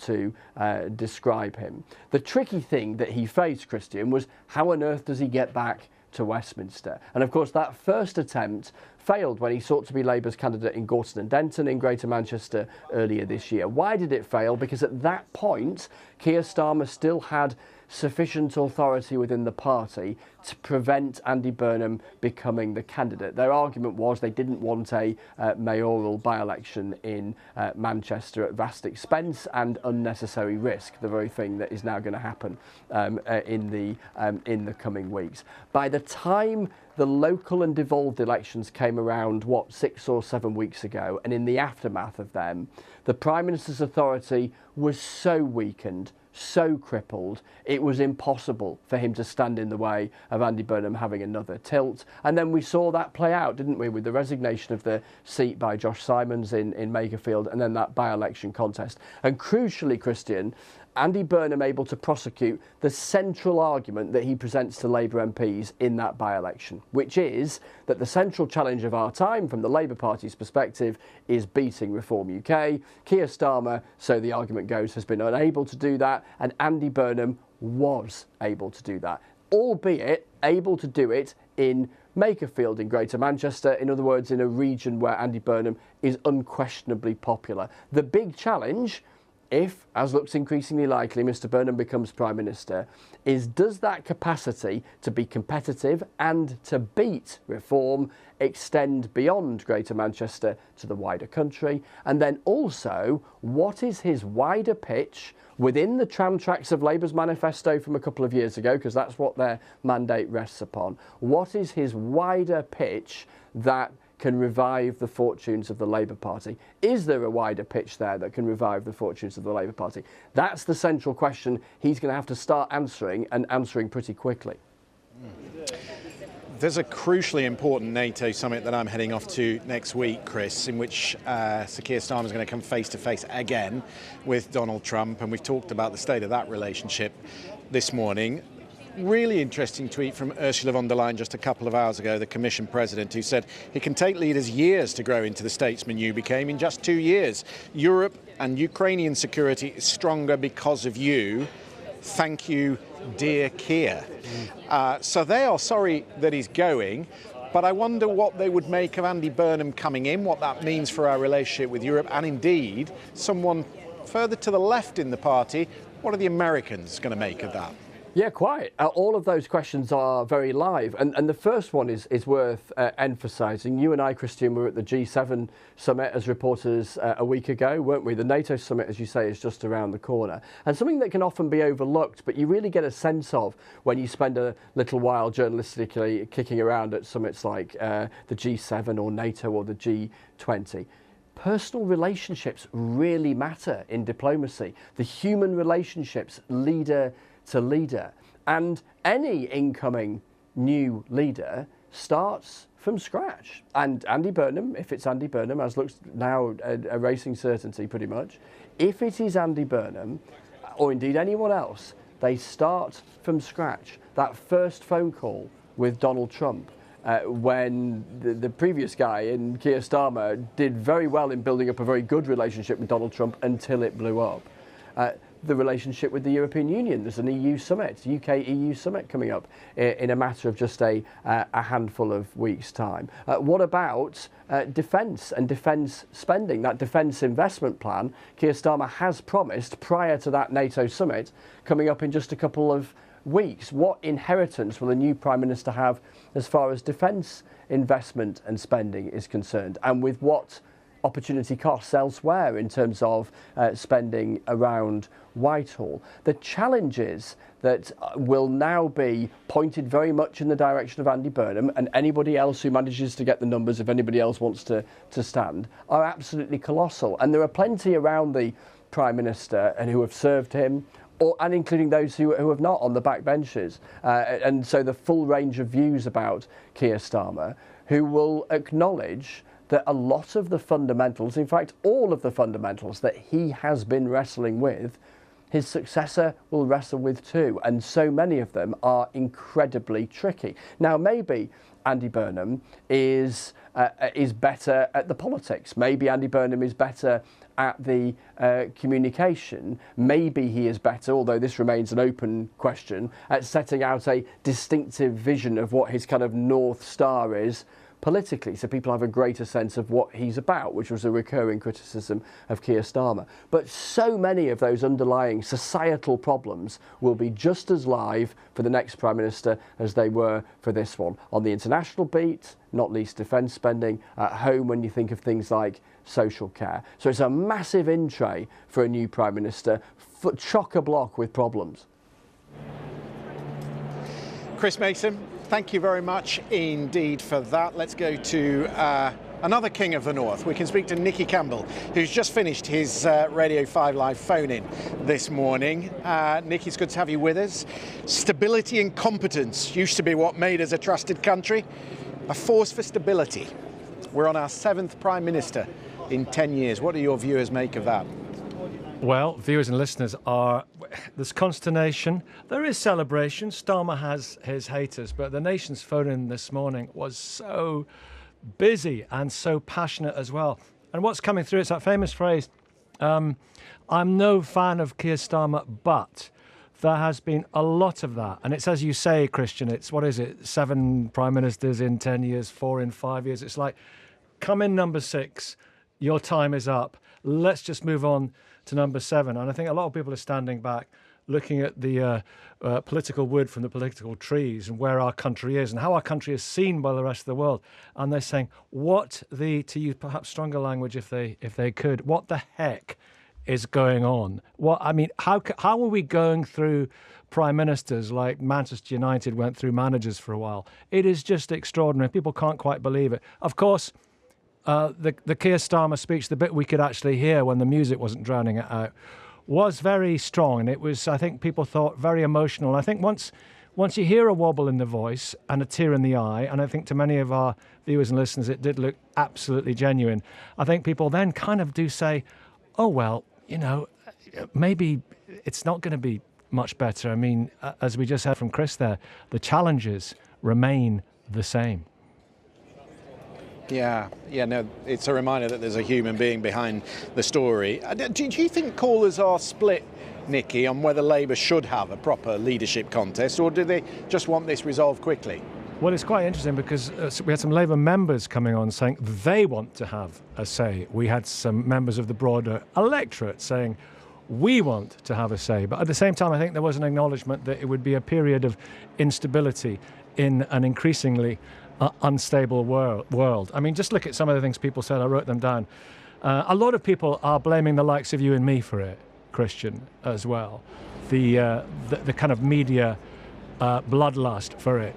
to describe him. The tricky thing that he faced, Christian, was how on earth does he get back to Westminster? And of course that first attempt failed when he sought to be Labour's candidate in Gorton and Denton in Greater Manchester earlier this year. Why did it fail? Because at that point Keir Starmer still had sufficient authority within the party to prevent Andy Burnham becoming the candidate. Their argument was they didn't want a mayoral by-election in Manchester at vast expense and unnecessary risk, the very thing that is now going to happen in the coming weeks. By the time the local and devolved elections came around, 6 or 7 weeks ago, and in the aftermath of them, the Prime Minister's authority was so weakened, so crippled, it was impossible for him to stand in the way of Andy Burnham having another tilt. And then we saw that play out, didn't we, with the resignation of the seat by Josh Simons in Makerfield, and then that by-election contest. And crucially, Christian, Andy Burnham able to prosecute the central argument that he presents to Labour MPs in that by-election, which is that the central challenge of our time from the Labour Party's perspective is beating Reform UK. Keir Starmer, so the argument goes, has been unable to do that, and Andy Burnham was able to do that, albeit able to do it in Makerfield in Greater Manchester, in other words, in a region where Andy Burnham is unquestionably popular. The big challenge, if, as looks increasingly likely, Mr Burnham becomes Prime Minister, is does that capacity to be competitive and to beat Reform extend beyond Greater Manchester to the wider country? And then also, what is his wider pitch within the tram tracks of Labour's manifesto from a couple of years ago, because that's what their mandate rests upon? What is his wider pitch that can revive the fortunes of the Labour Party? Is there a wider pitch there that can revive the fortunes of the Labour Party? That's the central question he's going to have to start answering, and answering pretty quickly. There's a crucially important NATO summit that I'm heading off to next week, Chris, in which Sir Keir Starmer is going to come face to face again with Donald Trump, and we've talked about the state of that relationship this morning. Really interesting tweet from Ursula von der Leyen just a couple of hours ago, the Commission President, who said it can take leaders years to grow into the statesman you became in just 2 years. Europe and Ukrainian security is stronger because of you. Thank you, dear Keir. So they are sorry that he's going, but I wonder what they would make of Andy Burnham coming in, what that means for our relationship with Europe, and indeed, someone further to the left in the party, what are the Americans going to make of that? Yeah, quite. All of those questions are very live. And the first one is worth emphasising. You and I, Christian, were at the G7 summit as reporters a week ago, weren't we? The NATO summit, as you say, is just around the corner. And something that can often be overlooked, but you really get a sense of when you spend a little while journalistically kicking around at summits like the G7 or NATO or the G20. Personal relationships really matter in diplomacy. The human relationships, leader to leader. And any incoming new leader starts from scratch. And Andy Burnham, if it's Andy Burnham, as looks now a racing certainty pretty much, if it is Andy Burnham, or indeed anyone else, they start from scratch. That first phone call with Donald Trump, when the previous guy in Keir Starmer did very well in building up a very good relationship with Donald Trump until it blew up. The relationship with the European Union. There's an EU summit, UK-EU summit coming up in a matter of just a handful of weeks' time. What about defence and defence spending? That defence investment plan Keir Starmer has promised prior to that NATO summit coming up in just a couple of weeks. What inheritance will a new Prime Minister have as far as defence investment and spending is concerned? And with what opportunity costs elsewhere in terms of spending around Whitehall? The challenges that will now be pointed very much in the direction of Andy Burnham and anybody else who manages to get the numbers, if anybody else wants to stand, are absolutely colossal. And there are plenty around the Prime Minister and who have served him, and including those who have not, on the backbenches. And so the full range of views about Keir Starmer, who will acknowledge that a lot of the fundamentals, in fact, all of the fundamentals that he has been wrestling with, his successor will wrestle with too. And so many of them are incredibly tricky. Now, maybe Andy Burnham is better at the politics. Maybe Andy Burnham is better at the communication. Maybe he is better, although this remains an open question, at setting out a distinctive vision of what his kind of North Star is politically, so people have a greater sense of what he's about, which was a recurring criticism of Keir Starmer. But so many of those underlying societal problems will be just as live for the next Prime Minister as they were for this one. On the international beat, not least defence spending, at home when you think of things like social care. So it's a massive in-tray for a new Prime Minister, chock-a-block with problems. Chris Mason, thank you very much indeed for that. Let's go to another king of the north. We can speak to Nicky Campbell, who's just finished his Radio 5 Live phone-in this morning. Nicky, it's good to have you with us. Stability and competence used to be what made us a trusted country. A force for stability. We're on our 7th Prime Minister in 10 years. What do your viewers make of that? Well, viewers and listeners there's consternation. There is celebration. Starmer has his haters, but the nation's phone-in this morning was so busy and so passionate as well. And what's coming through, it's that famous phrase, I'm no fan of Keir Starmer, but there has been a lot of that. And it's as you say, Christian, it's, 7 Prime Ministers in 10 years, 4 in 5 years. It's like, come in number 6, your time is up. Let's just move on to number 7. And I think a lot of people are standing back, looking at the political wood from the political trees and where our country is and how our country is seen by the rest of the world. And they're saying, to use perhaps stronger language if they could, what the heck is going on? How are we going through prime ministers like Manchester United went through managers for a while? It is just extraordinary. People can't quite believe it. Of course, the Keir Starmer speech, the bit we could actually hear when the music wasn't drowning it out, was very strong, and it was, I think people thought, very emotional. I think once you hear a wobble in the voice and a tear in the eye, and I think to many of our viewers and listeners it did look absolutely genuine, I think people then kind of do say, oh well, maybe it's not going to be much better. I mean, as we just heard from Chris there, the challenges remain the same. Yeah, no, it's a reminder that there's a human being behind the story. Do you think callers are split, Nicky, on whether Labour should have a proper leadership contest, or do they just want this resolved quickly? Well, it's quite interesting because we had some Labour members coming on saying they want to have a say. We had some members of the broader electorate saying we want to have a say. But at the same time, I think there was an acknowledgement that it would be a period of instability in an increasingly unstable world. I mean, just look at some of the things people said. I wrote them down. A lot of people are blaming the likes of you and me for it, Christian, as well. The kind of media bloodlust for it.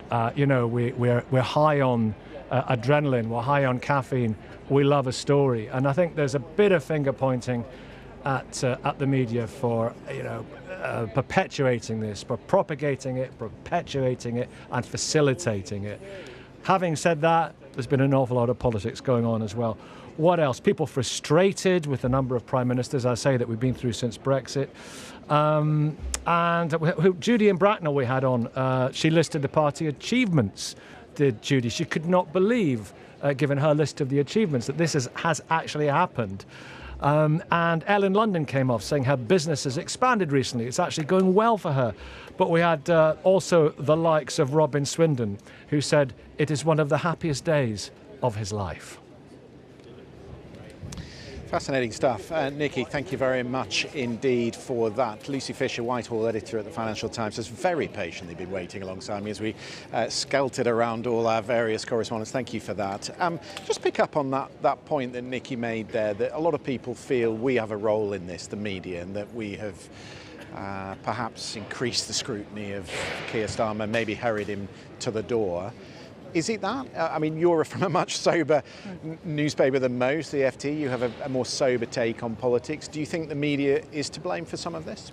We're high on adrenaline. We're high on caffeine. We love a story, and I think there's a bit of finger pointing at the media for perpetuating this, for propagating it, perpetuating it, and facilitating it. Having said that, there's been an awful lot of politics going on as well. What else? People frustrated with the number of prime ministers, I say, that we've been through since Brexit. And Judy in Bracknell we had on, she listed the party achievements, did Judy. She could not believe, given her list of the achievements, that this has actually happened. And Elle in London came off saying her business has expanded recently. It's actually going well for her. But we had also the likes of Robin Swindon, who said it is one of the happiest days of his life. Fascinating stuff. Nicky, thank you very much indeed for that. Lucy Fisher, Whitehall editor at the Financial Times, has very patiently been waiting alongside me as we skelted around all our various correspondents. Thank you for that. Just pick up on that point that Nicky made there, that a lot of people feel we have a role in this, the media, and that we have perhaps increased the scrutiny of Keir Starmer, maybe hurried him to the door. Is it that? I mean, you're from a much sober newspaper than most, the FT. You have a more sober take on politics. Do you think the media is to blame for some of this?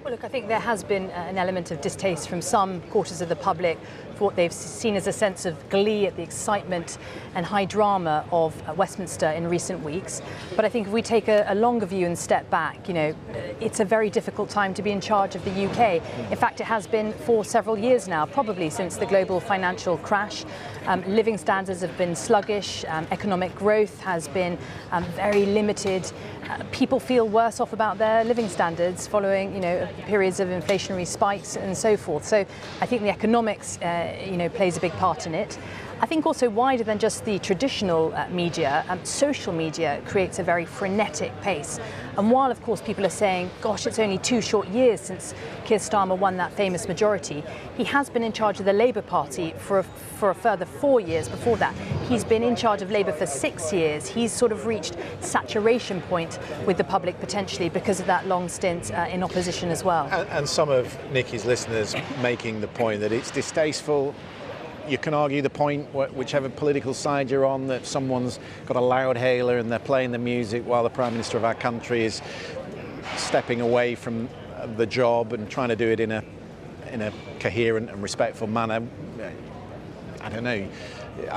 Well, look, I think there has been an element of distaste from some quarters of the public for what they've seen as a sense of glee at the excitement and high drama of Westminster in recent weeks. But I think if we take a longer view and step back, it's a very difficult time to be in charge of the UK. In fact, it has been for several years now, probably since the global financial crash. Living standards have been sluggish, economic growth has been very limited. People feel worse off about their living standards following, periods of inflationary spikes and so forth. So I think the economics, plays a big part in it. I think also wider than just the traditional media, social media creates a very frenetic pace. And while, of course, people are saying, gosh, it's only 2 short years since Keir Starmer won that famous majority, he has been in charge of the Labour Party for a further 4 years before that. He's been in charge of Labour for 6 years. He's sort of reached saturation point with the public potentially because of that long stint in opposition as well. And some of Nicky's listeners making the point that it's distasteful you can argue the point, whichever political side you're on, that someone's got a loud hailer and they're playing the music while the Prime Minister of our country is stepping away from the job and trying to do it in a coherent and respectful manner. I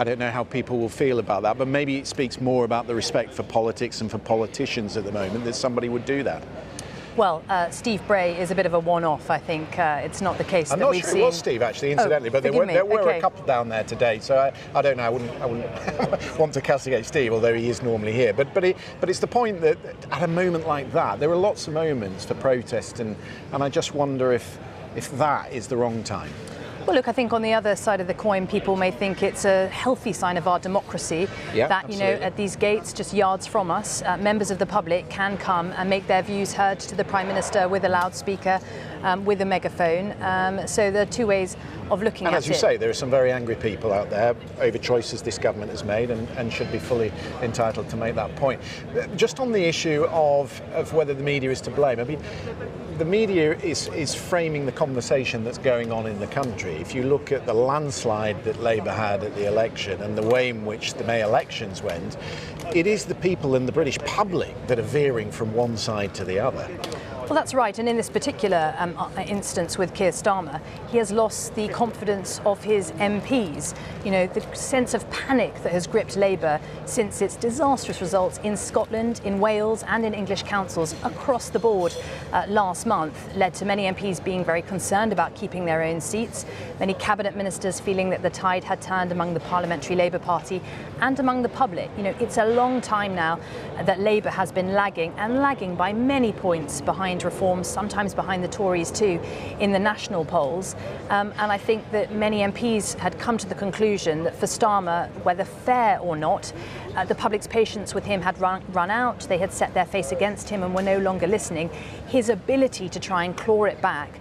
don't know how people will feel about that, but maybe it speaks more about the respect for politics and for politicians at the moment that somebody would do that. Well, Steve Bray is a bit of a one-off, I think. It's not the case I'm that not we've sure seen. It was Steve, actually, incidentally, but there were a couple down there today, so I don't know, I wouldn't want to castigate Steve, although he is normally here. But it's the point that at a moment like that, there are lots of moments for protest, and I just wonder if that is the wrong time. Well, look, I think on the other side of the coin, people may think it's a healthy sign of our democracy that, you know, at these gates, just yards from us, members of the public can come and make their views heard to the Prime Minister with a loudspeaker, with a megaphone. So there are two ways of looking at it. And as you say, there are some very angry people out there over choices this government has made and should be fully entitled to make that point. Just on the issue of whether the media is to blame, I mean, the media is framing the conversation that's going on in the country. If you look at the landslide that Labour had at the election and the way in which the May elections went, it is the people in the British public that are veering from one side to the other. Well, that's right. And in this particular instance with Keir Starmer, he has lost the confidence of his MPs. You know, the sense of panic that has gripped Labour since its disastrous results in Scotland, in Wales and in English councils across the board last month led to many MPs being very concerned about keeping their own seats, many cabinet ministers feeling that the tide had turned among the Parliamentary Labour Party and among the public. You know, it's a long time now that Labour has been lagging by many points behind reforms, sometimes behind the Tories too, in the national polls. And I think that many MPs had come to the conclusion that for Starmer, whether fair or not, the public's patience with him had run out. They had set their face against him and were no longer listening. His ability to try and claw it back,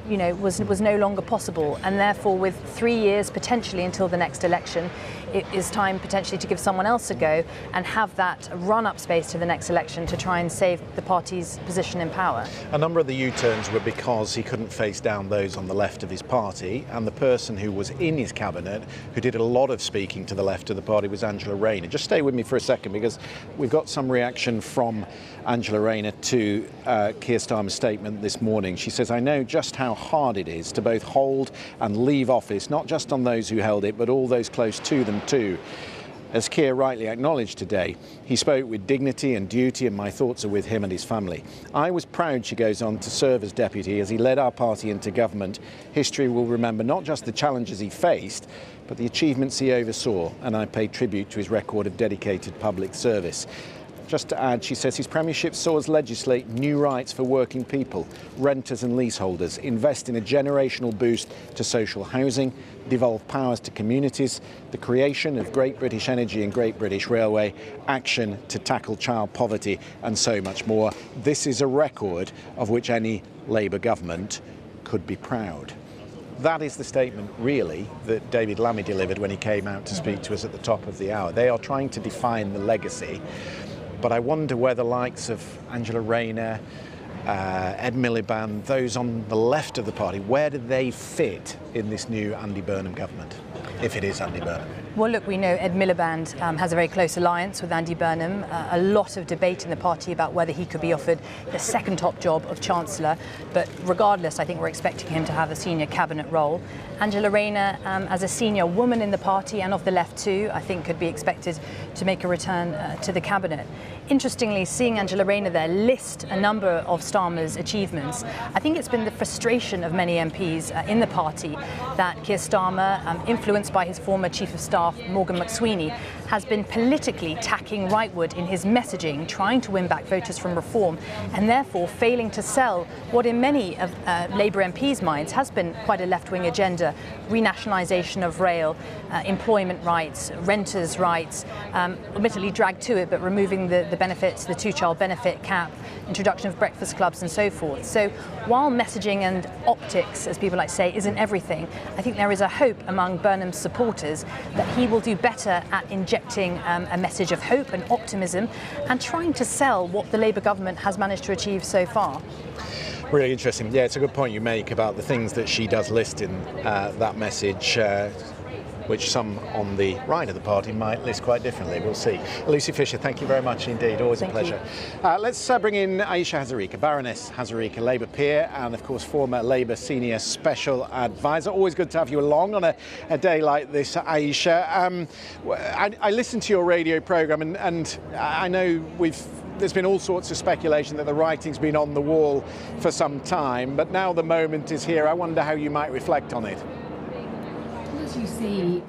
you know, was no longer possible. And therefore, with 3 years potentially until the next election, it is time potentially to give someone else a go and have that run-up space to the next election to try and save the party's position in power. A number of the U-turns were because he couldn't face down those on the left of his party, and the person who was in his cabinet who did a lot of speaking to the left of the party was Angela Rayner. Just stay with me for a second, because we've got some reaction from Angela Rayner to Keir Starmer's statement this morning. She says, "I know just how hard it is to both hold and leave office, not just on those who held it, but all those close to them too." As Keir rightly acknowledged today, he spoke with dignity and duty, and my thoughts are with him and his family. I was proud, she goes on, to serve as deputy as he led our party into government. History will remember not just the challenges he faced, but the achievements he oversaw, and I pay tribute to his record of dedicated public service. Just to add, she says his premiership saw us legislate new rights for working people, renters and leaseholders, invest in a generational boost to social housing, devolve powers to communities, the creation of Great British Energy and Great British Railway, action to tackle child poverty, and so much more. This is a record of which any Labour government could be proud. That is the statement, really, that David Lammy delivered when he came out to speak to us at the top of the hour. They are trying to define the legacy. But I wonder where the likes of Angela Rayner, Ed Miliband, those on the left of the party, where do they fit in this new Andy Burnham government, if it is Andy Burnham? Well, look, we know Ed Miliband has a very close alliance with Andy Burnham. A lot of debate in the party about whether he could be offered the second top job of Chancellor. But regardless, I think we're expecting him to have a senior cabinet role. Angela Rayner, as a senior woman in the party and of the left too, I think could be expected to make a return to the cabinet. Interestingly, seeing Angela Rayner there list a number of Starmer's achievements, I think it's been the frustration of many MPs in the party that Keir Starmer, influenced by his former Chief of Staff, Morgan McSweeney, has been politically tacking rightward in his messaging, trying to win back voters from reform, and therefore failing to sell what in many of Labour MPs' minds has been quite a left-wing agenda: renationalisation of rail, employment rights, renters' rights, admittedly dragged to it, but removing the benefits, the two-child benefit cap, introduction of breakfast clubs and so forth. So while messaging and optics, as people like to say, isn't everything, I think there is a hope among Burnham's supporters that he will do better at injecting a message of hope and optimism and trying to sell what the Labour government has managed to achieve so far. Really interesting. Yeah, it's a good point you make about the things that she does list in that message. which some on the right of the party might list quite differently. We'll see. Lucy Fisher, thank you very much indeed. Always a pleasure. Let's bring in Aisha Hazarika, Baroness Hazarika, Labour peer, and of course former Labour senior special advisor. Always good to have you along on a day like this, Aisha. I listened to your radio programme and I know there's been all sorts of speculation that the writing's been on the wall for some time, but now the moment is here. I wonder how you might reflect on it. As you see,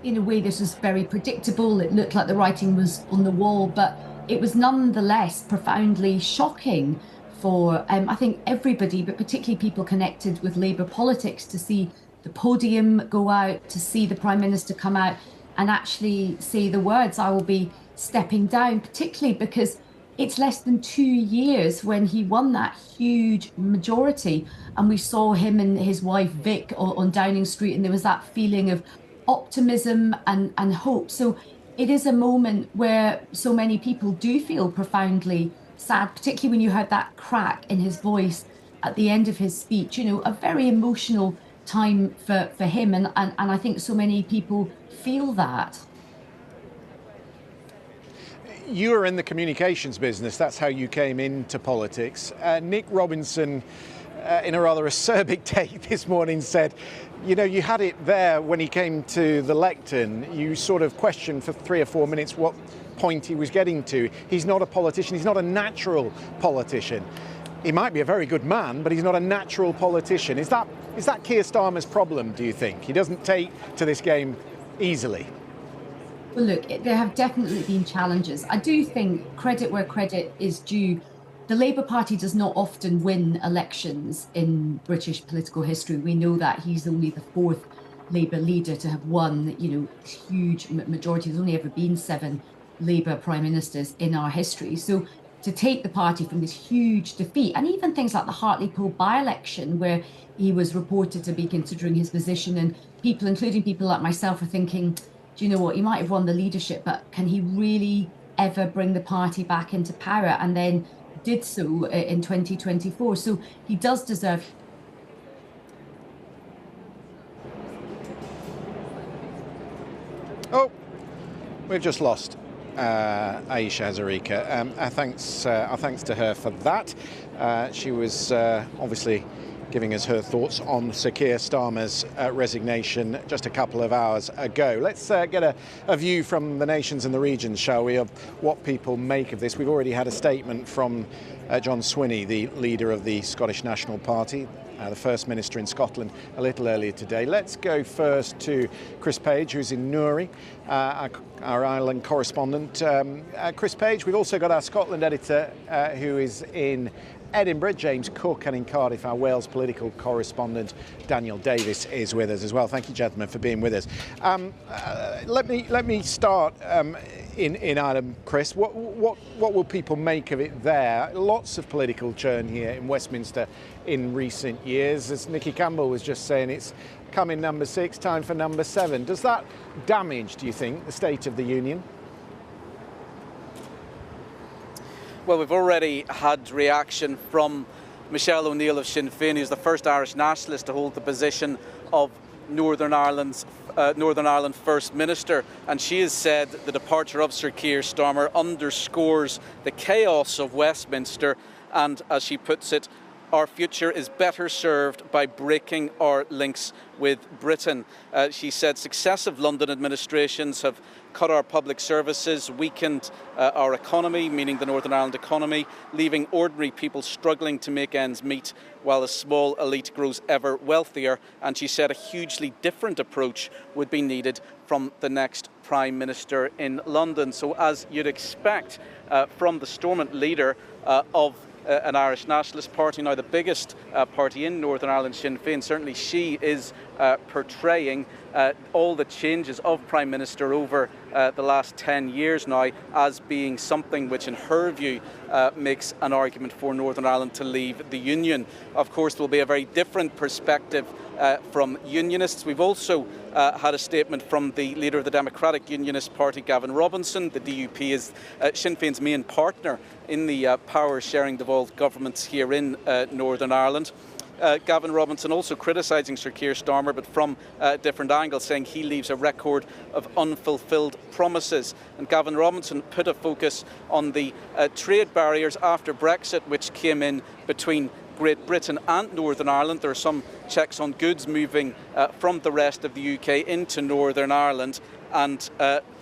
in a way this was very predictable. It looked like the writing was on the wall, but it was nonetheless profoundly shocking for I think everybody, but particularly people connected with Labour politics, to see the podium go out, to see the Prime Minister come out and actually say the words, "I will be stepping down," particularly because it's less than 2 years when he won that huge majority, and we saw him and his wife Vic on Downing Street, and there was that feeling of optimism and hope. So it is a moment where so many people do feel profoundly sad, particularly when you heard that crack in his voice at the end of his speech. You know, a very emotional time for him, and I think so many people feel that. You were in the communications business. That's how you came into politics. Nick Robinson, in a rather acerbic take this morning, said, you know, you had it there when he came to the lectern. You sort of questioned for 3 or 4 minutes what point he was getting to. He's not a politician. He's not a natural politician. He might be a very good man, but he's not a natural politician. Is that Keir Starmer's problem, do you think? He doesn't take to this game easily. Well, look, there have definitely been challenges. I do think credit where credit is due. The Labour Party does not often win elections in British political history. We know that he's only the 4th Labour leader to have won, you know, huge majority. There's only ever been 7 Labour Prime Ministers in our history. So to take the party from this huge defeat, and even things like the Hartlepool by-election, where he was reported to be considering his position, and people, including people like myself, are thinking, do you know what, he might have won the leadership, but can he really ever bring the party back into power? And then did so in 2024. So he does deserve. Oh, we've just lost Aisha Hazarika. Our thanks to her for that. She was obviously giving us her thoughts on Sir Keir Starmer's resignation just a couple of hours ago. Let's get a view from the nations and the regions, shall we, of what people make of this. We've already had a statement from John Swinney, the leader of the Scottish National Party, the First Minister in Scotland, a little earlier today. Let's go first to Chris Page, who's in Newry, our Ireland correspondent. Chris Page, we've also got our Scotland editor who is in Edinburgh, James Cook, and in Cardiff, our Wales political correspondent, Daniel Davis, is with us as well. Thank you, gentlemen, for being with us. Let me start in Ireland, Chris. What will people make of it there? Lots of political churn here in Westminster in recent years. As Nicky Campbell was just saying, it's coming number 6, time for number 7. Does that damage, do you think, the state of the Union? Well, we've already had reaction from Michelle O'Neill of Sinn Féin, who's the first Irish nationalist to hold the position of Northern Ireland First Minister, and she has said the departure of Sir Keir Starmer underscores the chaos of Westminster, and as she puts it, our future is better served by breaking our links with Britain. She said successive London administrations have cut our public services, weakened our economy, meaning the Northern Ireland economy, leaving ordinary people struggling to make ends meet while a small elite grows ever wealthier. And she said a hugely different approach would be needed from the next Prime Minister in London. So as you'd expect from the Stormont leader of an Irish nationalist party, now the biggest party in Northern Ireland, Sinn Féin, certainly she is portraying all the changes of Prime Minister over the last 10 years now as being something which, in her view, makes an argument for Northern Ireland to leave the Union. Of course, there will be a very different perspective from unionists. We've also had a statement from the leader of the Democratic Unionist Party, Gavin Robinson. The DUP is Sinn Féin's main partner in the power-sharing devolved governments here in Northern Ireland. Gavin Robinson also criticising Sir Keir Starmer, but from a different angle, saying he leaves a record of unfulfilled promises. And Gavin Robinson put a focus on the trade barriers after Brexit, which came in between Great Britain and Northern Ireland. There are some checks on goods moving from the rest of the UK into Northern Ireland, and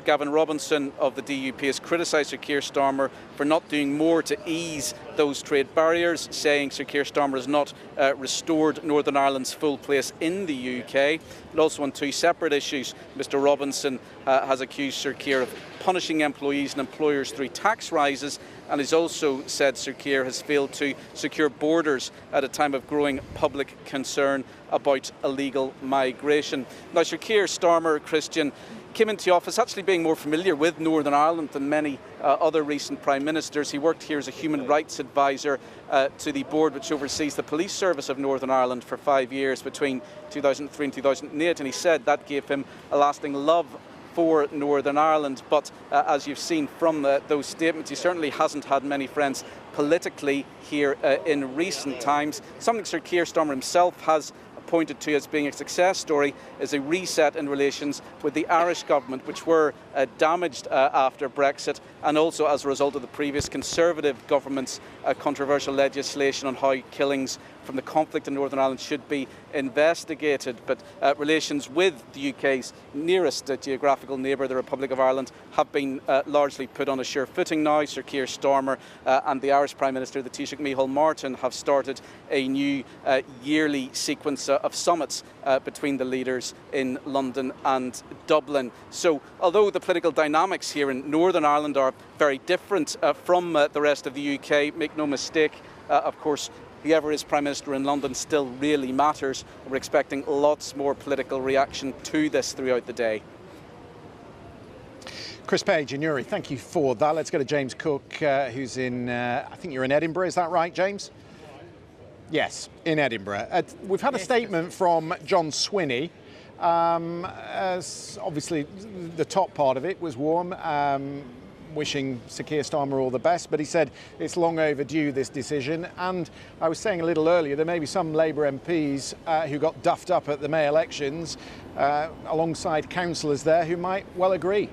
Gavin Robinson of the DUP has criticised Sir Keir Starmer for not doing more to ease those trade barriers, saying Sir Keir Starmer has not restored Northern Ireland's full place in the UK. But also on two separate issues, Mr Robinson has accused Sir Keir of punishing employees and employers through tax rises, and he's also said Sir Keir has failed to secure borders at a time of growing public concern about illegal migration. Now, Sir Keir Starmer, Christian, came into office actually being more familiar with Northern Ireland than many other recent Prime Ministers. He worked here as a human rights advisor to the board which oversees the police service of Northern Ireland for 5 years between 2003 and 2008, and he said that gave him a lasting love for Northern Ireland. But as you've seen from those statements, he certainly hasn't had many friends politically here in recent times. Something Sir Keir Starmer himself has pointed to as being a success story is a reset in relations with the Irish government, which were damaged after Brexit, and also as a result of the previous Conservative government's controversial legislation on how killings from the conflict in Northern Ireland should be investigated. But relations with the UK's nearest geographical neighbour, the Republic of Ireland, have been largely put on a sure footing now. Sir Keir Starmer and the Irish Prime Minister, the Taoiseach Micheál Martin, have started a new yearly sequence of summits between the leaders in London and Dublin. So although the political dynamics here in Northern Ireland are very different from the rest of the UK, make no mistake, of course, whoever is Prime Minister in London still really matters. We're expecting lots more political reaction to this throughout the day. Chris Page and Yuri, thank you for that. Let's go to James Cook, who's in, I think you're in Edinburgh, is that right, James? Yes, in Edinburgh. We've had a statement from John Swinney. Obviously, the top part of it was warm, wishing Sir Keir Starmer all the best, but he said it's long overdue, this decision. And I was saying a little earlier, there may be some Labour MPs who got duffed up at the May elections alongside councillors there who might well agree.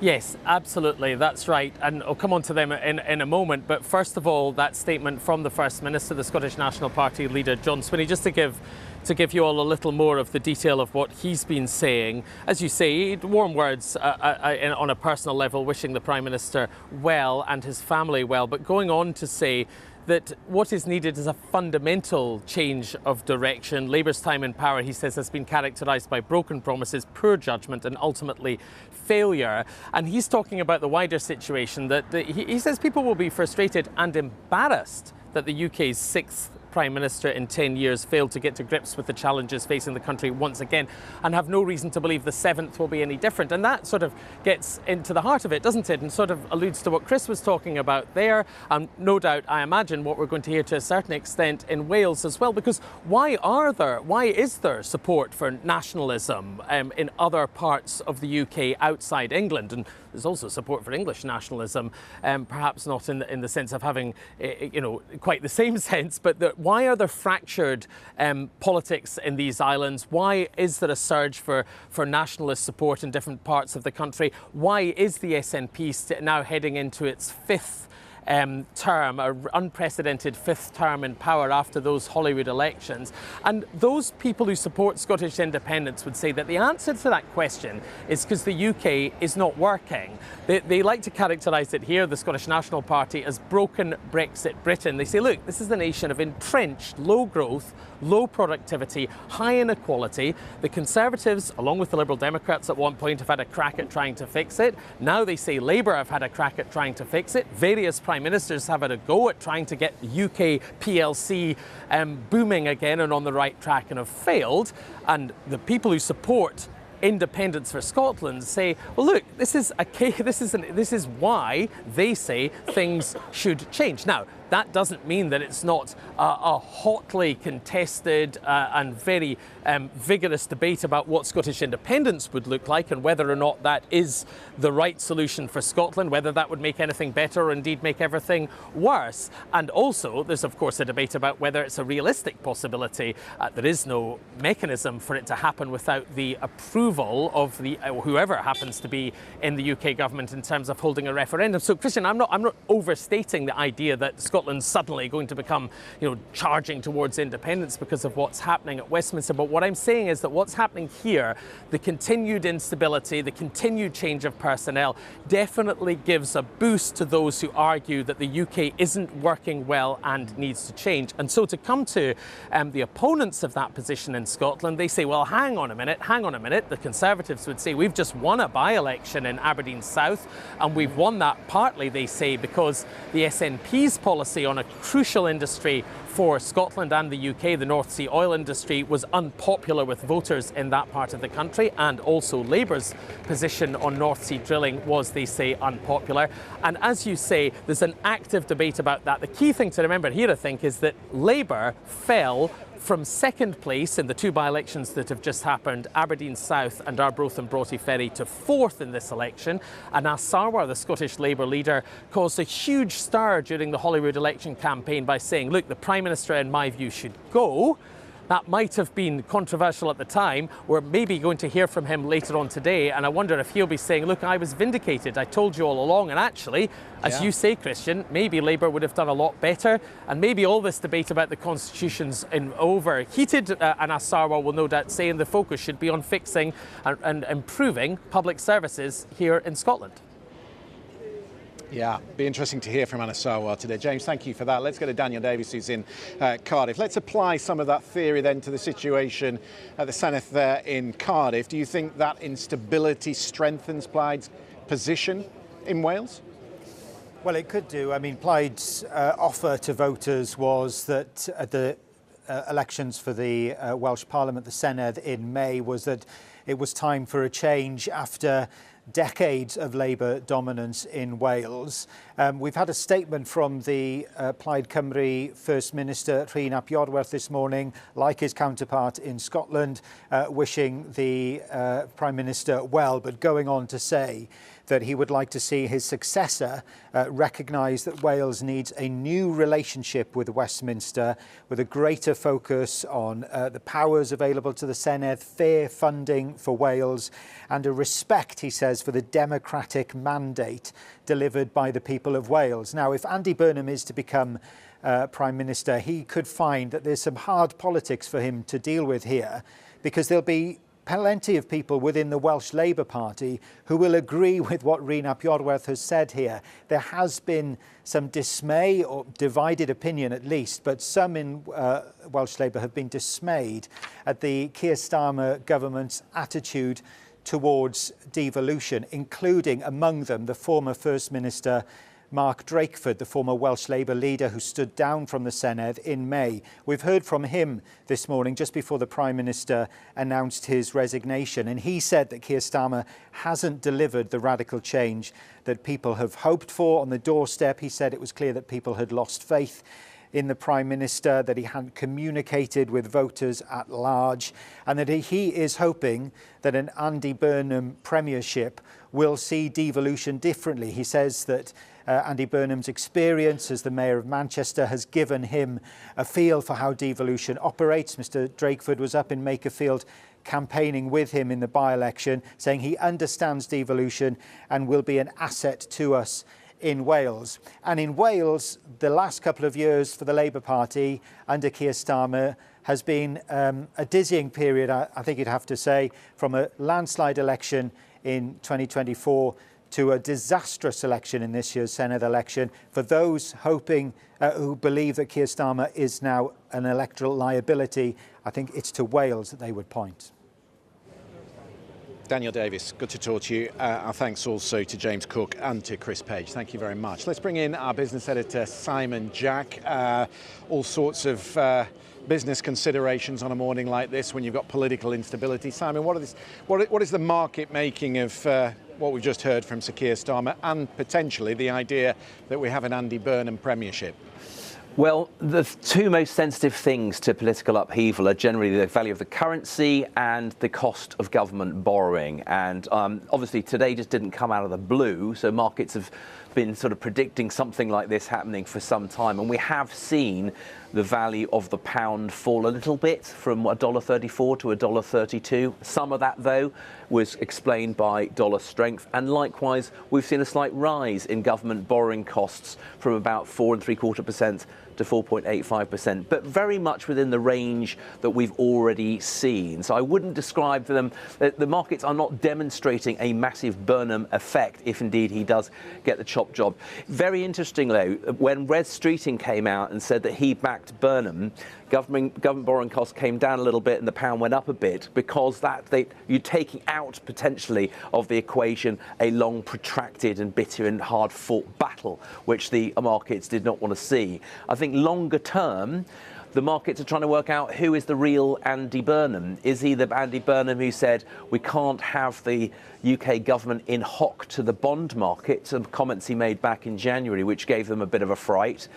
Yes, absolutely, that's right, and I'll come on to them in a moment. But first of all, that statement from the First Minister, the Scottish National Party leader John Swinney, just to give you all a little more of the detail of what he's been saying. As you say, warm words on a personal level, wishing the Prime Minister well and his family well, but going on to say that what is needed is a fundamental change of direction. Labour's time in power, he says, has been characterised by broken promises, poor judgment and ultimately failure. And he's talking about the wider situation that he says people will be frustrated and embarrassed that the UK's sixth Prime Minister in 10 years failed to get to grips with the challenges facing the country once again, and have no reason to believe the seventh will be any different. And that sort of gets into the heart of it, doesn't it? And sort of alludes to what Chris was talking about there, and no doubt, I imagine, what we're going to hear to a certain extent in Wales as well. Because why is there support for nationalism in other parts of the UK outside England? And there's also support for English nationalism, perhaps not in the sense of having, quite the same sense, but why are there fractured politics in these islands? Why is there a surge for nationalist support in different parts of the country? Why is the SNP now heading into its fifth term, an unprecedented fifth term in power after those Holyrood elections? And those people who support Scottish independence would say that the answer to that question is because the UK is not working. They like to characterise it here, the Scottish National Party, as broken Brexit Britain. They say, look, this is a nation of entrenched low growth, low productivity, high inequality. The Conservatives, along with the Liberal Democrats at one point, have had a crack at trying to fix it. Now they say Labour have had a crack at trying to fix it. Various Prime Ministers have had a go at trying to get UK PLC booming again and on the right track, and have failed. And the people who support independence for Scotland say, well, look, this is why they say things should change. Now, that doesn't mean that it's not a hotly contested and very vigorous debate about what Scottish independence would look like and whether or not that is the right solution for Scotland, whether that would make anything better or indeed make everything worse. And also, there's of course a debate about whether it's a realistic possibility. There is no mechanism for it to happen without the approval of the whoever happens to be in the UK government in terms of holding a referendum. So, Christian, I'm not overstating the idea that Scotland's suddenly going to become, charging towards independence because of what's happening at Westminster. But what I'm saying is that what's happening here, the continued instability, the continued change of personnel, definitely gives a boost to those who argue that the UK isn't working well and needs to change. And so to come to the opponents of that position in Scotland, they say, well, hang on a minute. The Conservatives would say, we've just won a by-election in Aberdeen South, and we've won that partly, they say, because the SNP's policy on a crucial industry for Scotland and the UK, the North Sea oil industry, was unpopular with voters in that part of the country, and also Labour's position on North Sea drilling was, they say, unpopular. And as you say, there's an active debate about that. The key thing to remember here, I think, is that Labour fell from second place in the two by-elections that have just happened, Aberdeen South and Arbroath and Broughty Ferry, to fourth in this election. And Anas Sarwar, the Scottish Labour leader, caused a huge stir during the Holyrood election campaign by saying, look, the Prime Minister, in my view, should go. That might have been controversial at the time. We're maybe going to hear from him later on today, and I wonder if he'll be saying, look, I was vindicated, I told you all along. And actually, as you say, Christian, maybe Labour would have done a lot better, and maybe all this debate about the constitution's overheated, and Anas Sarwar will no doubt say, and the focus should be on fixing and improving public services here in Scotland. Yeah, be interesting to hear from Anas Sarwar today. James, thank you for that. Let's go to Daniel Davies, who's in Cardiff. Let's apply some of that theory then to the situation at the Senedd there in Cardiff. Do you think that instability strengthens Plaid's position in Wales? Well, it could do. I mean, Plaid's offer to voters was that at the elections for the Welsh Parliament, the Senedd in May, was that it was time for a change after decades of Labour dominance in Wales. We've had a statement from the Plaid Cymru First Minister, Rhun ap Iorwerth, this morning, like his counterpart in Scotland, wishing the Prime Minister well, but going on to say that he would like to see his successor recognise that Wales needs a new relationship with Westminster, with a greater focus on the powers available to the Senedd, fair funding for Wales, and a respect, he says, for the democratic mandate delivered by the people of Wales. Now, if Andy Burnham is to become Prime Minister, he could find that there's some hard politics for him to deal with here, because there'll be plenty of people within the Welsh Labour Party who will agree with what Rhun ap Iorwerth has said here. There has been some dismay, or divided opinion at least, but some in Welsh Labour have been dismayed at the Keir Starmer government's attitude towards devolution, including among them the former First Minister Mark Drakeford, the former Welsh Labour leader who stood down from the Senedd in May. We've heard from him this morning, just before the Prime Minister announced his resignation, and he said that Keir Starmer hasn't delivered the radical change that people have hoped for. On the doorstep, he said it was clear that people had lost faith in the Prime Minister, that he hadn't communicated with voters at large, and that he is hoping that an Andy Burnham premiership will see devolution differently. He says that Andy Burnham's experience as the Mayor of Manchester has given him a feel for how devolution operates. Mr Drakeford was up in Makerfield campaigning with him in the by-election, saying he understands devolution and will be an asset to us in Wales. And in Wales, the last couple of years for the Labour Party under Keir Starmer has been a dizzying period, I think you'd have to say, from a landslide election in 2024 to a disastrous election in this year's Senedd election. For those hoping, who believe that Keir Starmer is now an electoral liability, I think it's to Wales that they would point. Daniel Davies, good to talk to you. Our thanks also to James Cook and to Chris Page. Thank you very much. Let's bring in our business editor, Simon Jack. All sorts of business considerations on a morning like this when you've got political instability. Simon, what is the market making of what we've just heard from Sir Keir Starmer and potentially the idea that we have an Andy Burnham premiership? Well, the two most sensitive things to political upheaval are generally the value of the currency and the cost of government borrowing. And obviously today just didn't come out of the blue, so markets have been sort of predicting something like this happening for some time. And we have seen the value of the pound fall a little bit from $1.34 to $1.32. Some of that, though, was explained by dollar strength. And likewise, we've seen a slight rise in government borrowing costs from about 4.75% to 4.85%, but very much within the range that we've already seen. So I wouldn't describe them, the markets are not demonstrating a massive Burnham effect if indeed he does get the chop job. Very interesting though, when Red Streeting came out and said that he backed Burnham, government borrowing costs came down a little bit and the pound went up a bit because you're taking out potentially of the equation a long, protracted and bitter and hard-fought battle, which the markets did not want to see. I think longer term, the markets are trying to work out who is the real Andy Burnham. Is he the Andy Burnham who said we can't have the UK government in hock to the bond market? Some comments he made back in January, which gave them a bit of a fright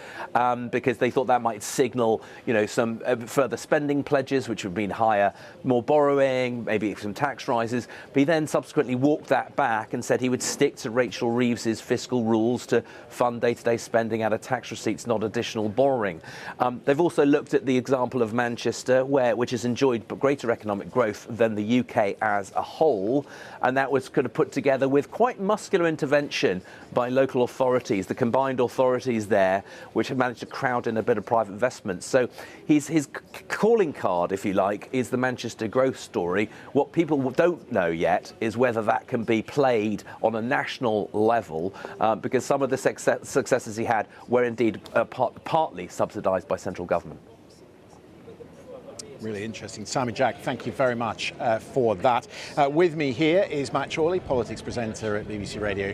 because they thought that might signal, some further spending pledges, which would mean higher, more borrowing, maybe some tax rises. But he then subsequently walked that back and said he would stick to Rachel Reeves's fiscal rules to fund day-to-day spending out of tax receipts, not additional borrowing. They've also looked at the example of Manchester, which has enjoyed greater economic growth than the UK as a whole, and that was kind of put together with quite muscular intervention by local authorities, the combined authorities there, which have managed to crowd in a bit of private investment. So his calling card, if you like, is the Manchester growth story. What people don't know yet is whether that can be played on a national level, because some of the successes he had were indeed partly subsidised by central government. Really interesting. Simon Jack, thank you very much for that. With me here is Matt Chorley, politics presenter at BBC Radio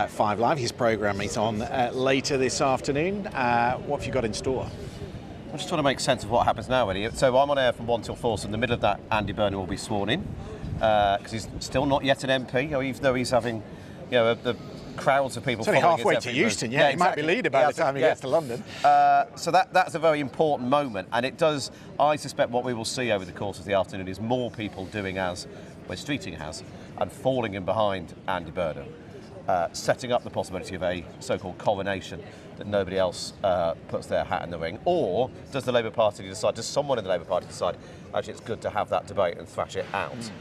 5 Live. His programme is on later this afternoon. What have you got in store? I'm just trying to make sense of what happens now, really. So I'm on air from 1 till 4, so in the middle of that, Andy Burnham will be sworn in, because he's still not yet an MP, even though he's having, the crowds of people. It's only halfway to Euston, yeah, he might be leader by the time he gets to London. So that's a very important moment, and it does, I suspect what we will see over the course of the afternoon is more people doing as Red Streeting has, and falling in behind Andy Burnham, setting up the possibility of a so-called coronation that nobody else puts their hat in the ring. Or does the Labour Party decide, does someone in the Labour Party decide, actually it's good to have that debate and thrash it out?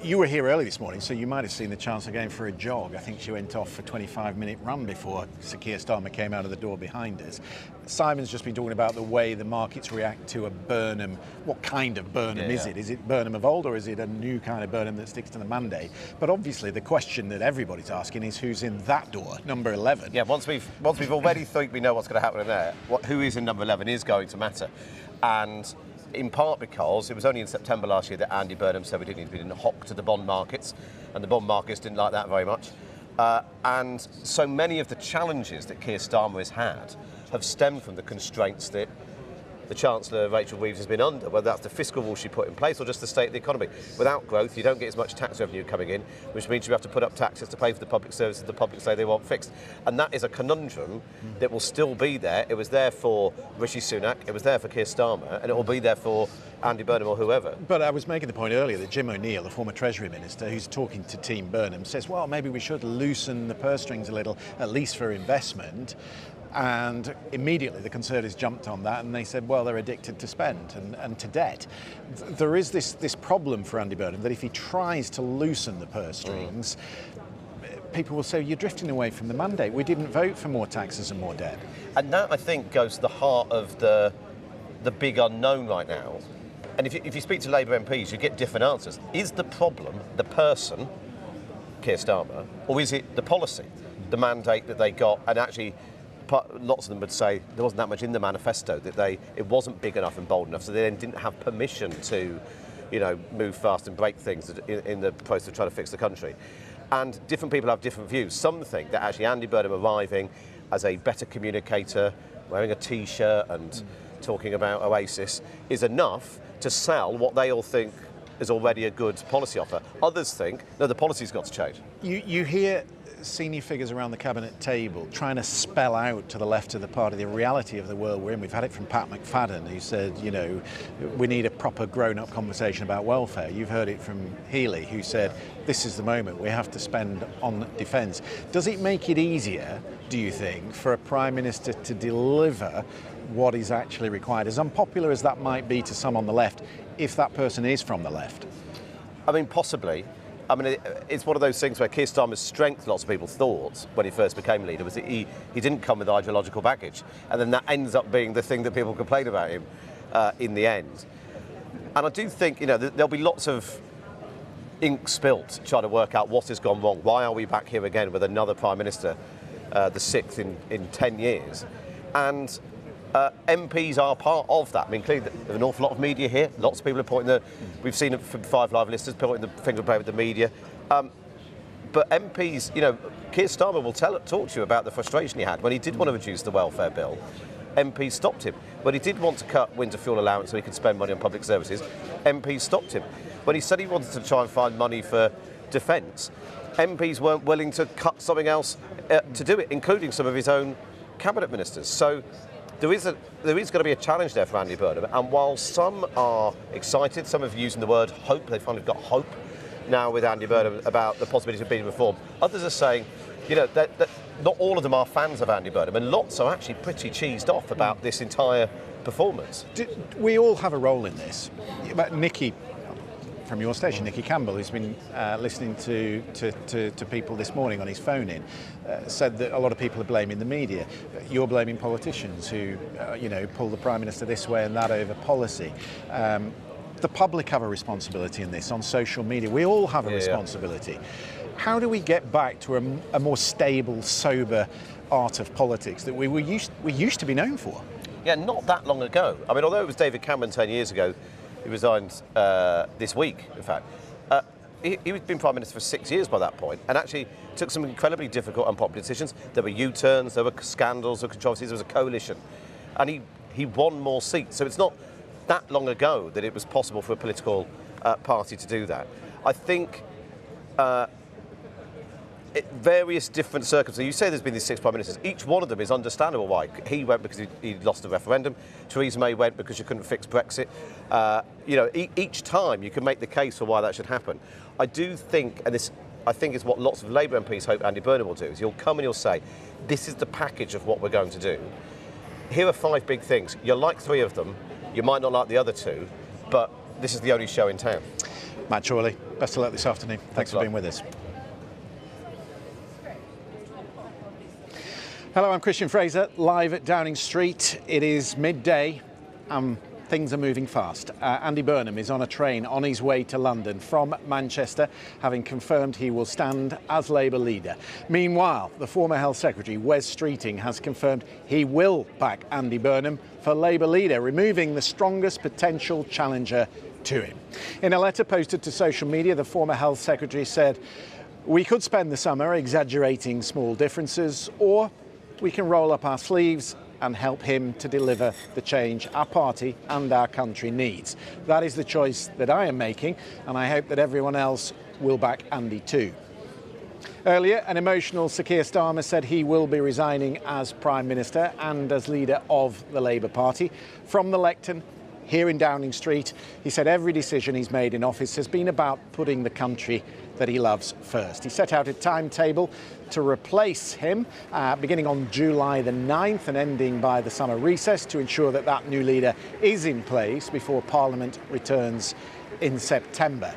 You were here early this morning, so you might have seen the Chancellor going for a jog. I think she went off for a 25-minute run before Sir Keir Starmer came out of the door behind us. Simon's just been talking about the way the markets react to a Burnham. What kind of Burnham is it? Is it Burnham of old, or is it a new kind of Burnham that sticks to the mandate? But obviously the question that everybody's asking is who's in that door, number 11? Yeah, once we've already think we know what's going to happen in there, who is in number 11 is going to matter. And in part because it was only in September last year that Andy Burnham said we didn't need to be in hock to the bond markets, and the bond markets didn't like that very much. And so many of the challenges that Keir Starmer has had have stemmed from the constraints that the Chancellor, Rachel Reeves, has been under, whether that's the fiscal rules she put in place or just the state of the economy. Without growth, you don't get as much tax revenue coming in, which means you have to put up taxes to pay for the public services the public say they want fixed. And that is a conundrum that will still be there. It was there for Rishi Sunak, it was there for Keir Starmer, and it will be there for Andy Burnham or whoever. But I was making the point earlier that Jim O'Neill, the former Treasury Minister, who's talking to Team Burnham, says, well, maybe we should loosen the purse strings a little, at least for investment. And immediately the Conservatives jumped on that and they said, well, they're addicted to spend and to debt. There is this problem for Andy Burnham that if he tries to loosen the purse strings, people will say, you're drifting away from the mandate. We didn't vote for more taxes and more debt. And that, I think, goes to the heart of the big unknown right now. And if you speak to Labour MPs, you get different answers. Is the problem the person, Keir Starmer, or is it the policy, the mandate that they got? And actually, lots of them would say there wasn't that much in the manifesto, that it wasn't big enough and bold enough, so they then didn't have permission to, move fast and break things in the process of trying to fix the country. And different people have different views. Some think that actually Andy Burnham arriving as a better communicator, wearing a T-shirt and talking about Oasis, is enough to sell what they all think is already a good policy offer. Others think, no, the policy's got to change. You hear senior figures around the cabinet table trying to spell out to the left of the party the reality of the world we're in. We've had it from Pat McFadden, who said, you know, we need a proper grown-up conversation about welfare. You've heard it from Healy, who said, this is the moment we have to spend on defence. Does it make it easier, do you think, for a Prime Minister to deliver what is actually required, as unpopular as that might be to some on the left, if that person is from the left? I mean, possibly. I mean, it's one of those things where Keir Starmer's strength, lots of people thought, when he first became leader, was that he didn't come with ideological baggage. And then that ends up being the thing that people complain about him in the end. And I do think, you know, there'll be lots of ink spilt trying to work out what has gone wrong. Why are we back here again with another Prime Minister, the sixth in 10 years? And MPs are part of that. I mean, clearly, there's an awful lot of media here. Lots of people are pointing we've seen it from 5 Live listeners, pointing the finger play with the media. But MPs, you know, Keir Starmer will talk to you about the frustration he had when he did want to reduce the welfare bill. MPs stopped him. When he did want to cut winter fuel allowance so he could spend money on public services, MPs stopped him. When he said he wanted to try and find money for defence, MPs weren't willing to cut something else to do it, including some of his own cabinet ministers. So there is going to be a challenge there for Andy Burnham, and while some are excited, some are using the word hope, they finally got hope now with Andy Burnham about the possibility of being reformed. Others are saying, you know, that not all of them are fans of Andy Burnham, and lots are actually pretty cheesed off about this entire performance. We all have a role in this. But Nikki, from your station, Nikki Campbell, who's been listening to people this morning on his phone in, said that a lot of people are blaming the media. You're blaming politicians who, you know, pull the Prime Minister this way and that over policy. The public have a responsibility in this on social media. We all have a responsibility. How do we get back to a more stable, sober art of politics that we used to be known for? Yeah, not that long ago. I mean, although it was David Cameron 10 years ago, he resigned this week, in fact. He'd been Prime Minister for 6 years by that point, and actually took some incredibly difficult, unpopular decisions. There were U-turns, there were scandals, there were controversies, there was a coalition. And he won more seats. So it's not that long ago that it was possible for a political party to do that. I think various different circumstances. You say there's been these 6 Prime Ministers. Each one of them is understandable why. He went because he lost the referendum. Theresa May went because she couldn't fix Brexit. You know, each time you can make the case for why that should happen. I do think, and this I think is what lots of Labour MPs hope Andy Burnham will do, is he'll come and he'll say, this is the package of what we're going to do. Here are 5 big things. You'll like 3 of them. You might not like the other 2, but this is the only show in town. Matt Chorley, best of luck this afternoon. Thanks for being with us. Hello, I'm Christian Fraser, live at Downing Street. It is midday and things are moving fast. Andy Burnham is on a train on his way to London from Manchester, having confirmed he will stand as Labour leader. Meanwhile, the former Health Secretary, Wes Streeting, has confirmed he will back Andy Burnham for Labour leader, removing the strongest potential challenger to him. In a letter posted to social media, the former Health Secretary said, "We could spend the summer exaggerating small differences, or we can roll up our sleeves and help him to deliver the change our party and our country needs. That is the choice that I am making, and I hope that everyone else will back Andy too." Earlier, an emotional Sir Keir Starmer said he will be resigning as Prime Minister and as leader of the Labour Party. From the lectern here in Downing Street, he said every decision he's made in office has been about putting the country that he loves first. He set out a timetable to replace him, beginning on July the 9th and ending by the summer recess, to ensure that that new leader is in place before Parliament returns in September.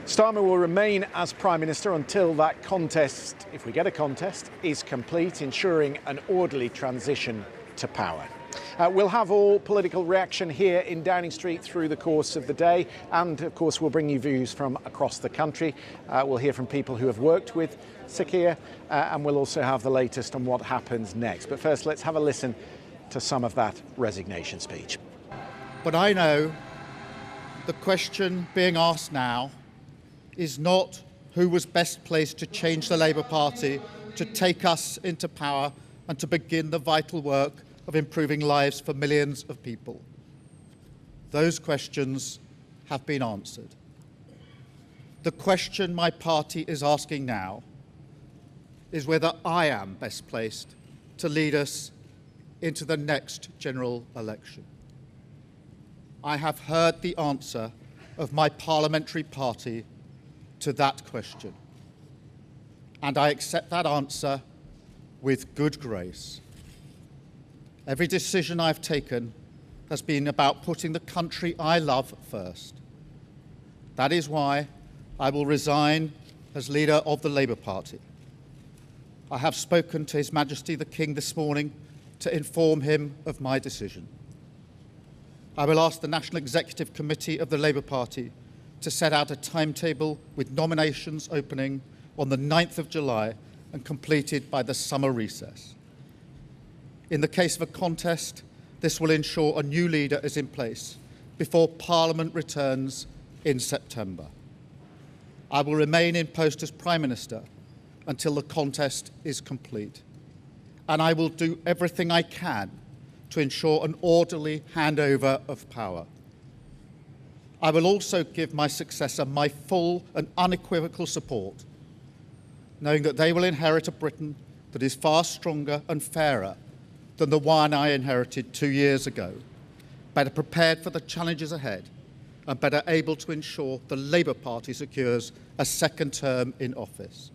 Starmer will remain as Prime Minister until that contest, if we get a contest, is complete, ensuring an orderly transition to power. We'll have all political reaction here in Downing Street through the course of the day, and of course we'll bring you views from across the country. We'll hear from people who have worked with Sir Keir, and we'll also have the latest on what happens next. But first, let's have a listen to some of that resignation speech. But I know the question being asked now is not who was best placed to change the Labour Party, to take us into power and to begin the vital work of improving lives for millions of people. Those questions have been answered. The question my party is asking now is whether I am best placed to lead us into the next general election. I have heard the answer of my parliamentary party to that question, and I accept that answer with good grace. Every decision I've taken has been about putting the country I love first. That is why I will resign as leader of the Labour Party. I have spoken to His Majesty the King this morning to inform him of my decision. I will ask the National Executive Committee of the Labour Party to set out a timetable with nominations opening on the 9th of July and completed by the summer recess. In the case of a contest, this will ensure a new leader is in place before Parliament returns in September. I will remain in post as Prime Minister until the contest is complete, and I will do everything I can to ensure an orderly handover of power. I will also give my successor my full and unequivocal support, knowing that they will inherit a Britain that is far stronger and fairer than the one I inherited 2 years ago, better prepared for the challenges ahead, and better able to ensure the Labour Party secures a second term in office.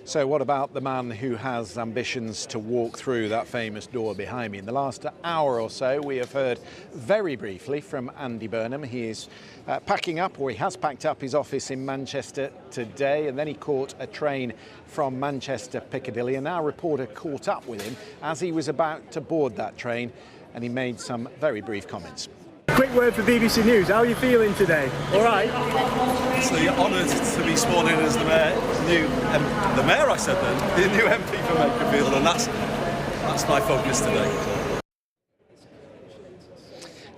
So what about the man who has ambitions to walk through that famous door behind me? In the last hour or so, we have heard very briefly from Andy Burnham. He is packing up, or he has packed up his office in Manchester today, and then he caught a train from Manchester Piccadilly, and our reporter caught up with him as he was about to board that train, and he made some very brief comments. Quick word for BBC News. How are you feeling today? All right? Actually honoured to be sworn in as the mayor, the mayor I said then, the new MP for Makerfield, and that's my focus today.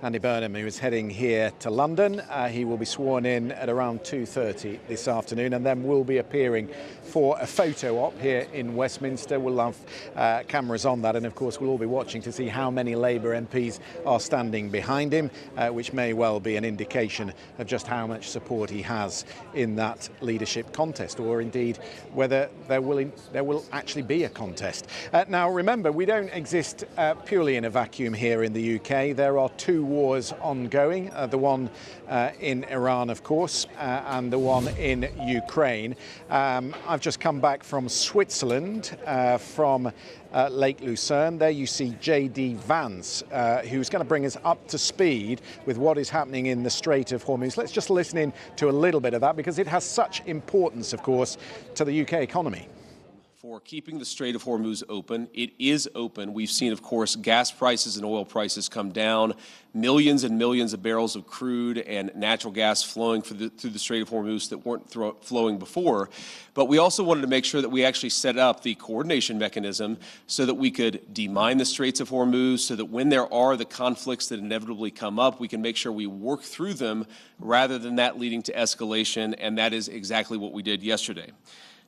Andy Burnham, who is heading here to London. He will be sworn in at around 2:30 this afternoon, and then will be appearing for a photo op here in Westminster. We'll have cameras on that, and of course we'll all be watching to see how many Labour MPs are standing behind him, which may well be an indication of just how much support he has in that leadership contest, or indeed whether there will actually be a contest. Now remember, we don't exist purely in a vacuum here in the UK. There are two wars ongoing, the one in Iran, of course, and the one in Ukraine. I've just come back from Switzerland, from Lake Lucerne. There you see J.D. Vance, who's going to bring us up to speed with what is happening in the Strait of Hormuz. Let's just listen in to a little bit of that, because it has such importance, of course, to the UK economy. For keeping the Strait of Hormuz open. It is open. We've seen, of course, gas prices and oil prices come down, millions and millions of barrels of crude and natural gas flowing through the Strait of Hormuz that weren't flowing before. But we also wanted to make sure that we actually set up the coordination mechanism so that we could demine the Straits of Hormuz, so that when there are the conflicts that inevitably come up, we can make sure we work through them rather than that leading to escalation, and that is exactly what we did yesterday.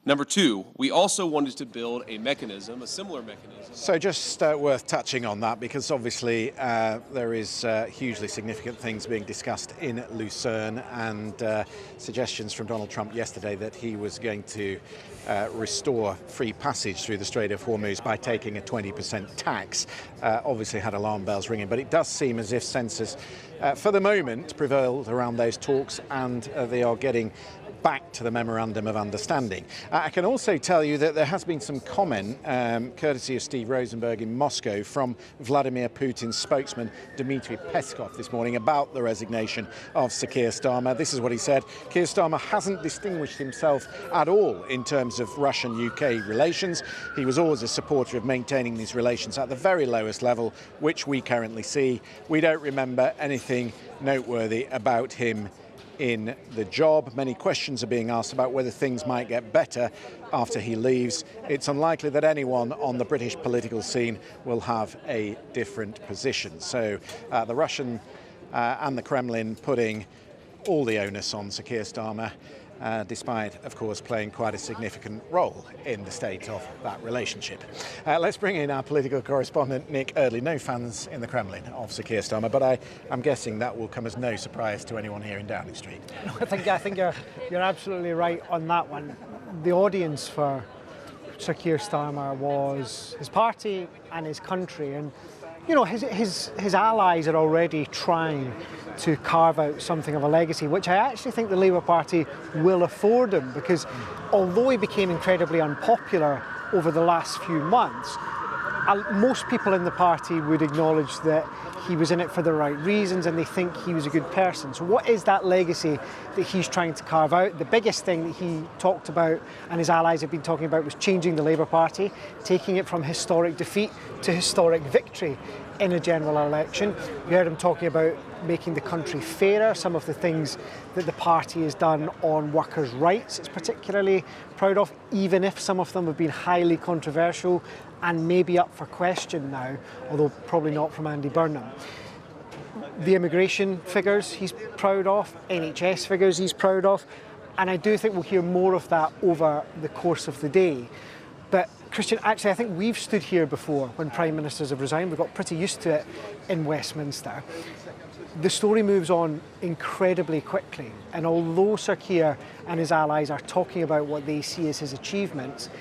Number two, we also wanted to build a mechanism, a similar mechanism. So just worth touching on that, because obviously there is hugely significant things being discussed in Lucerne, and suggestions from Donald Trump yesterday that he was going to restore free passage through the Strait of Hormuz by taking a 20% tax. Obviously had alarm bells ringing, but it does seem as if consensus for the moment prevailed around those talks, and they are getting back to the memorandum of understanding. I can also tell you that there has been some comment, courtesy of Steve Rosenberg in Moscow, from Vladimir Putin's spokesman Dmitry Peskov this morning about the resignation of Sir Keir Starmer. This is what he said: Keir Starmer hasn't distinguished himself at all in terms of Russian-UK relations. He was always a supporter of maintaining these relations at the very lowest level, which we currently see. We don't remember anything noteworthy about him in the job. Many questions are being asked about whether things might get better after he leaves. It's unlikely that anyone on the British political scene will have a different position. So the Russian and the Kremlin putting all the onus on Sir Keir Starmer, despite, of course, playing quite a significant role in the state of that relationship. Let's bring in our political correspondent, Nick Eardley. No fans in the Kremlin of Sir Keir Starmer, but I'm guessing that will come as no surprise to anyone here in Downing Street. I think you're absolutely right on that one. The audience for Sir Keir Starmer was his party and his country, and you know, his allies are already trying to carve out something of a legacy, which I actually think the Labour Party will afford him, because although he became incredibly unpopular over the last few months, most people in the party would acknowledge that he was in it for the right reasons and they think he was a good person. So what is that legacy that he's trying to carve out? The biggest thing that he talked about and his allies have been talking about was changing the Labour Party, taking it from historic defeat to historic victory in a general election. You heard him talking about making the country fairer, some of the things that the party has done on workers' rights it's particularly proud of, even if some of them have been highly controversial and maybe up for question now, although probably not from Andy Burnham. The immigration figures he's proud of, NHS figures he's proud of, and I do think we'll hear more of that over the course of the day. But Christian, actually I think we've stood here before when Prime Ministers have resigned. We've got pretty used to it in Westminster. The story moves on incredibly quickly, and although Sir Keir and his allies are talking about what they see as his achievements,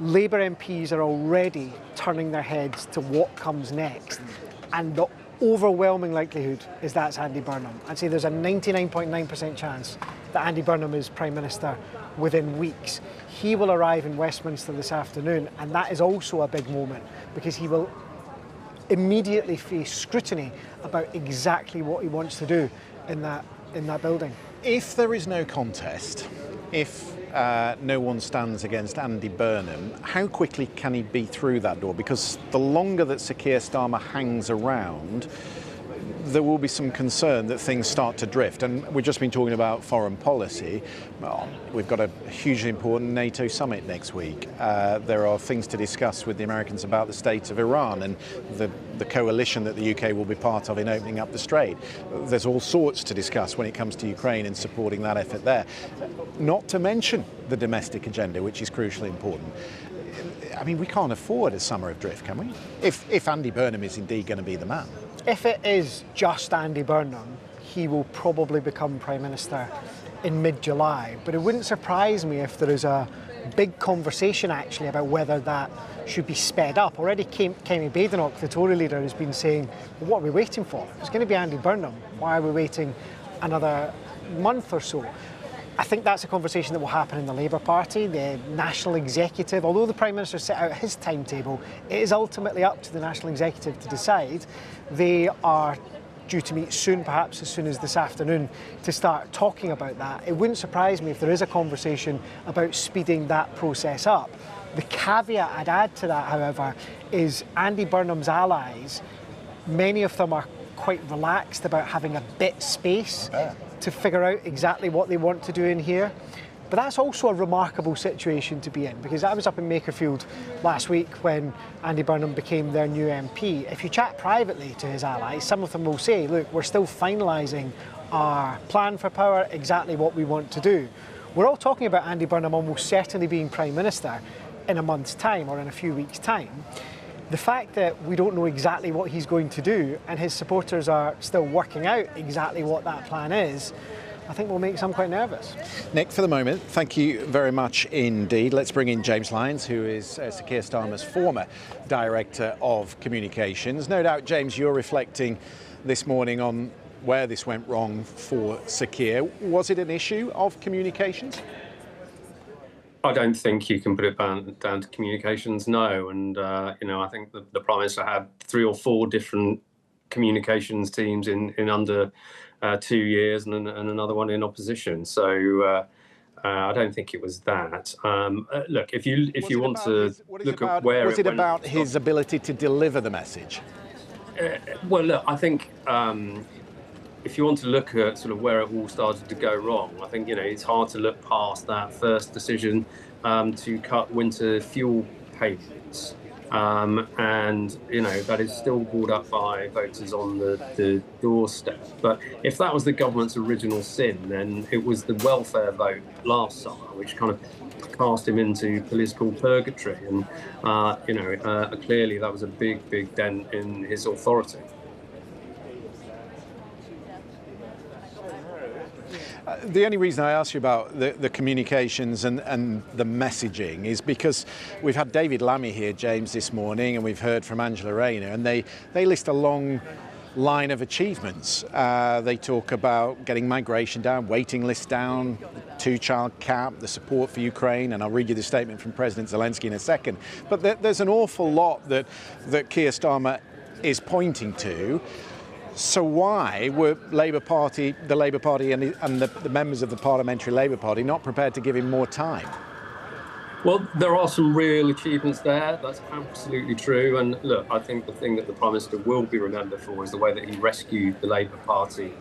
Labour MPs are already turning their heads to what comes next, and the overwhelming likelihood is that's Andy Burnham. I'd say there's a 99.9% chance that Andy Burnham is Prime Minister within weeks. He will arrive in Westminster this afternoon, and that is also a big moment because he will immediately face scrutiny about exactly what he wants to do in that building. If there is no contest, if no one stands against Andy Burnham, how quickly can he be through that door? Because the longer that Sir Keir Starmer hangs around, there will be some concern that things start to drift. And we've just been talking about foreign policy. Well, we've got a hugely important NATO summit next week. There are things to discuss with the Americans about the state of Iran and the coalition that the UK will be part of in opening up the strait. There's all sorts to discuss when it comes to Ukraine and supporting that effort there. Not to mention the domestic agenda, which is crucially important. I mean, we can't afford a summer of drift, can we? If Andy Burnham is indeed going to be the man. If it is just Andy Burnham, he will probably become Prime Minister in mid-July. But it wouldn't surprise me if there is a big conversation actually about whether that should be sped up. Already Kemi Badenoch, the Tory leader, has been saying, well, what are we waiting for? It's going to be Andy Burnham. Why are we waiting another month or so? I think that's a conversation that will happen in the Labour Party. The National Executive, although the Prime Minister set out his timetable, it is ultimately up to the National Executive to decide. They are due to meet soon, perhaps as soon as this afternoon, to start talking about that. It wouldn't surprise me if there is a conversation about speeding that process up. The caveat I'd add to that, however, is Andy Burnham's allies, many of them are quite relaxed about having a bit space to figure out exactly what they want to do in here. But that's also a remarkable situation to be in, because I was up in Makerfield last week when Andy Burnham became their new MP. If you chat privately to his allies, some of them will say, look, we're still finalising our plan for power, exactly what we want to do. We're all talking about Andy Burnham almost certainly being Prime Minister in a month's time or in a few weeks' time. The fact that we don't know exactly what he's going to do and his supporters are still working out exactly what that plan is, I think will make some quite nervous. Nick, for the moment, thank you very much indeed. Let's bring in James Lyons, who is Sir Keir Starmer's former Director of Communications. No doubt, James, you're reflecting this morning on where this went wrong for Sir Keir. Was it an issue of communications? I don't think you can put it down to communications, no. And, I think the Prime Minister had 3 or 4 different communications teams in under 2 years and another one in opposition. So I don't think it was that. Look, if you want to look at where was it about his ability to deliver the message? Well, look, I think if you want to look at sort of where it all started to go wrong, I think, it's hard to look past that first decision to cut winter fuel payments. And, that is still brought up by voters on the doorstep. But if that was the government's original sin, then it was the welfare vote last summer, which kind of cast him into political purgatory. And, clearly that was a big dent in his authority. The only reason I ask you about the communications and the messaging is because we've had David Lammy here, James, this morning, and we've heard from Angela Rayner, and they list a long line of achievements. They talk about getting migration down, waiting lists down, the two-child cap, the support for Ukraine, and I'll read you the statement from President Zelensky in a second. But there's an awful lot that Keir Starmer is pointing to. So why were the Labour Party and the members of the Parliamentary Labour Party not prepared to give him more time? Well, there are some real achievements there. That's absolutely true. And look, I think the thing that the Prime Minister will be remembered for is the way that he rescued the Labour Party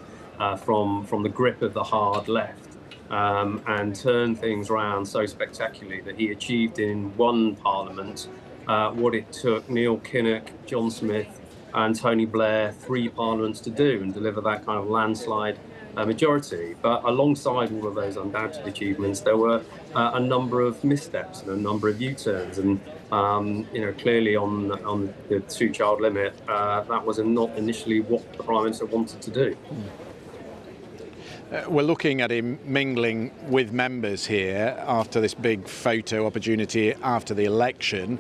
from the grip of the hard left and turned things around so spectacularly that he achieved in one Parliament what it took Neil Kinnock, John Smith and Tony Blair 3 parliaments to do and deliver that kind of landslide majority. But alongside all of those undoubted achievements, there were a number of missteps and a number of U-turns. And, clearly on the two-child limit, that was not initially what the Prime Minister wanted to do. We're looking at him mingling with members here after this big photo opportunity after the election.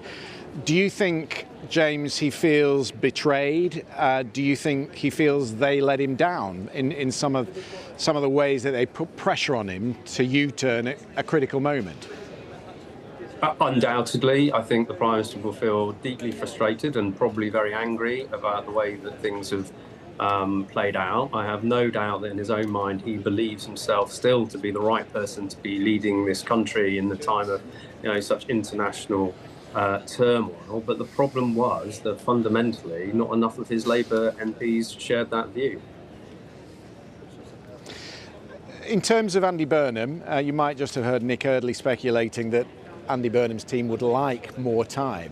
Do you think, James, he feels betrayed? Do you think he feels they let him down in some of the ways that they put pressure on him to U-turn at a critical moment? Undoubtedly, I think the Prime Minister will feel deeply frustrated and probably very angry about the way that things have played out. I have no doubt that in his own mind he believes himself still to be the right person to be leading this country in the time of such international turmoil, but the problem was that fundamentally not enough of his Labour MPs shared that view. In terms of Andy Burnham, you might just have heard Nick Eardley speculating that Andy Burnham's team would like more time,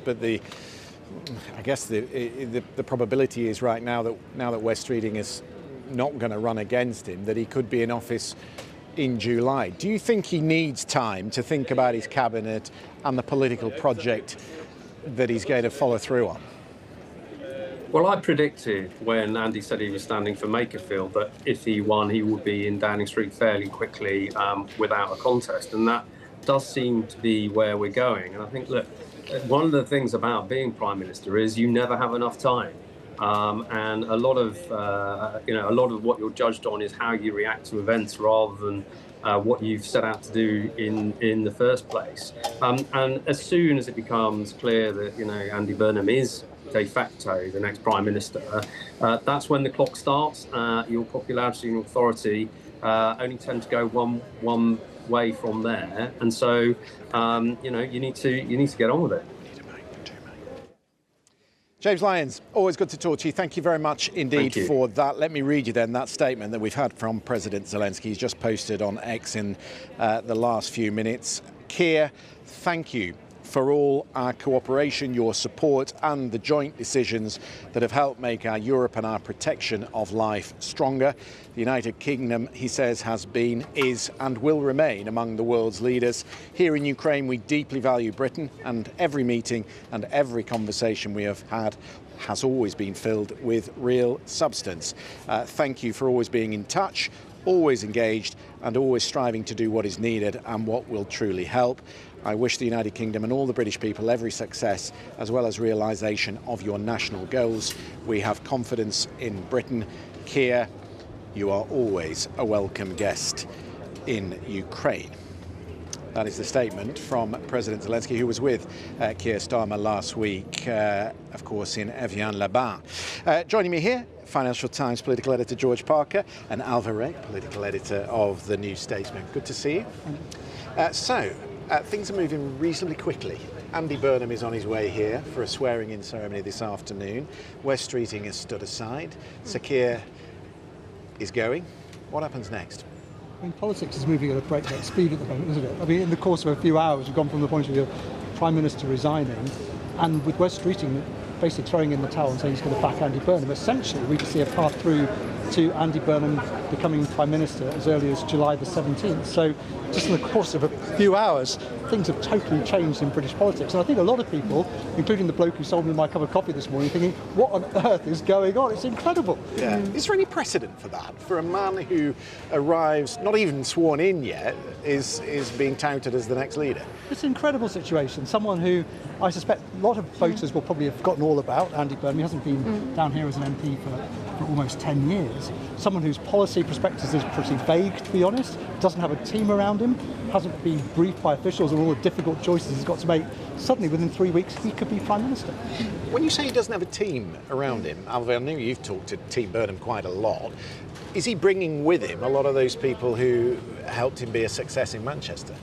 but I guess the probability is right now that West Reading is not going to run against him, that he could be in office in July. Do you think he needs time to think about his cabinet and the political project that he's going to follow through on? Well, I predicted when Andy said he was standing for Makerfield that if he won, he would be in Downing Street fairly quickly without a contest. And that does seem to be where we're going. And I think, look, one of the things about being Prime Minister is you never have enough time. And a lot of what you're judged on is how you react to events rather than what you've set out to do in the first place. And as soon as it becomes clear that Andy Burnham is de facto the next Prime Minister, that's when the clock starts. Your popularity and authority only tend to go one way from there, and so you need to get on with it. James Lyons, always good to talk to you. Thank you very much indeed for that. Let me read you then that statement that we've had from President Zelensky. He's just posted on X in the last few minutes. Keir, thank you for all our cooperation, your support and the joint decisions that have helped make our Europe and our protection of life stronger. The United Kingdom, he says, has been, is and will remain among the world's leaders. Here in Ukraine, we deeply value Britain, and every meeting and every conversation we have had has always been filled with real substance. Thank you for always being in touch, always engaged and always striving to do what is needed and what will truly help. I wish the United Kingdom and all the British people every success, as well as realisation of your national goals. We have confidence in Britain. Keir, you are always a welcome guest in Ukraine. That is the statement from President Zelensky, who was with Keir Starmer last week, of course, in Evian-les-Bains. Joining me here, Financial Times political editor George Parker and Alva Ray, political editor of The New Statesman. Good to see you. Things are moving reasonably quickly. Andy Burnham is on his way here for a swearing-in ceremony this afternoon. West Reading is stood aside. Sir Keir is going. What happens next? I mean, politics is moving at a breakneck speed at the moment, isn't it? I mean, in the course of a few hours, we've gone from the point of view Prime Minister resigning, and with Wes Streeting basically throwing in the towel and saying he's going to back Andy Burnham. Essentially, we could see a path through to Andy Burnham becoming Prime Minister as early as July the 17th. So just in the course of a few hours, things have totally changed in British politics. And I think a lot of people, including the bloke who sold me my cup of coffee this morning, thinking, what on earth is going on? It's incredible. Yeah. Is there any precedent for that? For a man who arrives, not even sworn in yet, is being touted as the next leader? It's an incredible situation. Someone who I suspect a lot of voters will probably have forgotten all about, Andy Burnham. He hasn't been down here as an MP for almost 10 years. Someone whose policy prospectus is pretty vague, to be honest, doesn't have a team around him, hasn't been briefed by officials on all the difficult choices he's got to make. Suddenly, within 3 weeks, he could be Prime Minister. When you say he doesn't have a team around him, Alva, I know you've talked to Team Burnham quite a lot. Is he bringing with him a lot of those people who helped him be a success in Manchester?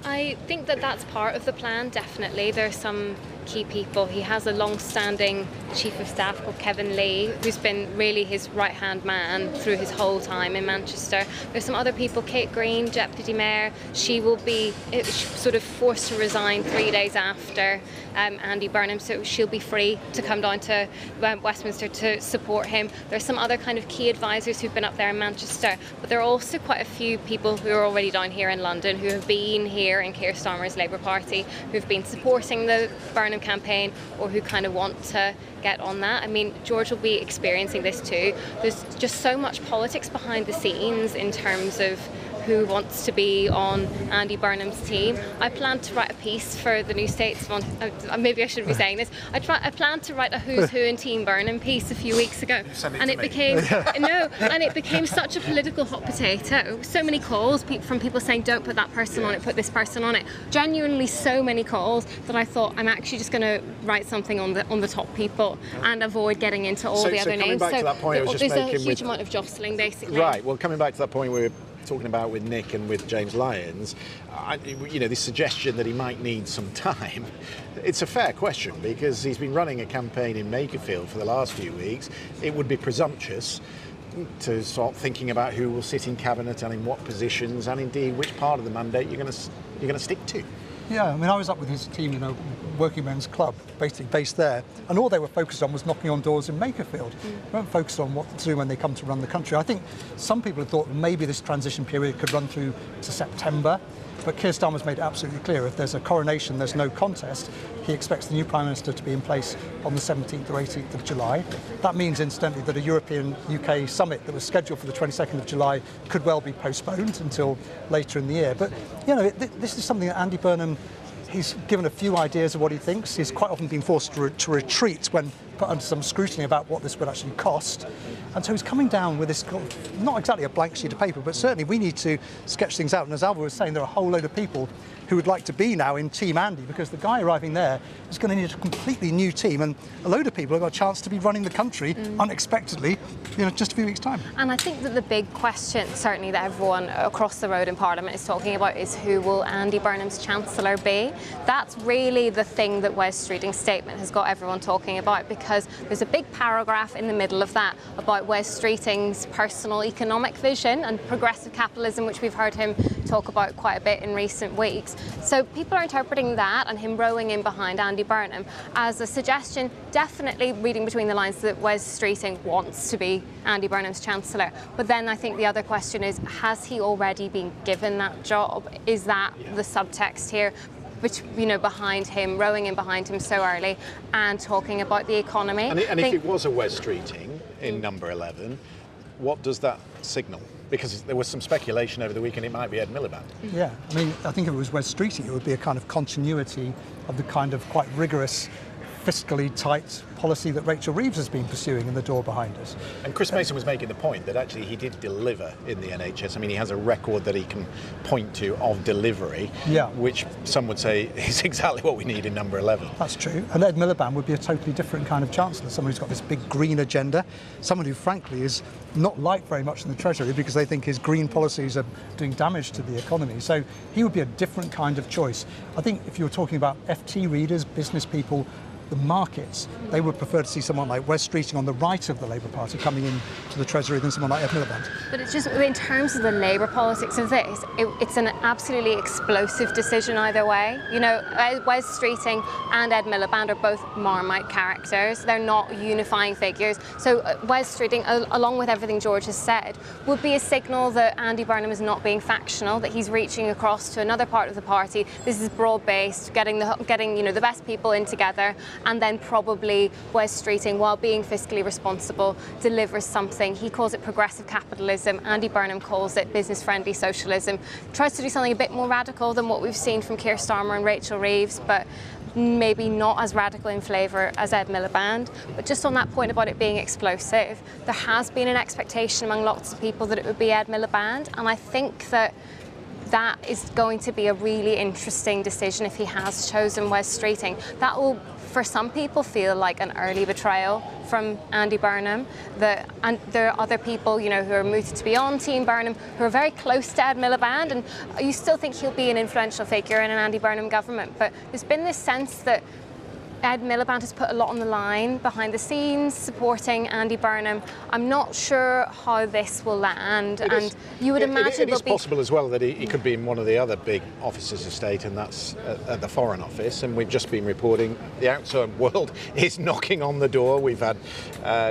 I think that that's part of the plan, definitely. There are some key people. He has a long-standing chief of staff called Kevin Lee, who's been really his right-hand man through his whole time in Manchester. There's some other people, Kate Green, Deputy Mayor. She will be sort of forced to resign 3 days after Andy Burnham, so she'll be free to come down to Westminster to support him. There's some other kind of key advisors who've been up there in Manchester, but there are also quite a few people who are already down here in London who have been here in Keir Starmer's Labour Party, who've been supporting the Burnham campaign or who kind of want to get on that. I mean, George will be experiencing this too. There's just so much politics behind the scenes in terms of who wants to be on Andy Burnham's team. I planned to write a piece for the New Statesman. Maybe I shouldn't be saying this. I planned to write a Who's Who in Team Burnham piece a few weeks ago, and it became such a political hot potato. So many calls from people saying, "Don't put that person on it, put this person on it." Genuinely, so many calls that I thought I'm actually just going to write something on the top people and avoid getting into all the other names. Back to that point, there's a huge amount of jostling, basically. Right. Well, coming back to that point we were talking about with Nick and with James Lyons, this suggestion that he might need some time, it's a fair question because he's been running a campaign in Makerfield for the last few weeks. It would be presumptuous to start thinking about who will sit in cabinet and in what positions, and indeed which part of the mandate you're going to stick to. Yeah, I mean, I was up with his team in a working men's club, basically based there, and all they were focused on was knocking on doors in Makerfield. They weren't focused on what to do when they come to run the country. I think some people have thought maybe this transition period could run through to September, but Keir Starmer's made it absolutely clear if there's a coronation, there's no contest. He expects the new Prime Minister to be in place on the 17th or 18th of July. That means, incidentally, that a European-UK summit that was scheduled for the 22nd of July could well be postponed until later in the year. But, this is something that Andy Burnham, he's given a few ideas of what he thinks. He's quite often been forced to retreat when put under some scrutiny about what this would actually cost. And so he's coming down with this, not exactly a blank sheet of paper, but certainly we need to sketch things out. And as Alva was saying, there are a whole load of people who would like to be now in Team Andy, because the guy arriving there is going to need a completely new team, and a load of people have got a chance to be running the country unexpectedly, just a few weeks' time. And I think that the big question, certainly that everyone across the road in Parliament is talking about, is who will Andy Burnham's Chancellor be? That's really the thing that Wes Streeting's statement has got everyone talking about, because there's a big paragraph in the middle of that about Wes Streeting's personal economic vision and progressive capitalism, which we've heard him talk about quite a bit in recent weeks. So people are interpreting that and him rowing in behind Andy Burnham as a suggestion, definitely reading between the lines, that Wes Streeting wants to be Andy Burnham's Chancellor. But then I think the other question is, has he already been given that job? Is that the subtext here? Which, behind him, rowing in behind him so early and talking about the economy. And if it was a Wes Streeting in number 11, what does that signal? Because there was some speculation over the weekend it might be Ed Miliband. Yeah, I mean, I think if it was Wes Streeting, it would be a kind of continuity of the kind of quite rigorous, fiscally tight policy that Rachel Reeves has been pursuing in the door behind us. And Chris Mason was making the point that actually he did deliver in the NHS. I mean, he has a record that he can point to of delivery, which some would say is exactly what we need in number 11. That's true. And Ed Miliband would be a totally different kind of Chancellor, someone who's got this big green agenda, someone who, frankly, is not liked very much in the Treasury because they think his green policies are doing damage to the economy. So he would be a different kind of choice. I think if you were talking about FT readers, business people, the markets, they would prefer to see someone like Wes Streeting on the right of the Labour Party coming in to the Treasury than someone like Ed Miliband. But it's just, in terms of the Labour politics of this, it's an absolutely explosive decision either way. You know, Wes Streeting and Ed Miliband are both Marmite characters. They're not unifying figures. So Wes Streeting, along with everything George has said, would be a signal that Andy Burnham is not being factional, that he's reaching across to another part of the party. This is broad-based, getting the best people in together, and then probably Wes Streeting, while being fiscally responsible, delivers something. He calls it progressive capitalism. Andy Burnham calls it business-friendly socialism. Tries to do something a bit more radical than what we've seen from Keir Starmer and Rachel Reeves, but maybe not as radical in flavour as Ed Miliband. But just on that point about it being explosive, there has been an expectation among lots of people that it would be Ed Miliband, and I think that is going to be a really interesting decision if he has chosen Wes Streeting. That will, for some people, feel like an early betrayal from Andy Burnham. And there are other people, you know, who are mooted to be on Team Burnham, who are very close to Ed Miliband, and you still think he'll be an influential figure in an Andy Burnham government. But there's been this sense that Ed Miliband has put a lot on the line behind the scenes, supporting Andy Burnham. I'm not sure how this will land, and you would imagine it is possible as well that he could be in one of the other big offices of state, and that's at the Foreign Office. And we've just been reporting the outside world is knocking on the door. We've had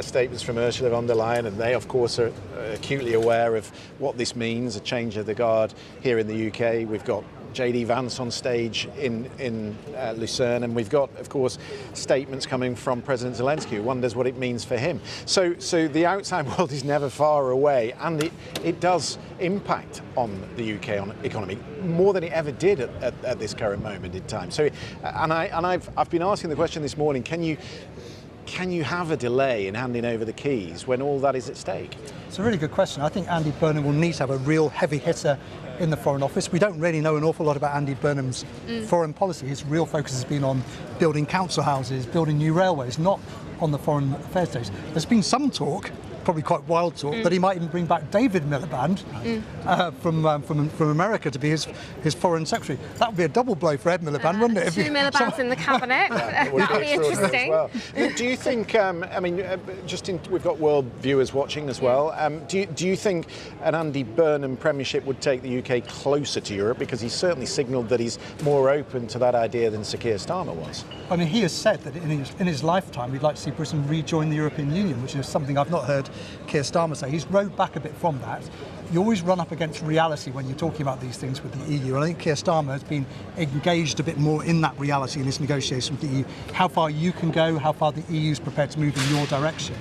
statements from Ursula von der Leyen, and they, of course, are acutely aware of what this means, a change of the guard here in the UK. We've got JD Vance on stage in Lucerne, and we've got, of course, statements coming from President Zelensky, who wonders what it means for him. So the outside world is never far away, and it does impact on the UK economy more than it ever did at this current moment in time. So, I've been asking the question this morning: Can you have a delay in handing over the keys when all that is at stake? It's a really good question. I think Andy Burnham will need to have a real heavy hitter in the Foreign Office. We don't really know an awful lot about Andy Burnham's foreign policy. His real focus has been on building council houses, building new railways, not on the foreign affairs stage. There's been some talk, probably quite wild talk, that he might even bring back David Miliband from America to be his foreign secretary. That would be a double blow for Ed Miliband, wouldn't it? Two Milibands in the cabinet. That would be interesting. Well. Do you think? We've got world viewers watching as well. Do you think an Andy Burnham premiership would take the UK closer to Europe? Because he's certainly signalled that he's more open to that idea than Sir Keir Starmer was. I mean, he has said that in his lifetime he'd like to see Britain rejoin the European Union, which is something I've not heard Keir Starmer say. He's rode back a bit from that. You always run up against reality when you're talking about these things with the EU. And I think Keir Starmer has been engaged a bit more in that reality in his negotiation with the EU. How far you can go, how far the EU is prepared to move in your direction.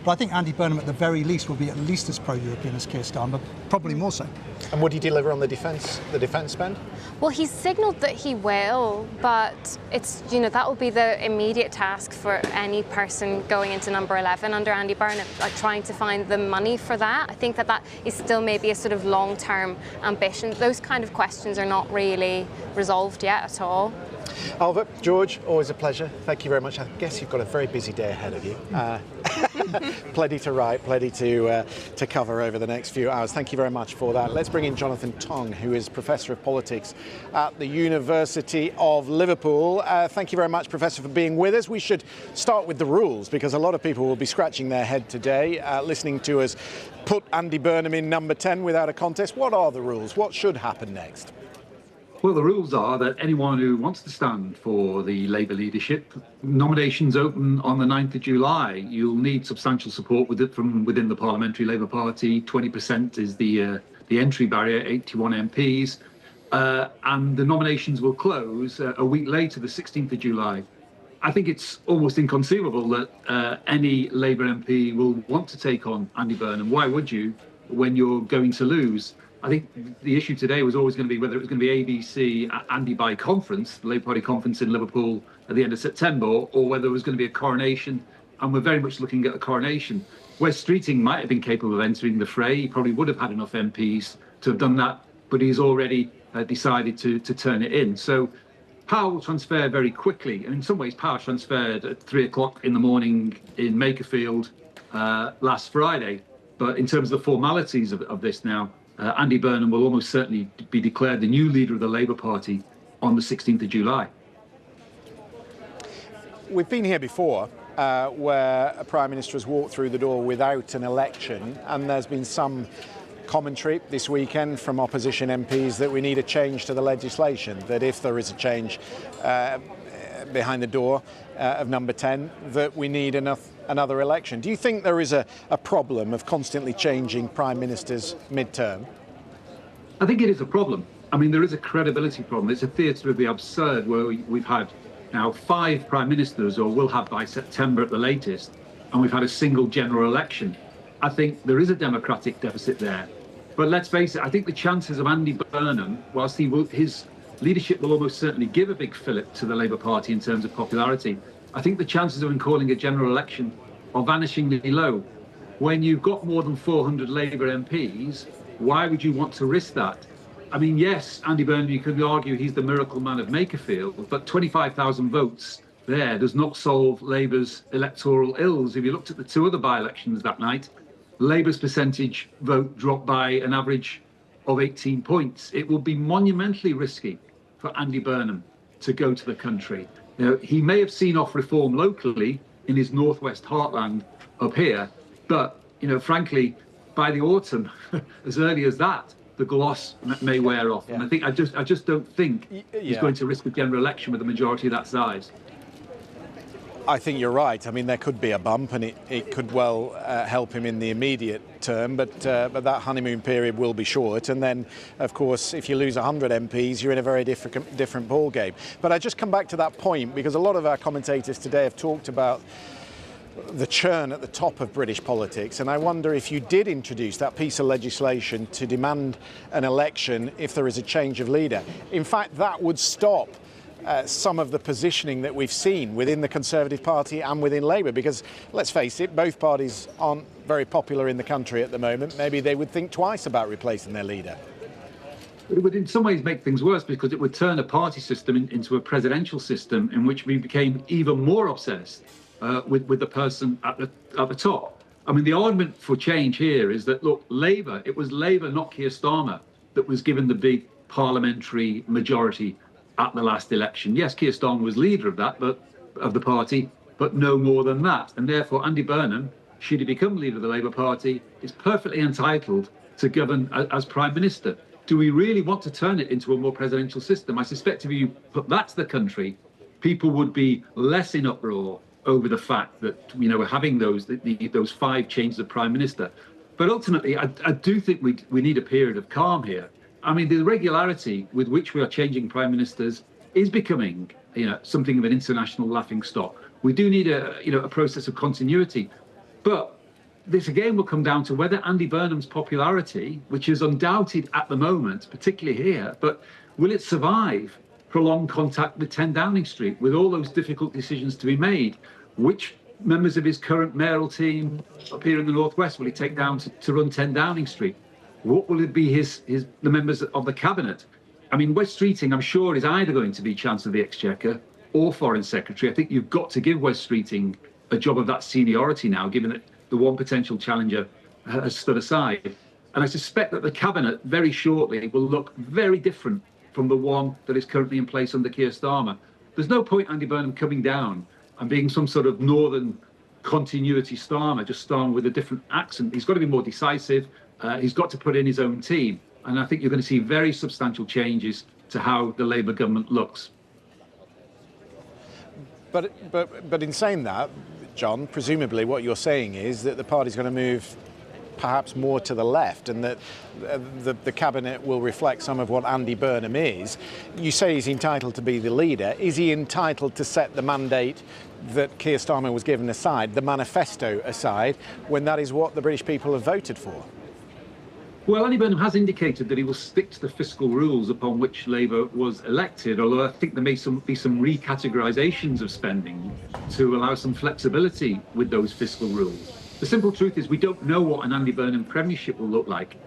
But I think Andy Burnham, at the very least, will be at least as pro-European as Keir Starmer, probably more so. And would he deliver on the defence spend? Well, he's signalled that he will, but it's, that will be the immediate task for any person going into number 11 under Andy Burnham, like trying to find the money for that. I think that is still maybe a sort of long-term ambition. Those kind of questions are not really resolved yet at all. Albert, George, always a pleasure. Thank you very much. I guess you've got a very busy day ahead of you. Plenty to write, plenty to cover over the next few hours. Thank you very much for that. Let's bring in Jonathan Tong, who is Professor of Politics at the University of Liverpool. Thank you very much, Professor, for being with us. We should start with the rules, because a lot of people will be scratching their head today, listening to us put Andy Burnham in number 10 without a contest. What are the rules? What should happen next? Well, the rules are that anyone who wants to stand for the Labour leadership, nominations open on the 9th of July. You'll need substantial support from within the Parliamentary Labour Party. 20% is the entry barrier, 81 MPs. And the nominations will close a week later, the 16th of July. I think it's almost inconceivable that any Labour MP will want to take on Andy Burnham. Why would you, when you're going to lose? I think the issue today was always going to be whether it was going to be ABC Andy by conference, the Labour Party conference in Liverpool at the end of September, or whether it was going to be a coronation, and we're very much looking at a coronation. Wes Streeting might have been capable of entering the fray. He probably would have had enough MPs to have done that, but he's already decided to turn it in. So power will transfer very quickly, and in some ways power transferred at 3 o'clock in the morning in Makerfield last Friday. But in terms of the formalities of this now, Andy Burnham will almost certainly be declared the new leader of the Labour Party on the 16th of July. we've been here before, where a Prime Minister has walked through the door without an election, and there's been some commentary this weekend from opposition MPs that we need a change to the legislation, that if there is a change behind the door of number 10, that we need another election. Do you think there is a problem of constantly changing Prime Ministers mid-term? I think it is a problem. I mean, there is a credibility problem. It's a theatre of the absurd where we've had now 5 Prime Ministers, or will have by September at the latest, and we've had a single general election. I think there is a democratic deficit there. But let's face it, I think the chances of Andy Burnham, whilst his leadership will almost certainly give a big fillip to the Labour Party in terms of popularity, I think the chances of him calling a general election are vanishingly low. When you've got more than 400 Labour MPs, why would you want to risk that? I mean, yes, Andy Burnham, you could argue he's the miracle man of Makerfield, but 25,000 votes there does not solve Labour's electoral ills. If you looked at the 2 other by-elections that night, Labour's percentage vote dropped by an average of 18 points. It would be monumentally risky for Andy Burnham to go to the country. You know, he may have seen off reform locally in his northwest heartland up here, but, you know, frankly, by the autumn, as early as that, the gloss may wear off. And I think I just don't think he's going to risk a general election with a majority of that size. I think you're right. I mean, there could be a bump, and it could well help him in the immediate term, but that honeymoon period will be short. And then, of course, if you lose 100 MPs, you're in a very different ballgame. But I just come back to that point, because a lot of our commentators today have talked about the churn at the top of British politics, and I wonder if you did introduce that piece of legislation to demand an election if there is a change of leader. In fact, that would stop some of the positioning that we've seen within the Conservative Party and within Labour, because let's face it, both parties aren't very popular in the country at the moment. Maybe they would think twice about replacing their leader. It would in some ways make things worse, because it would turn a party system into a presidential system in which we became even more obsessed with the person at the top. I mean, the argument for change here is that, look, Labour, it was Labour, not Keir Starmer, that was given the big parliamentary majority at the last election. Yes, Keir Starmer was leader of the party, but no more than that. And therefore, Andy Burnham, should he become leader of the Labour Party, is perfectly entitled to govern as Prime Minister. Do we really want to turn it into a more presidential system? I suspect if you put that to the country, people would be less in uproar over the fact that, you know, we're having those 5 changes of Prime Minister. But ultimately, I do think we need a period of calm here. I mean, the regularity with which we are changing Prime Ministers is becoming, you know, something of an international laughingstock. We do need a process of continuity. But this again will come down to whether Andy Burnham's popularity, which is undoubted at the moment, particularly here, but will it survive prolonged contact with 10 Downing Street, with all those difficult decisions to be made? Which members of his current mayoral team up here in the Northwest will he take down to run 10 Downing Street? What will it be the members of the cabinet? I mean, Wes Streeting, I'm sure, is either going to be Chancellor of the Exchequer or Foreign Secretary. I think you've got to give Wes Streeting a job of that seniority now, given that the one potential challenger has stood aside. And I suspect that the cabinet very shortly will look very different from the one that is currently in place under Keir Starmer. There's no point Andy Burnham coming down and being some sort of northern continuity Starmer, just Starmer with a different accent. He's got to be more decisive. He's got to put in his own team. And I think you're going to see very substantial changes to how the Labour government looks. But in saying that, John, presumably what you're saying is that the party's going to move perhaps more to the left, and that the cabinet will reflect some of what Andy Burnham is. You say he's entitled to be the leader. Is he entitled to set the mandate that Keir Starmer was given aside, the manifesto aside, when that is what the British people have voted for? Well, Andy Burnham has indicated that he will stick to the fiscal rules upon which Labour was elected, although I think there may be some recategorisations of spending to allow some flexibility with those fiscal rules. The simple truth is we don't know what an Andy Burnham premiership will look like.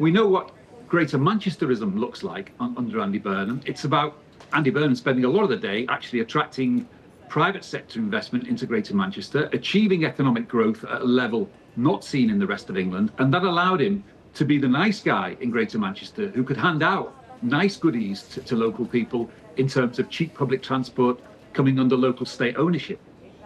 We know what Greater Manchesterism looks like under Andy Burnham. It's about Andy Burnham spending a lot of the day actually attracting private sector investment into Greater Manchester, achieving economic growth at a level not seen in the rest of England, and that allowed him to be the nice guy in Greater Manchester who could hand out nice goodies to local people in terms of cheap public transport, coming under local state ownership.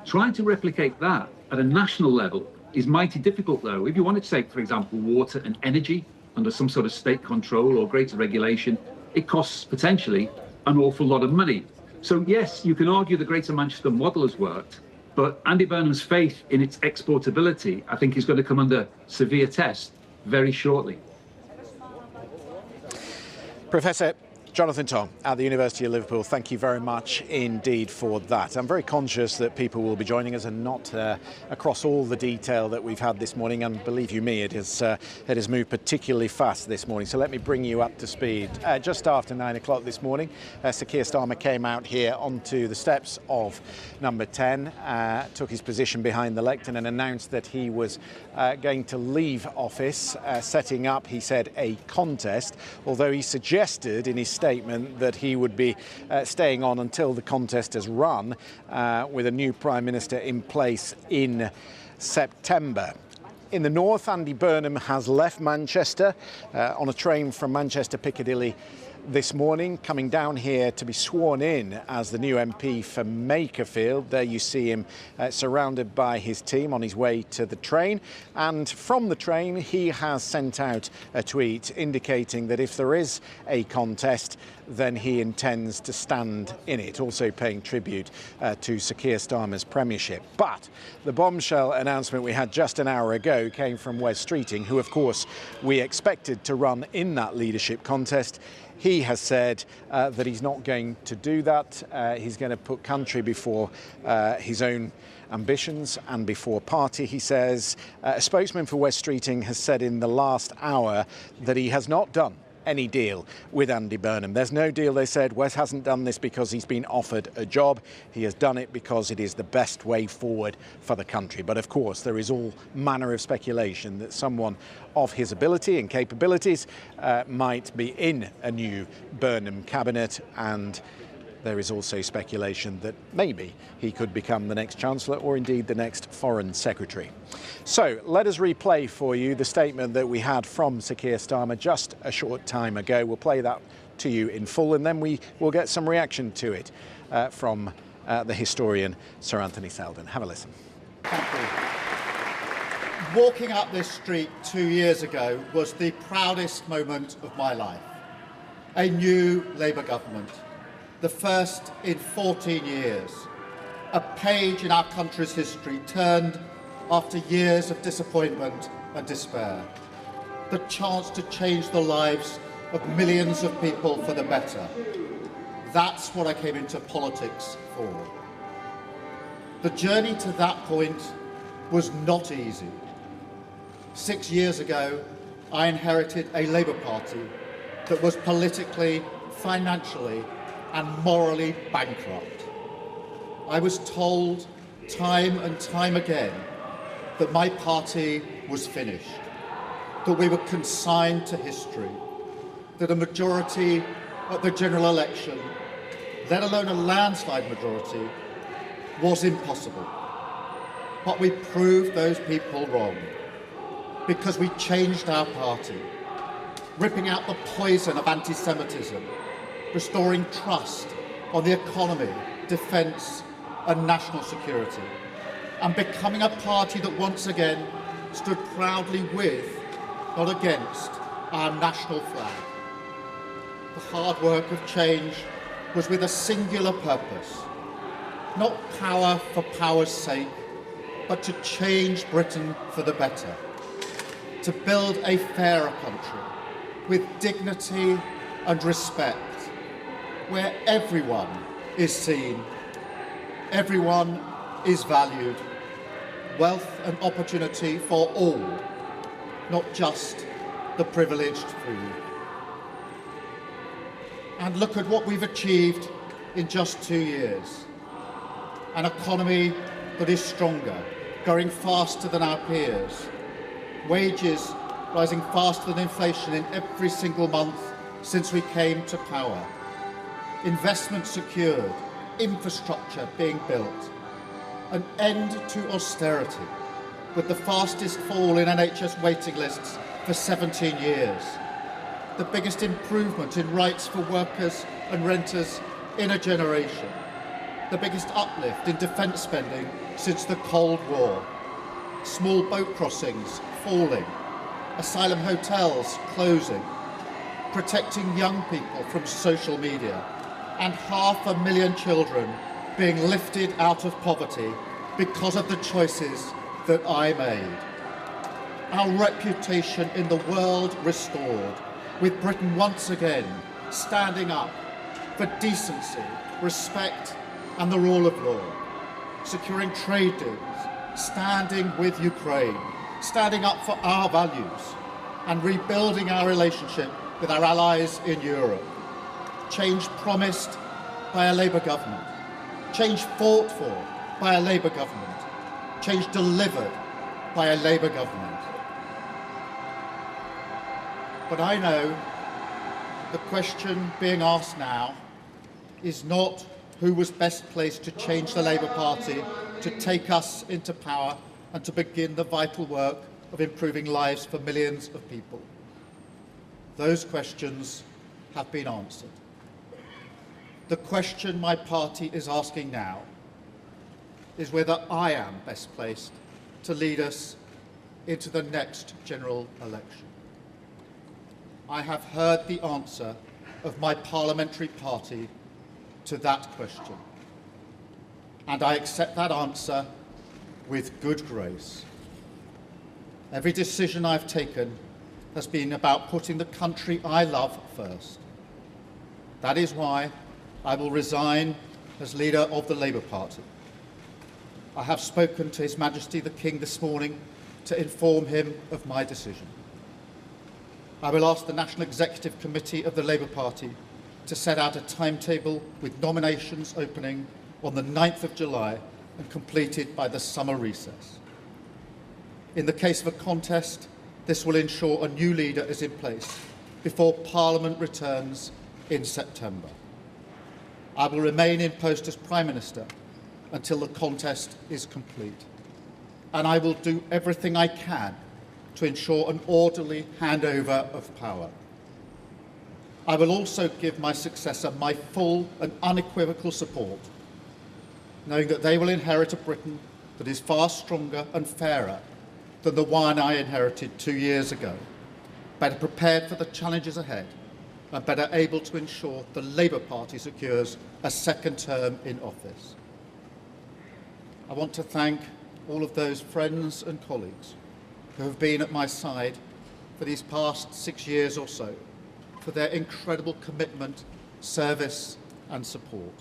Trying to replicate that at a national level is mighty difficult, though. If you wanted to take, for example, water and energy under some sort of state control or greater regulation, it costs potentially an awful lot of money. So yes, you can argue the Greater Manchester model has worked, but Andy Burnham's faith in its exportability, I think, is going to come under severe test very shortly. Professor Jonathan Tong at the University of Liverpool, thank you very much indeed for that. I'm very conscious that people will be joining us and not across all the detail that we've had this morning, and believe you me, it has moved particularly fast this morning. So let me bring you up to speed. Just after 9 o'clock this morning, Sir Keir Starmer came out here onto the steps of number 10, took his position behind the lectern and announced that he was going to leave office, setting up, he said, a contest, although he suggested in his statement that he would be staying on until the contest has run, with a new Prime Minister in place in September. In the north, Andy Burnham has left Manchester on a train from Manchester Piccadilly this morning, coming down here to be sworn in as the new MP for Makerfield. There you see him surrounded by his team on his way to the train. And from the train, he has sent out a tweet indicating that if there is a contest, then he intends to stand in it, also paying tribute to Sir Keir Starmer's premiership. But the bombshell announcement we had just an hour ago came from Wes Streeting, who, of course, we expected to run in that leadership contest. He has said that he's not going to do that. He's going to put country before his own ambitions and before party, he says. A spokesman for Wes Streeting has said in the last hour that he has not done any deal with Andy Burnham. There's no deal, they said. Wes hasn't done this because he's been offered a job. He has done it because it is the best way forward for the country. But of course, there is all manner of speculation that someone of his ability and capabilities might be in a new Burnham cabinet, and there is also speculation that maybe he could become the next Chancellor or indeed the next Foreign Secretary. So let us replay for you the statement that we had from Sir Keir Starmer just a short time ago. We'll play that to you in full, and then we will get some reaction to it from the historian Sir Anthony Selden. Have a listen. Thank you. Walking up this street 2 years ago was the proudest moment of my life. A new Labour government, the first in 14 years. A page in our country's history turned after years of disappointment and despair. The chance to change the lives of millions of people for the better. That's what I came into politics for. The journey to that point was not easy. 6 years ago, I inherited a Labour Party that was politically, financially, and morally bankrupt. I was told time and time again that my party was finished, that we were consigned to history, that a majority at the general election, let alone a landslide majority, was impossible. But we proved those people wrong, because we changed our party, ripping out the poison of anti-Semitism, restoring trust on the economy, defence and national security, and becoming a party that once again stood proudly with, not against, our national flag. The hard work of change was with a singular purpose, not power for power's sake, but to change Britain for the better, to build a fairer country with dignity and respect, where everyone is seen, everyone is valued, wealth and opportunity for all, not just the privileged few. And look at what we've achieved in just 2 years. An economy that is stronger, growing faster than our peers, wages rising faster than inflation in every single month since we came to power, investment secured, infrastructure being built, an end to austerity with the fastest fall in NHS waiting lists for 17 years, the biggest improvement in rights for workers and renters in a generation, the biggest uplift in defence spending since the Cold War. Small boat crossings falling, asylum hotels closing, protecting young people from social media, and 500,000 children being lifted out of poverty because of the choices that I made. Our reputation in the world restored, with Britain once again standing up for decency, respect and the rule of law, securing trade deals, standing with Ukraine, standing up for our values and rebuilding our relationship with our allies in Europe. Change promised by a Labour government, change fought for by a Labour government, change delivered by a Labour government. But I know the question being asked now is not who was best placed to change the Labour Party, to take us into power and to begin the vital work of improving lives for millions of people. Those questions have been answered. The question my party is asking now is whether I am best placed to lead us into the next general election. I have heard the answer of my parliamentary party to that question, and I accept that answer with good grace. Every decision I've taken has been about putting the country I love first. That is why I will resign as leader of the Labour Party. I have spoken to His Majesty the King this morning to inform him of my decision. I will ask the National Executive Committee of the Labour Party to set out a timetable with nominations opening on the 9th of July and completed by the summer recess. In the case of a contest, this will ensure a new leader is in place before Parliament returns in September. I will remain in post as Prime Minister until the contest is complete, and I will do everything I can to ensure an orderly handover of power. I will also give my successor my full and unequivocal support, knowing that they will inherit a Britain that is far stronger and fairer than the one I inherited 2 years ago, better prepared for the challenges ahead and better able to ensure the Labour Party secures a second term in office. I want to thank all of those friends and colleagues who have been at my side for these past 6 years or so, for their incredible commitment, service and support.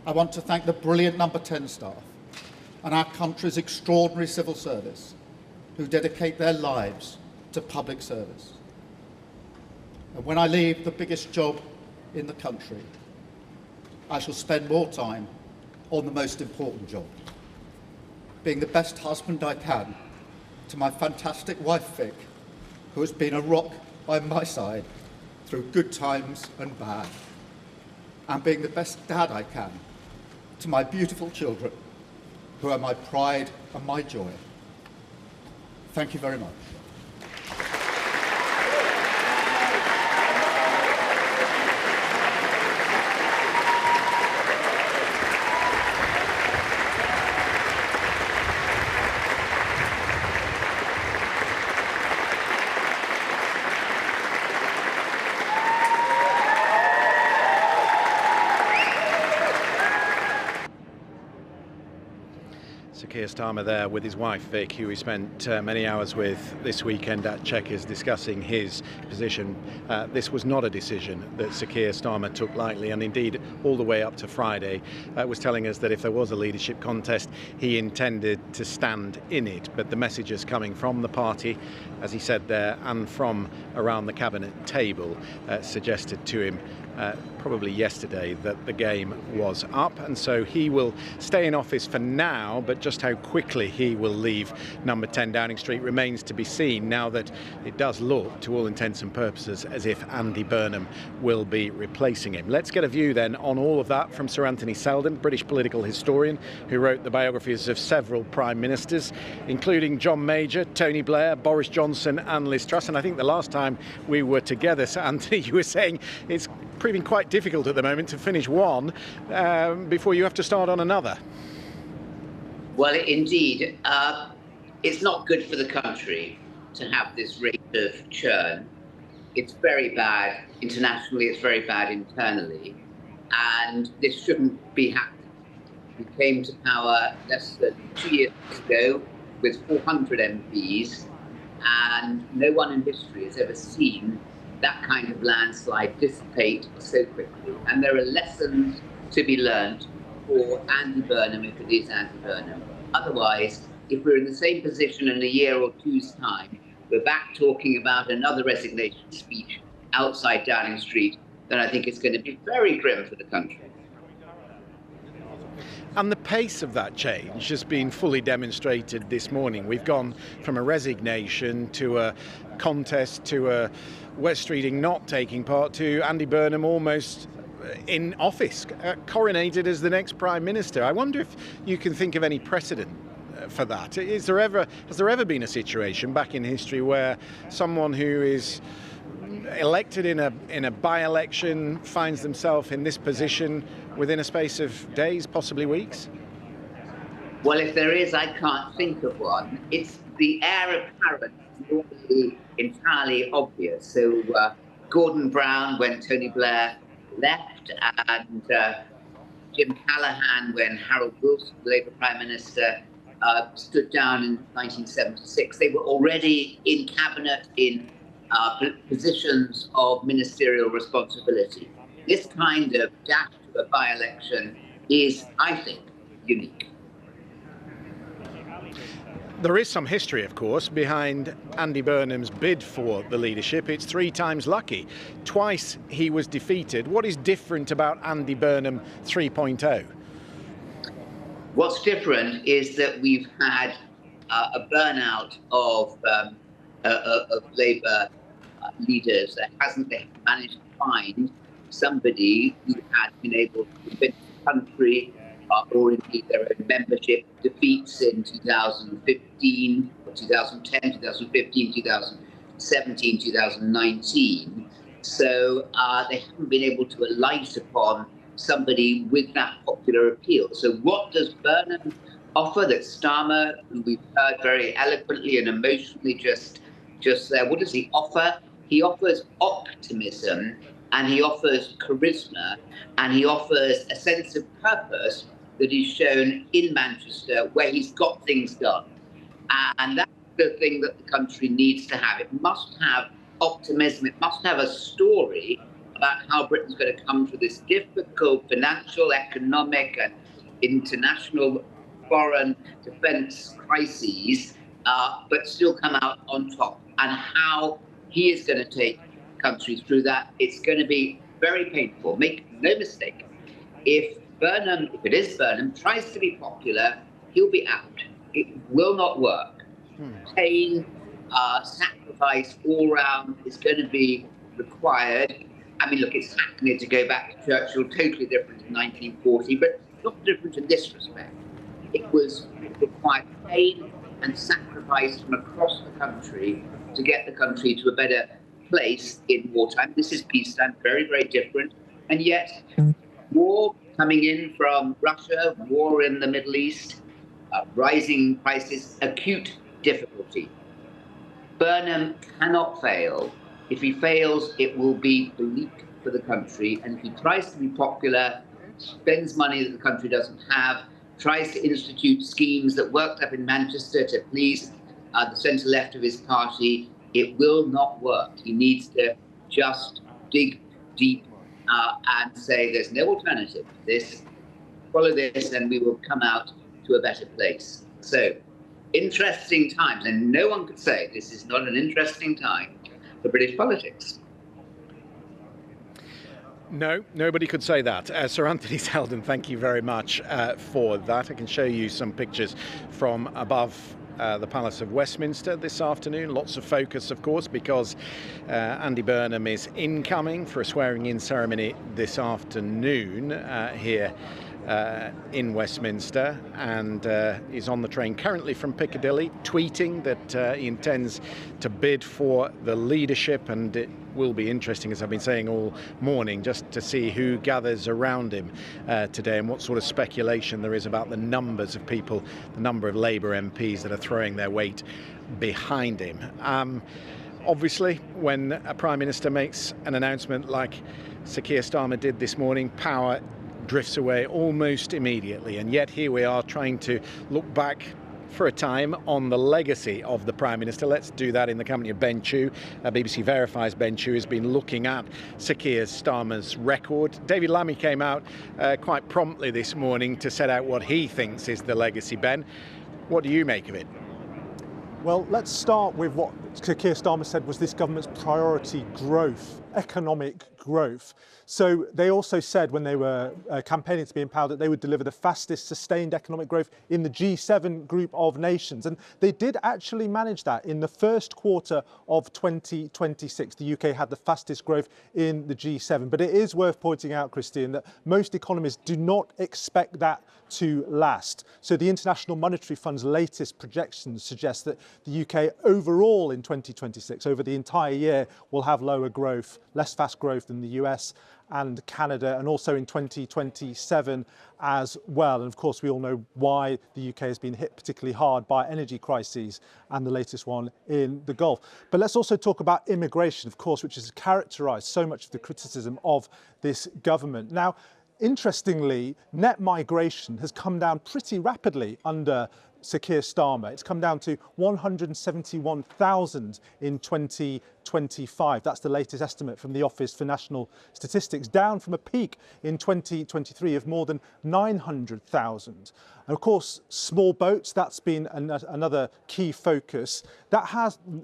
I want to thank the brilliant Number 10 staff and our country's extraordinary civil service who dedicate their lives to public service. And when I leave the biggest job in the country, I shall spend more time on the most important job, being the best husband I can to my fantastic wife Vic, who has been a rock by my side through good times and bad, and being the best dad I can to my beautiful children, who are my pride and my joy. Thank you very much. Keir Starmer there with his wife Vic, who he spent many hours with this weekend at Chequers discussing his position. This was not a decision that Sir Keir Starmer took lightly, and indeed all the way up to Friday was telling us that if there was a leadership contest he intended to stand in it. But the messages coming from the party, as he said there, and from around the cabinet table suggested to him probably yesterday that the game was up, and so he will stay in office for now, but just how quickly he will leave Number 10 Downing Street remains to be seen, now that it does look, to all intents and purposes, as if Andy Burnham will be replacing him. Let's get a view then on all of that from Sir Anthony Selden, British political historian who wrote the biographies of several prime ministers, including John Major, Tony Blair, Boris Johnson and Liz Truss. And I think the last time we were together, Sir Anthony, you were saying it's proving quite difficult at the moment to finish one before you have to start on another. Well, indeed, it's not good for the country to have this rate of churn. It's very bad internationally, it's very bad internally, and this shouldn't be happening. We came to power less than 2 years ago with 400 MPs, and no one in history has ever seen that kind of landslide dissipate so quickly. And there are lessons to be learned for Andy Burnham, if it is Andy Burnham. Otherwise, if we're in the same position in a year or two's time, we're back talking about another resignation speech outside Downing Street, then I think it's going to be very grim for the country. And the pace of that change has been fully demonstrated this morning. We've gone from a resignation to a contest to a West Streeting not taking part to Andy Burnham almost in office, coronated as the next Prime Minister. I wonder if you can think of any precedent for that. Has there ever been a situation back in history where someone who is elected in a by-election finds themselves in this position within a space of days, possibly weeks? Well, if there is, I can't think of one. It's the heir apparent is normally entirely obvious. So Gordon Brown when Tony Blair left, and Jim Callaghan when Harold Wilson, the Labour Prime Minister, stood down in 1976. They were already in cabinet in positions of ministerial responsibility. This kind of dash to a by-election is, I think, unique. There is some history, of course, behind Andy Burnham's bid for the leadership. It's 3 times lucky. Twice he was defeated. What is different about Andy Burnham 3.0? What's different is that we've had a burnout of Labour leaders. They haven't managed to find somebody who had been able to convince the country or indeed their own membership defeats in 2015, 2010, 2015, 2017, 2019. So they haven't been able to alight upon somebody with that popular appeal. So what does Burnham offer that Starmer, who we've heard very eloquently and emotionally just there, what does he offer? He offers optimism, and he offers charisma, and he offers a sense of purpose that is shown in Manchester, where he's got things done. And that's the thing that the country needs to have. It must have optimism. It must have a story about how Britain's going to come through this difficult financial, economic, and international foreign defence crises, but still come out on top. And how he is going to take countries through that, it's going to be very painful. Make no mistake. If Burnham, if it is Burnham, tries to be popular, he'll be out. It will not work. Pain, sacrifice all round is going to be required. I mean, look, it's hackneyed to go back to Churchill, totally different in 1940, but not different in this respect. It required pain and sacrifice from across the country to get the country to a better place in wartime. This is peacetime, very, very different. And yet, war coming in from Russia, war in the Middle East, rising prices, acute difficulty. Burnham cannot fail. If he fails, it will be bleak for the country. And if he tries to be popular, spends money that the country doesn't have, tries to institute schemes that worked up in Manchester to please the centre-left of his party, it will not work. He needs to just dig deep and say there's no alternative to this. Follow this and we will come out to a better place. So, interesting times. And no one could say this is not an interesting time for British politics. No, nobody could say that. Sir Anthony Selden, thank you very much for that. I can show you some pictures from above the Palace of Westminster this afternoon. Lots of focus, of course, because Andy Burnham is incoming for a swearing-in ceremony this afternoon here in Westminster, and is on the train currently from Piccadilly, tweeting that he intends to bid for the leadership, and it will be interesting, as I've been saying all morning, just to see who gathers around him today and what sort of speculation there is about the numbers of people, the number of Labour MPs that are throwing their weight behind him. Obviously, when a Prime Minister makes an announcement like Sir Keir Starmer did this morning, power drifts away almost immediately, and yet here we are trying to look back for a time on the legacy of the Prime Minister. Let's do that in the company of Ben Chew. BBC Verify's Ben Chew has been looking at Sir Keir Starmer's record. David Lammy came out quite promptly this morning to set out what he thinks is the legacy. Ben, what do you make of it? Well, let's start with what Keir Starmer said was this government's priority: growth, economic growth. So they also said when they were campaigning to be in power that they would deliver the fastest sustained economic growth in the G7 group of nations. And they did actually manage that. In the first quarter of 2026, the UK had the fastest growth in the G7. But it is worth pointing out, Christian, that most economists do not expect that to last. So the International Monetary Fund's latest projections suggest that the UK overall in 2026, over the entire year, will have lower growth, less fast growth than the US and Canada, and also in 2027 as well. And of course, we all know why the UK has been hit particularly hard by energy crises, and the latest one in the Gulf. But let's also talk about immigration, of course, which has characterised so much of the criticism of this government. Now, interestingly, net migration has come down pretty rapidly under Sir Keir Starmer. It's come down to 171,000 in 2025. That's the latest estimate from the Office for National Statistics, down from a peak in 2023 of more than 900,000. And of course, small boats, that's been another key focus.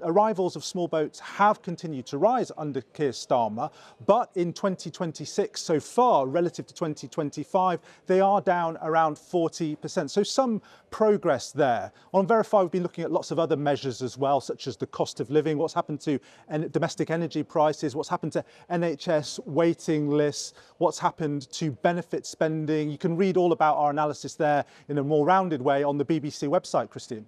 Arrivals of small boats have continued to rise under Keir Starmer, but in 2026 so far, relative to 2025, they are down around 40%. So some progress there. On Verify, we've been looking at lots of other measures as well, such as the cost of living, what's happened to domestic energy prices, what's happened to NHS waiting lists, what's happened to benefit spending. You can read all about our analysis there in a more rounded way on the BBC website, Christian.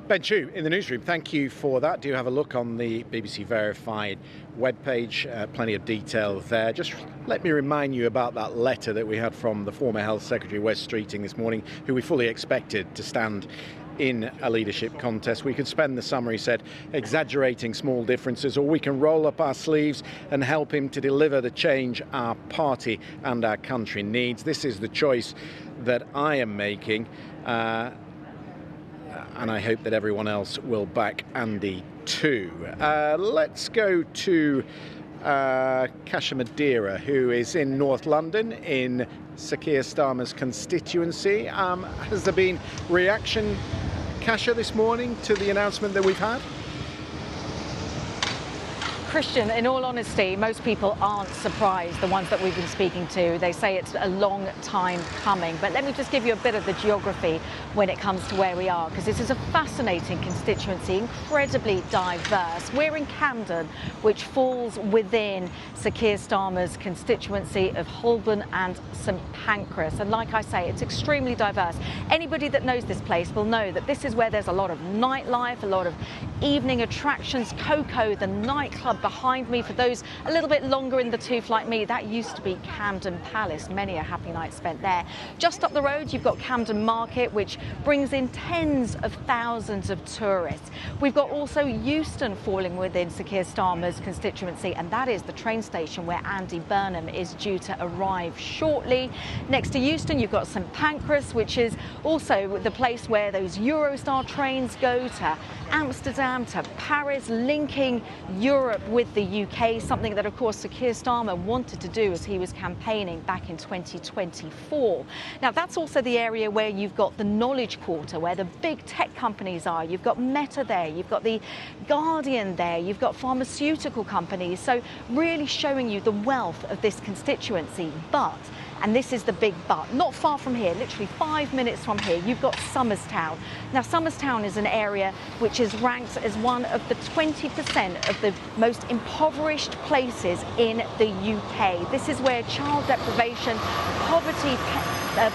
Ben Chew in the newsroom, thank you for that. Do have a look on the BBC Verified webpage, plenty of detail there. Just let me remind you about that letter that we had from the former Health Secretary, Wes Streeting, this morning, who we fully expected to stand in a leadership contest. We could spend the summer, he said, exaggerating small differences, or we can roll up our sleeves and help him to deliver the change our party and our country needs. This is the choice that I am making. And I hope that everyone else will back Andy too. Let's go to Kasia Madeira, who is in North London in Sir Keir Starmer's constituency. Has there been reaction, Kasia, this morning to the announcement that we've had? Christian, in all honesty, most people aren't surprised, the ones that we've been speaking to. They say it's a long time coming. But let me just give you a bit of the geography when it comes to where we are, because this is a fascinating constituency, incredibly diverse. We're in Camden, which falls within Sir Keir Starmer's constituency of Holborn and St Pancras. And like I say, it's extremely diverse. Anybody that knows this place will know that this is where there's a lot of nightlife, a lot of evening attractions. Coco, the nightclub behind me, for those a little bit longer in the tooth like me, that used to be Camden Palace. Many a happy night spent there. Just up the road, you've got Camden Market, which brings in tens of thousands of tourists. We've got also Euston falling within Sir Keir Starmer's constituency, and that is the train station where Andy Burnham is due to arrive shortly. Next to Euston, you've got St Pancras, which is also the place where those Eurostar trains go to Amsterdam, to Paris, linking Europe with the UK, something that, of course, Sir Keir Starmer wanted to do as he was campaigning back in 2024. Now, that's also the area where you've got the Knowledge Quarter, where the big tech companies are. You've got Meta there, you've got the Guardian there, you've got pharmaceutical companies. So really showing you the wealth of this constituency. But And this is the big but. Not far from here, literally 5 minutes from here, you've got Somerstown. Now, Somerstown is an area which is ranked as one of the 20% of the most impoverished places in the UK. This is where child deprivation, poverty,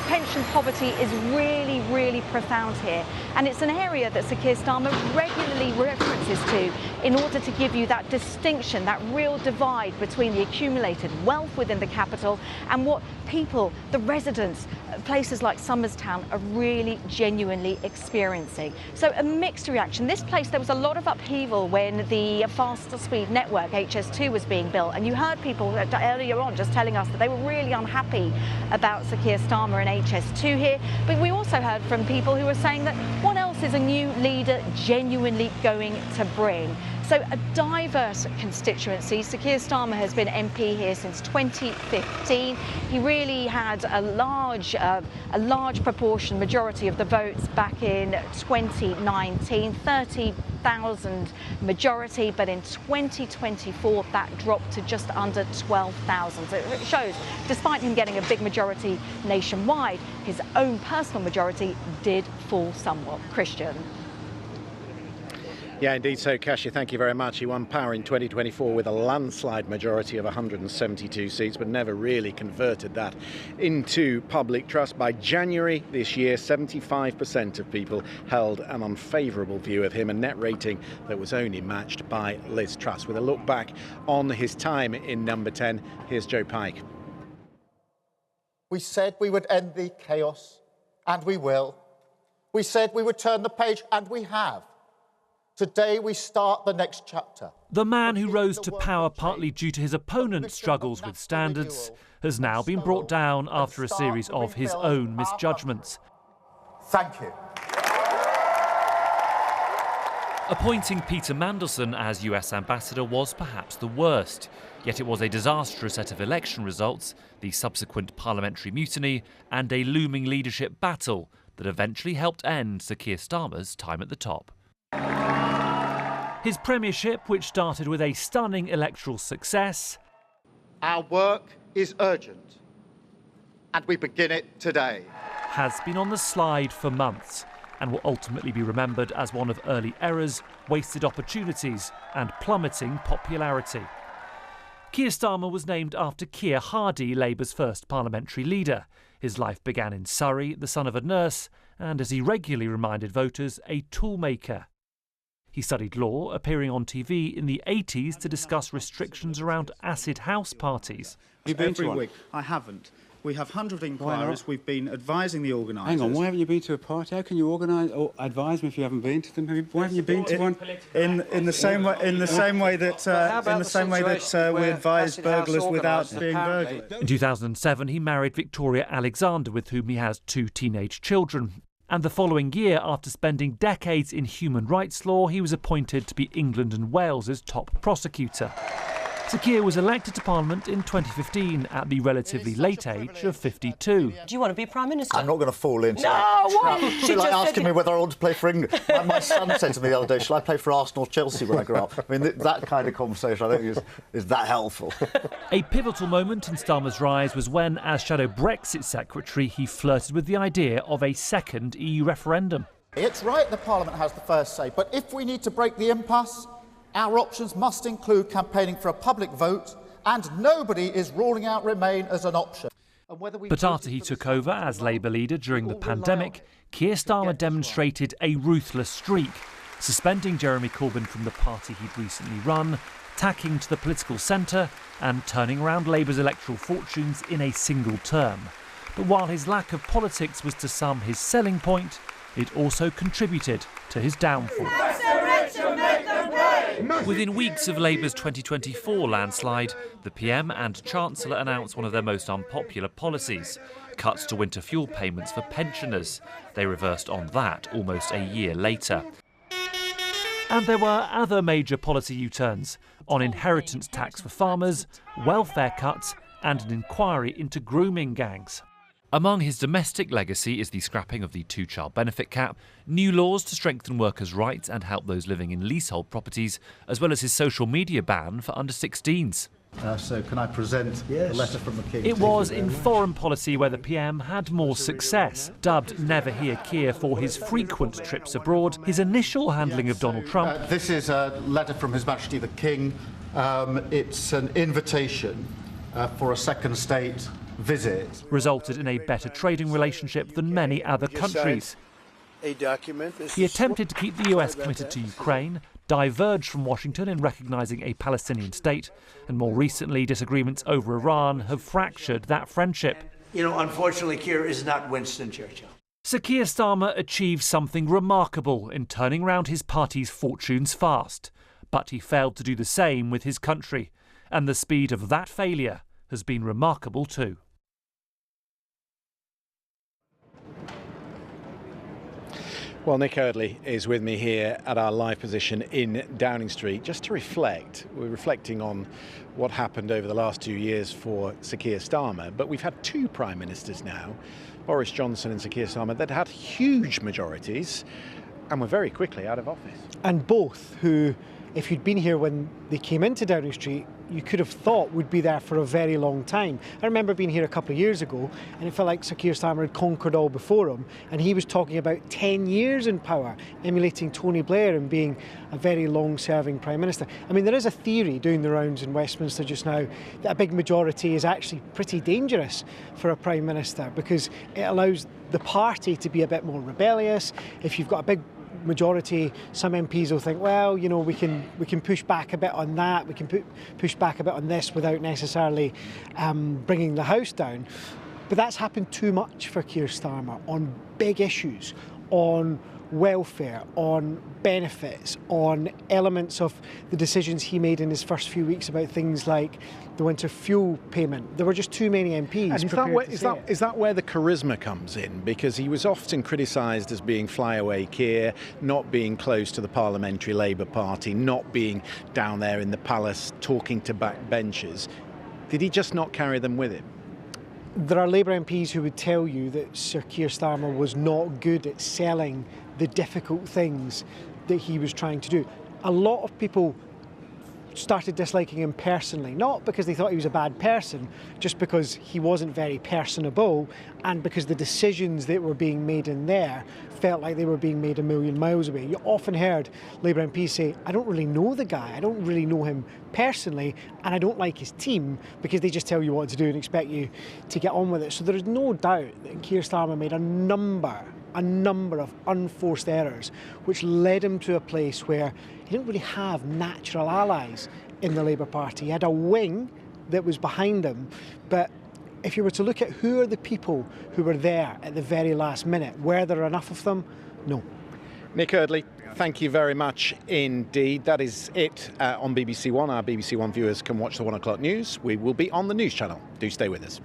pension poverty is really, really profound here. And it's an area that Sir Keir Starmer regularly references to in order to give you that distinction, that real divide between the accumulated wealth within the capital and what people, the residents, places like Somerstown are really genuinely experiencing. So a mixed reaction. This place, there was a lot of upheaval when the faster speed network, HS2, was being built. And you heard people earlier on just telling us that they were really unhappy about Sir Keir Starmer and HS2 here. But we also heard from people who were saying that what else is a new leader genuinely going to bring? So a diverse constituency. Sir Keir Starmer has been MP here since 2015. He really had a large proportion, majority of the votes back in 2019, 30,000 majority, but in 2024 that dropped to just under 12,000. So it shows, despite him getting a big majority nationwide, his own personal majority did fall somewhat. Christian. Yeah, indeed so, Kasia, thank you very much. He won power in 2024 with a landslide majority of 172 seats, but never really converted that into public trust. By January this year, 75% of people held an unfavourable view of him, a net rating that was only matched by Liz Truss. With a look back on his time in number 10, here's Joe Pike. We said we would end the chaos, and we will. We said we would turn the page, and we have. Today we start the next chapter. The man who rose to power partly due to his opponent's struggles with standards has now been brought down after a series of his own misjudgments. Thank you. Appointing Peter Mandelson as US ambassador was perhaps the worst, yet it was a disastrous set of election results, the subsequent parliamentary mutiny and a looming leadership battle that eventually helped end Sir Keir Starmer's time at the top. His premiership, which started with a stunning electoral success. Our work is urgent, and we begin it today. Has been on the slide for months and will ultimately be remembered as one of early errors, wasted opportunities and plummeting popularity. Keir Starmer was named after Keir Hardie, Labour's first parliamentary leader. His life began in Surrey, the son of a nurse, and as he regularly reminded voters, a toolmaker. He studied law, appearing on TV in the 80s to discuss restrictions around acid house parties. Have you been to one? Week. I haven't. We have 100 inquiries. We've been advising the organisers. Hang on, why haven't you been to a party? How can you organise or advise me if you haven't been to them? Why haven't you been to one? In the same way that we advise burglars without being burglars. In 2007, he married Victoria Alexander, with whom he has 2 teenage children. And the following year, after spending decades in human rights law, he was appointed to be England and Wales's top prosecutor. Sir Keir was elected to Parliament in 2015 at the relatively late age of 52. Do you want to be Prime Minister? I'm not going to fall into that. No, what? It's like asking me whether I want to play for England. My son said to me the other day, shall I play for Arsenal or Chelsea when I grow up? I mean, that kind of conversation, I think, is that helpful. A pivotal moment in Starmer's rise was when, as Shadow Brexit Secretary, he flirted with the idea of a second EU referendum. It's right the Parliament has the first say, but if we need to break the impasse, our options must include campaigning for a public vote, and nobody is ruling out Remain as an option. But after he took over as Labour leader during the pandemic, Keir Starmer demonstrated a ruthless streak, suspending Jeremy Corbyn from the party he'd recently run, tacking to the political centre and turning around Labour's electoral fortunes in a single term. But while his lack of politics was to some his selling point, it also contributed to his downfall. Within weeks of Labour's 2024 landslide, the PM and Chancellor announced one of their most unpopular policies, cuts to winter fuel payments for pensioners. They reversed on that almost a year later. And there were other major policy U-turns on inheritance tax for farmers, welfare cuts and an inquiry into grooming gangs. Among his domestic legacy is the scrapping of the 2-child benefit cap, new laws to strengthen workers' rights and help those living in leasehold properties, as well as his social media ban for under-16s. So can I present the letter from the King? It was in foreign policy where the PM had more success. Dubbed Never Hear Keir for his frequent trips abroad, his initial handling of Donald Trump. This is a letter from His Majesty the King. It's an invitation for a second state visit. Resulted in a better trading relationship than many other countries. A document. He attempted to keep the US committed to Ukraine, diverged from Washington in recognising a Palestinian state, and more recently disagreements over Iran have fractured that friendship. You know, unfortunately, Keir is not Winston Churchill. Sir Keir Starmer achieved something remarkable in turning round his party's fortunes fast, but he failed to do the same with his country, and the speed of that failure has been remarkable too. Well, Nick Eardley is with me here at our live position in Downing Street just to reflect. We're reflecting on what happened over the last 2 years for Sir Keir Starmer, but we've had two Prime Ministers now, Boris Johnson and Sir Keir Starmer, that had huge majorities and were very quickly out of office. And both who, if you'd been here when they came into Downing Street, you could have thought would be there for a very long time. I remember being here a couple of years ago and it felt like Sir Keir Starmer had conquered all before him, and he was talking about 10 years in power, emulating Tony Blair and being a very long-serving Prime Minister. I mean, there is a theory doing the rounds in Westminster just now that a big majority is actually pretty dangerous for a Prime Minister because it allows the party to be a bit more rebellious. If you've got a big majority, some MPs will think, well, you know, we can push back a bit on that, we can push back a bit on this without necessarily bringing the house down. But that's happened too much for Keir Starmer on big issues, on welfare, on benefits, on elements of the decisions he made in his first few weeks about things like the winter fuel payment. There were just too many MPs. And is that where the charisma comes in? Because he was often criticised as being flyaway Keir, not being close to the Parliamentary Labour Party, not being down there in the palace talking to backbenchers. Did he just not carry them with him? There are Labour MPs who would tell you that Sir Keir Starmer was not good at selling the difficult things that he was trying to do. A lot of people started disliking him personally, not because they thought he was a bad person, just because he wasn't very personable and because the decisions that were being made in there felt like they were being made a million miles away. You often heard Labour MPs say, I don't really know the guy, I don't really know him personally, and I don't like his team, because they just tell you what to do and expect you to get on with it. So there is no doubt that Keir Starmer made a number of unforced errors, which led him to a place where he didn't really have natural allies in the Labour Party. He had a wing that was behind him, but if you were to look at who are the people who were there at the very last minute, were there enough of them? No. Nick Eardley, thank you very much indeed. That is it on BBC One. Our BBC One viewers can watch the 1 o'clock news. We will be on the news channel. Do stay with us.